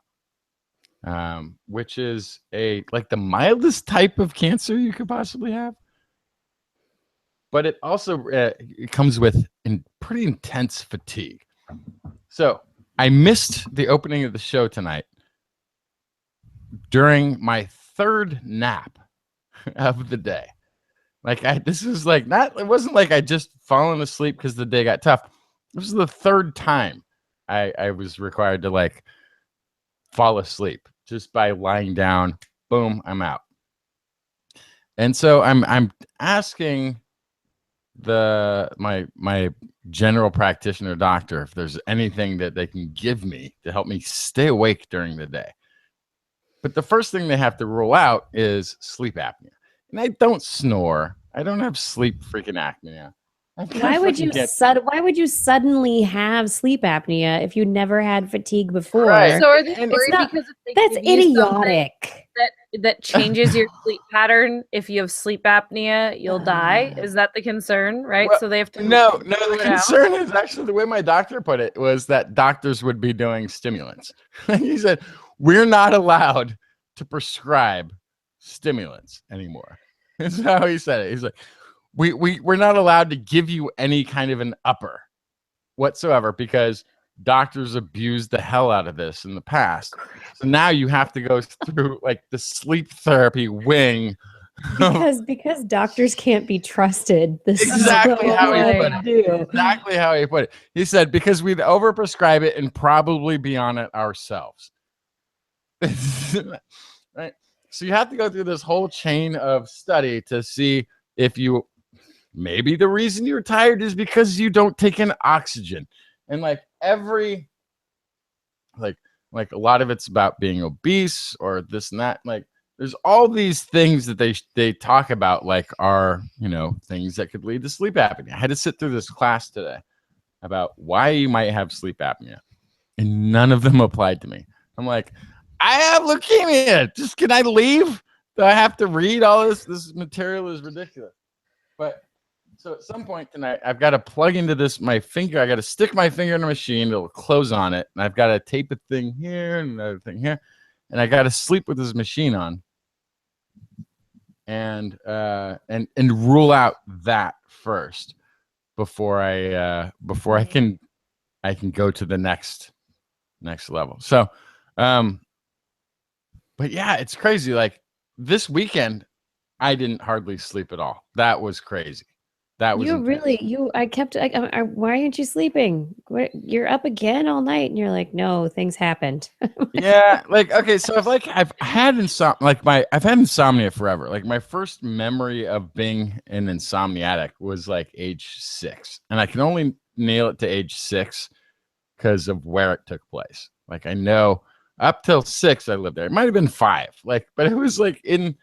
which is the mildest type of cancer you could possibly have. But it also it comes with pretty intense fatigue. So I missed the opening of the show tonight during my third nap of the day. It wasn't like I just fallen asleep because the day got tough. This was the third time I was required to fall asleep just by lying down. Boom, I'm out. And so I'm asking my general practitioner doctor if there's anything that they can give me to help me stay awake during the day. But the first thing they have to rule out is sleep apnea. And I don't snore. I don't have sleep freaking apnea. Why would you suddenly have sleep apnea if you never had fatigue before? Right. So are they worried because if they that's give you idiotic. that changes your sleep pattern? If you have sleep apnea, you'll die. Is that the concern? Right. Well, so they have to No, the concern is actually the way my doctor put it was that doctors would be doing stimulants. He said, we're not allowed to prescribe stimulants anymore. That's how he said it. He's like, we're not allowed to give you any kind of an upper whatsoever because doctors abused the hell out of this in the past. So now you have to go through like the sleep therapy wing. Because doctors can't be trusted. This Exactly is how he what put I it. do. Exactly how he put it. He said, because we'd overprescribe it and probably be on it ourselves. Right. So you have to go through this whole chain of study to see if you maybe the reason you're tired is because you don't take in oxygen. And like every like a lot of it's about being obese or this and that. Like there's all these things that they talk about like are, you know, things that could lead to sleep apnea. I had to sit through this class today about why you might have sleep apnea, and none of them applied to me. I'm like, I have leukemia. Just can I leave? Do I have to read all this? This material is ridiculous. But so at some point tonight, I've got to plug into this my finger. I got to stick my finger in a machine. It'll close on it, and I've got to tape a thing here and another thing here, and I got to sleep with this machine on, and rule out that first before I can go to the next level. So, but yeah, it's crazy. Like this weekend, I didn't hardly sleep at all. That was crazy. That was intense. Why aren't you sleeping? You're up again all night, and you're like, no, things happened. Yeah, like okay, so I've had I've had insomnia forever. Like my first memory of being an insomniatic was like age 6, and I can only nail it to age 6 because of where it took place. Like I know up till 6 I lived there. It might have been 5, like, but it was like in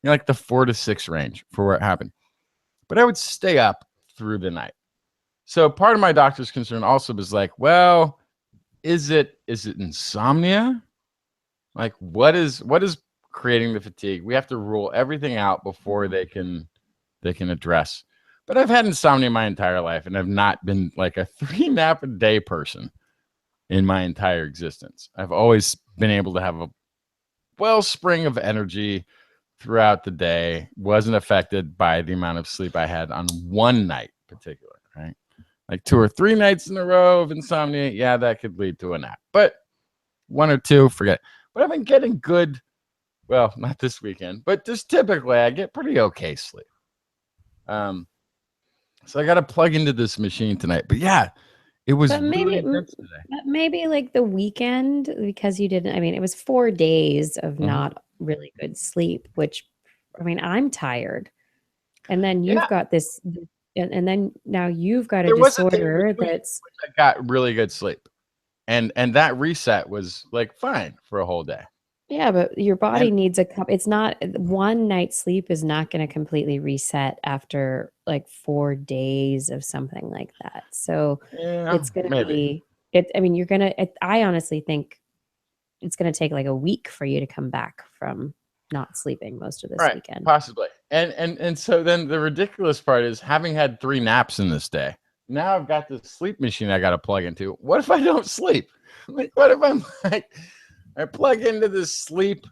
like the 4 to 6 range for where it happened. But I would stay up through the night. So part of my doctor's concern also was like, well, is it insomnia? Like what is creating the fatigue? We have to rule everything out before they can address. But I've had insomnia my entire life, and I've not been like a 3 nap a day person in my entire existence. I've always been able to have a wellspring of energy throughout the day, wasn't affected by the amount of sleep I had on one night in particular, right? Like 2 or 3 nights in a row of insomnia, yeah, that could lead to a nap. But 1 or 2, forget it. But I've been getting good, well, not this weekend, but just typically I get pretty okay sleep. So I got to plug into this machine tonight. But yeah, it was really intense today. But maybe like the weekend, because you didn't, I mean, it was 4 days of not really good sleep, which, I mean, I'm tired. And then you've got this, and then now you've got a disorder that's. I got really good sleep. And that reset was like fine for a whole day. Yeah, but your body needs it's not, one night's sleep is not going to completely reset after like 4 days of something like that. So it's going to be, I mean, I honestly think it's going to take like a week for you to come back from not sleeping most of this weekend. Possibly. And so then the ridiculous part is having had 3 naps in this day. Now I've got this sleep machine I got to plug into. What if I don't sleep? Like, what if I'm like, I plug into this sleep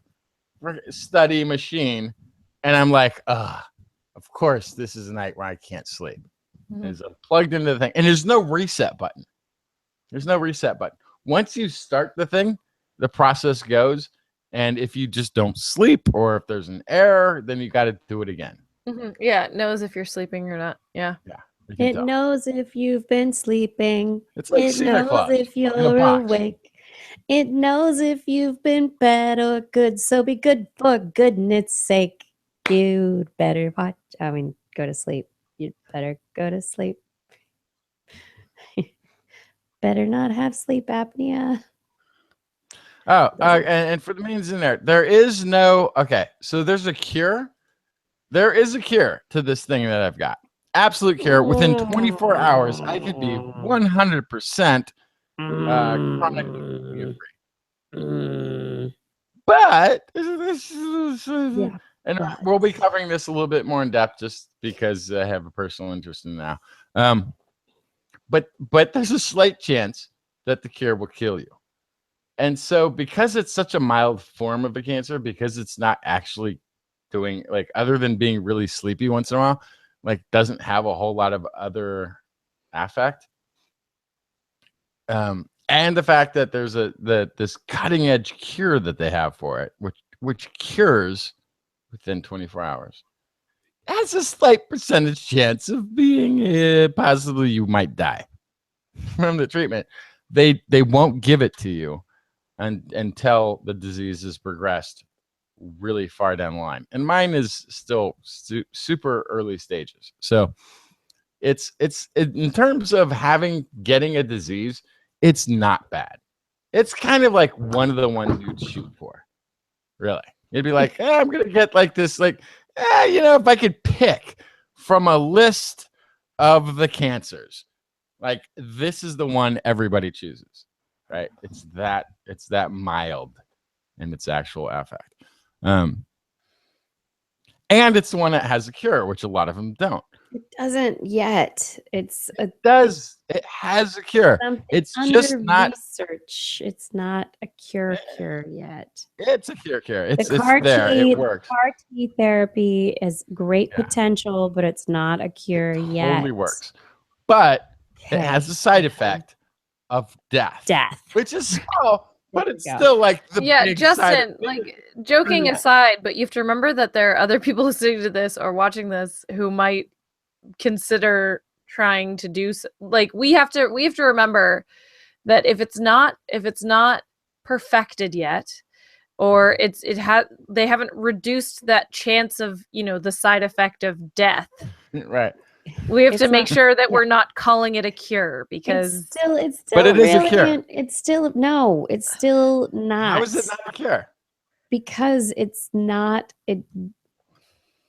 study machine and I'm like, of course, this is a night where I can't sleep. As I'm plugged into the thing, and there's no reset button. There's no reset button. Once you start the thing, the process goes. And if you just don't sleep or if there's an error, then you got to do it again. Yeah, it knows if you're sleeping or not. Yeah. It knows if you've been sleeping. It's like it knows if you're awake. It knows if you've been bad or good. So be good for goodness sake. You'd better go to sleep. You'd better go to sleep. Better not have sleep apnea. Oh, and for the means in there is no, okay, so there's a cure. There is a cure to this thing that I've got. Absolute cure. Within 24 hours, I could be 100% chronic leukemia free. But, and we'll be covering this a little bit more in depth just because I have a personal interest in it now. But there's a slight chance that the cure will kill you. And so because it's such a mild form of the cancer, because it's not actually doing like other than being really sleepy once in a while, like doesn't have a whole lot of other affect. and the fact that there's this cutting edge cure that they have for it, which cures within 24 hours, has a slight percentage chance of being possibly you might die from the treatment. They won't give it to you until the disease has progressed really far down the line, and mine is still super early stages. So it's in terms of getting a disease, it's not bad. It's kind of like one of the ones you'd shoot for. Really, you'd be like, I'm gonna get like this, like, if I could pick from a list of the cancers, like this is the one everybody chooses, right? It's that mild in its actual effect, and it's the one that has a cure, which a lot of them don't. It doesn't yet. It has a cure. It's just not research. It's not a cure yet. It's a cure. It's CAR there. It works. CAR T therapy has great potential, but it's not a cure yet. Totally works. But it has the side effect of death. Which is small, but it's still like the big Justin, like joking aside, but you have to remember that there are other people listening to this or watching this who might consider trying to do like we have to remember that if it's not perfected yet, or they haven't reduced that chance of the side effect of death, right? We have to make sure that we're not calling it a cure, because it's still but it is a cure. It's still not. How is it not a cure? Because it's not.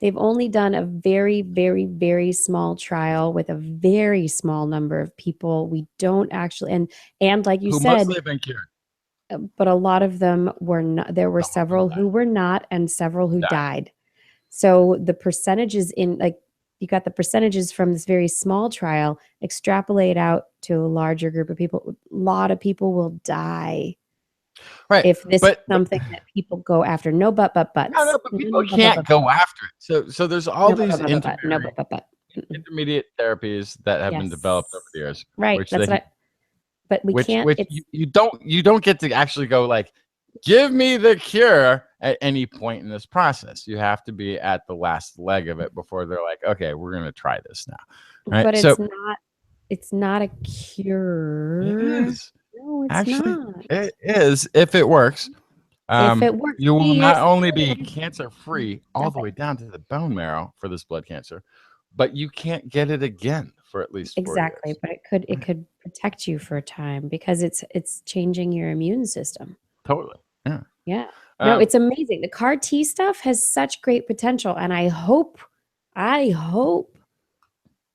They've only done a very, very, very small trial with a very small number of people. We don't actually, and like you said, mostly have been cured. But a lot of them were not. There were several who were not, and several who died. So the percentages you got the percentages from this very small trial, extrapolate out to a larger group of people. A lot of people will die. Right. If this is something that people go after. No, but. No, but people can't go after it. So there's all these intermediate therapies that have been developed over the years. Right. But we can't. You don't get to actually go like, give me the cure at any point in this process. You have to be at the last leg of it before they're like, okay, we're going to try this now. Right? But it's not a cure. It is. No, it's actually not. It is if it works. If it works, you will not only be cancer free all the way down to the bone marrow for this blood cancer, but you can't get it again for at least 4 years. But it could protect you for a time, because it's changing your immune system. Totally. Yeah. No, it's amazing. The CAR T stuff has such great potential, and I hope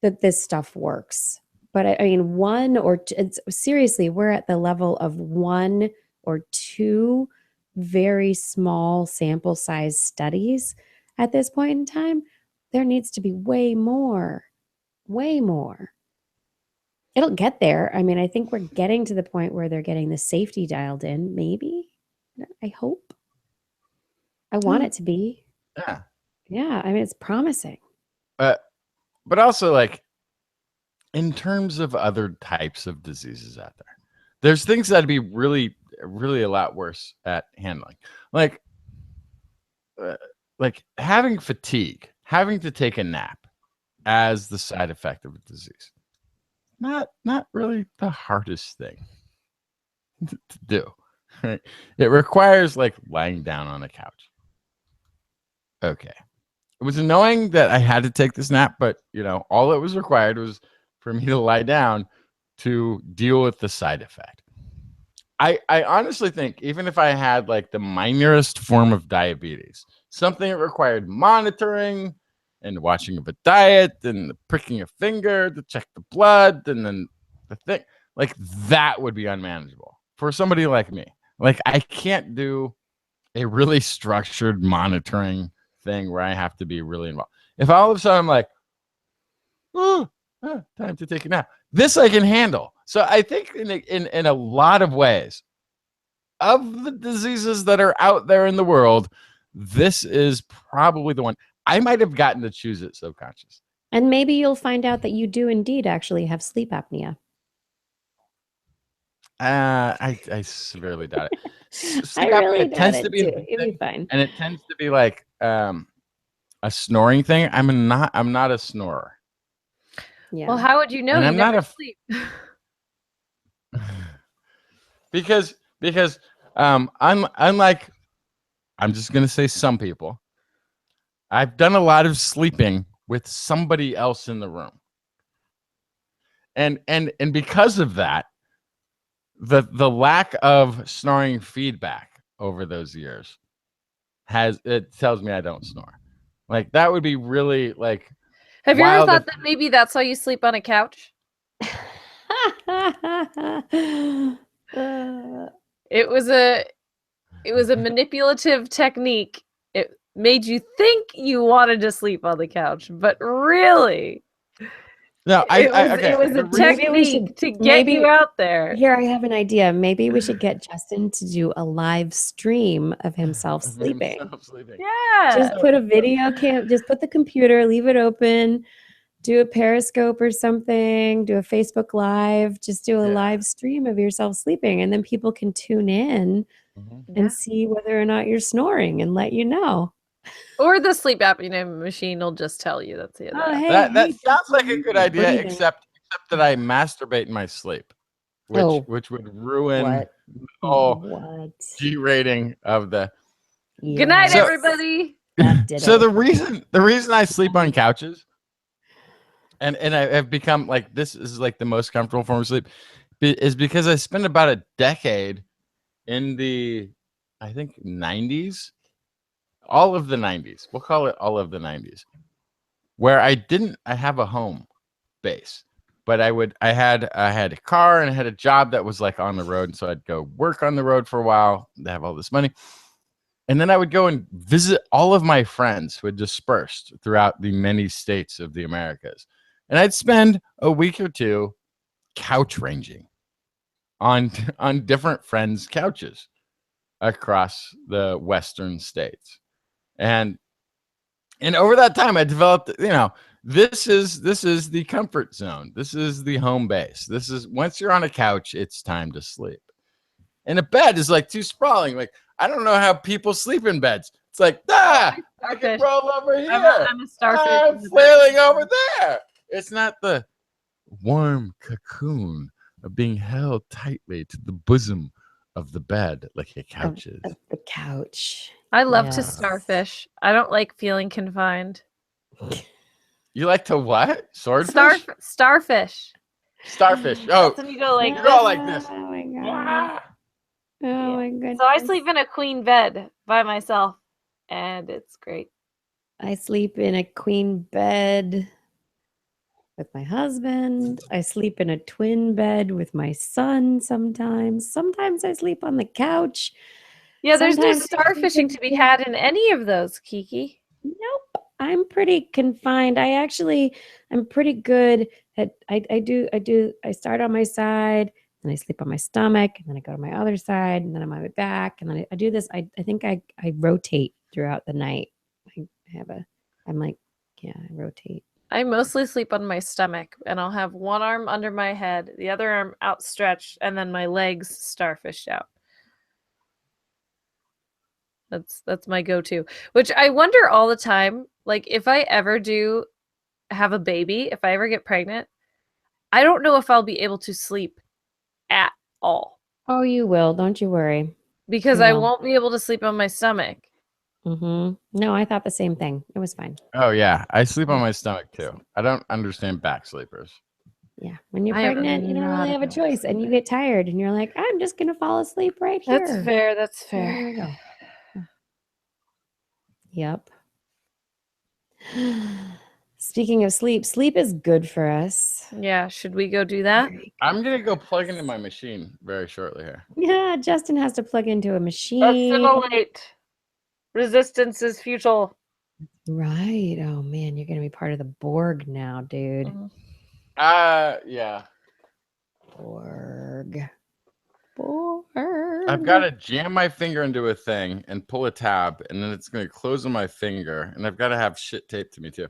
that this stuff works. But I mean, one or two, seriously, we're at the level of 1 or 2 very small sample size studies at this point in time. There needs to be way more. It'll get there. I mean, I think we're getting to the point where they're getting the safety dialed in, maybe. I hope. I want it to be. Yeah. I mean, it's promising. But also, like, in terms of other types of diseases out there, there's things that'd be really, really a lot worse at handling. Like having fatigue, having to take a nap as the side effect of a disease. Not really the hardest thing to do. Right? It requires like lying down on a couch. Okay. It was annoying that I had to take this nap, but all it was required was for me to lie down to deal with the side effect. I honestly think even if I had like the minorest form of diabetes, something that required monitoring and watching of a diet and pricking a finger to check the blood and then the thing, like that would be unmanageable for somebody like me. Like I can't do a really structured monitoring thing where I have to be really involved. If all of a sudden I'm like, time to take a nap, this I can handle. So I think in a lot of ways of the diseases that are out there in the world, this is probably the one. I might have gotten to choose it subconscious. And maybe you'll find out that you do indeed actually have sleep apnea. I severely doubt it. I Sleep apnea really doubt tends to it be a too. big It'd be thing, fine. and it tends to be like a snoring thing. I'm not a snorer, Yeah. Well, how would you know? and You I'm not never a sleep. because unlike I'm just gonna say some people. I've done a lot of sleeping with somebody else in the room, and because of that, the lack of snoring feedback over those years tells me I don't snore. Like that would be really like Have you ever wild. thought that maybe that's why you sleep on a couch? It was a manipulative technique. It made you think you wanted to sleep on the couch, but really, No, okay. it was a Maybe we should- technique to get you out there. Here, I have an idea. Maybe we should get Justin to do a live stream of himself sleeping. Yeah. Just put a video cam, just put the computer, leave it open, do a Periscope or something, do a Facebook Live, just do a Yeah. live stream of yourself sleeping. And then people can tune in Yeah. and see whether or not you're snoring and let you know. Or the sleep apnea machine will just tell you that's the Oh, other. hey, That hey, sounds like a Justin, good you're idea, breathing. except that I masturbate in my sleep, which would ruin What? the whole What? G rating of the. Good night, So- everybody. That did So it. the reason I sleep on couches, and I have become like this is like the most comfortable form of sleep, is because I spent about a decade in the, I think 90s, all of the 90s. We'll call it all of the 90s, where I have a home base, but I had a car and I had a job that was like on the road, and so I'd go work on the road for a while to have all this money. And then I would go and visit all of my friends who had dispersed throughout the many states of the Americas. And I'd spend a week or two couch ranging on different friends' couches across the western states. And over that time I developed, this is the comfort zone. This is the home base. This is once you're on a couch, it's time to sleep. And a bed is like too sprawling. Like I don't know how people sleep in beds. It's like, I can roll over here. I'm a starfish. I'm flailing over there. It's not the warm cocoon of being held tightly to the bosom of the bed like a couch is. The couch. I love to Yes. starfish. I don't like feeling confined. You like to what? Swordfish? Starfish. Starfish. Oh, That's when you go like you're this. all like this. Oh my god. Ah. Oh my goodness. So I sleep in a queen bed by myself, and it's great. I sleep in a queen bed with my husband. I sleep in a twin bed with my son sometimes. Sometimes I sleep on the couch. Yeah, there's no Sometimes I sleep starfishing in to be bed. had in any of those, Kiki. Nope. I'm pretty confined. I'm pretty good at I start on my side, and I sleep on my stomach, and then I go to my other side, and then I'm on my back, and then I do this. I think I rotate throughout the night. I rotate. I mostly sleep on my stomach, and I'll have one arm under my head, the other arm outstretched, and then my legs starfished out. That's my go-to. Which I wonder all the time, like if I ever do have a baby, if I ever get pregnant, I don't know if I'll be able to sleep at all Oh, you will. Don't you worry. because You I will. won't be able to sleep on my stomach. No, I thought the same thing. It was fine. Oh yeah, I sleep on my stomach too. I don't understand back sleepers. Yeah. When you're I am pregnant, you don't not really have a about choice, and you get tired, and you're like, I'm just gonna fall asleep right here. That's fair. That's There fair. we go. Yep. Speaking of sleep, sleep is good for us. Yeah, should we go do that? Very good. I'm gonna go plug into my machine very shortly here. Yeah, Justin has to plug into a machine. Assimilate. Resistance is futile. Right. Oh man, you're gonna be part of the Borg now, dude. Yeah. Borg. I've got to jam my finger into a thing and pull a tab, and then it's going to close on my finger, and I've got to have shit taped to me too.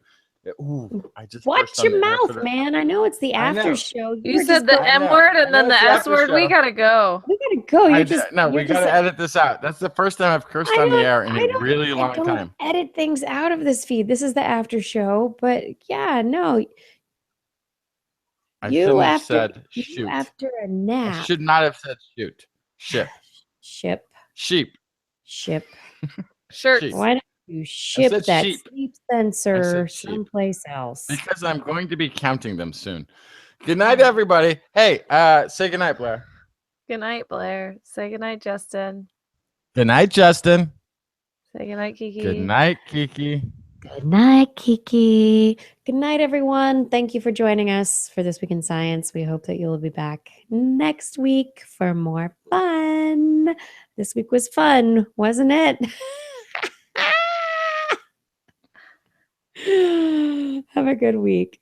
Ooh, I just Watch cursed on your the air for mouth, the- man. I know it's the I know. after show. You were said just the going- I M know. word I and then know the it's the S after word. We show. gotta go. We gotta go. I You d- just no, you're we got just to edit this out. That's the first time I've cursed I on the don't- air in I a don't- really I long don't time. edit things out of this feed. This is the after show, but yeah, no. I You shouldn't have after said you shoot. after a I nap. should not have said shoot. Ship. Ship. Sheep. Shirts. Sheep. Why don't you ship said that sheep. sleep sensor sheep. someplace else? Because I'm going to be counting them soon. Good night, everybody. Hey, say good night, Blair. Good night, Blair. Say good night, Justin. Good night, Justin. Say good night, Kiki. Good night, Kiki. Good night, Kiki. Good night, everyone. Thank you for joining us for This Week in Science. We hope that you'll be back next week for more fun. This week was fun, wasn't it? Have a good week.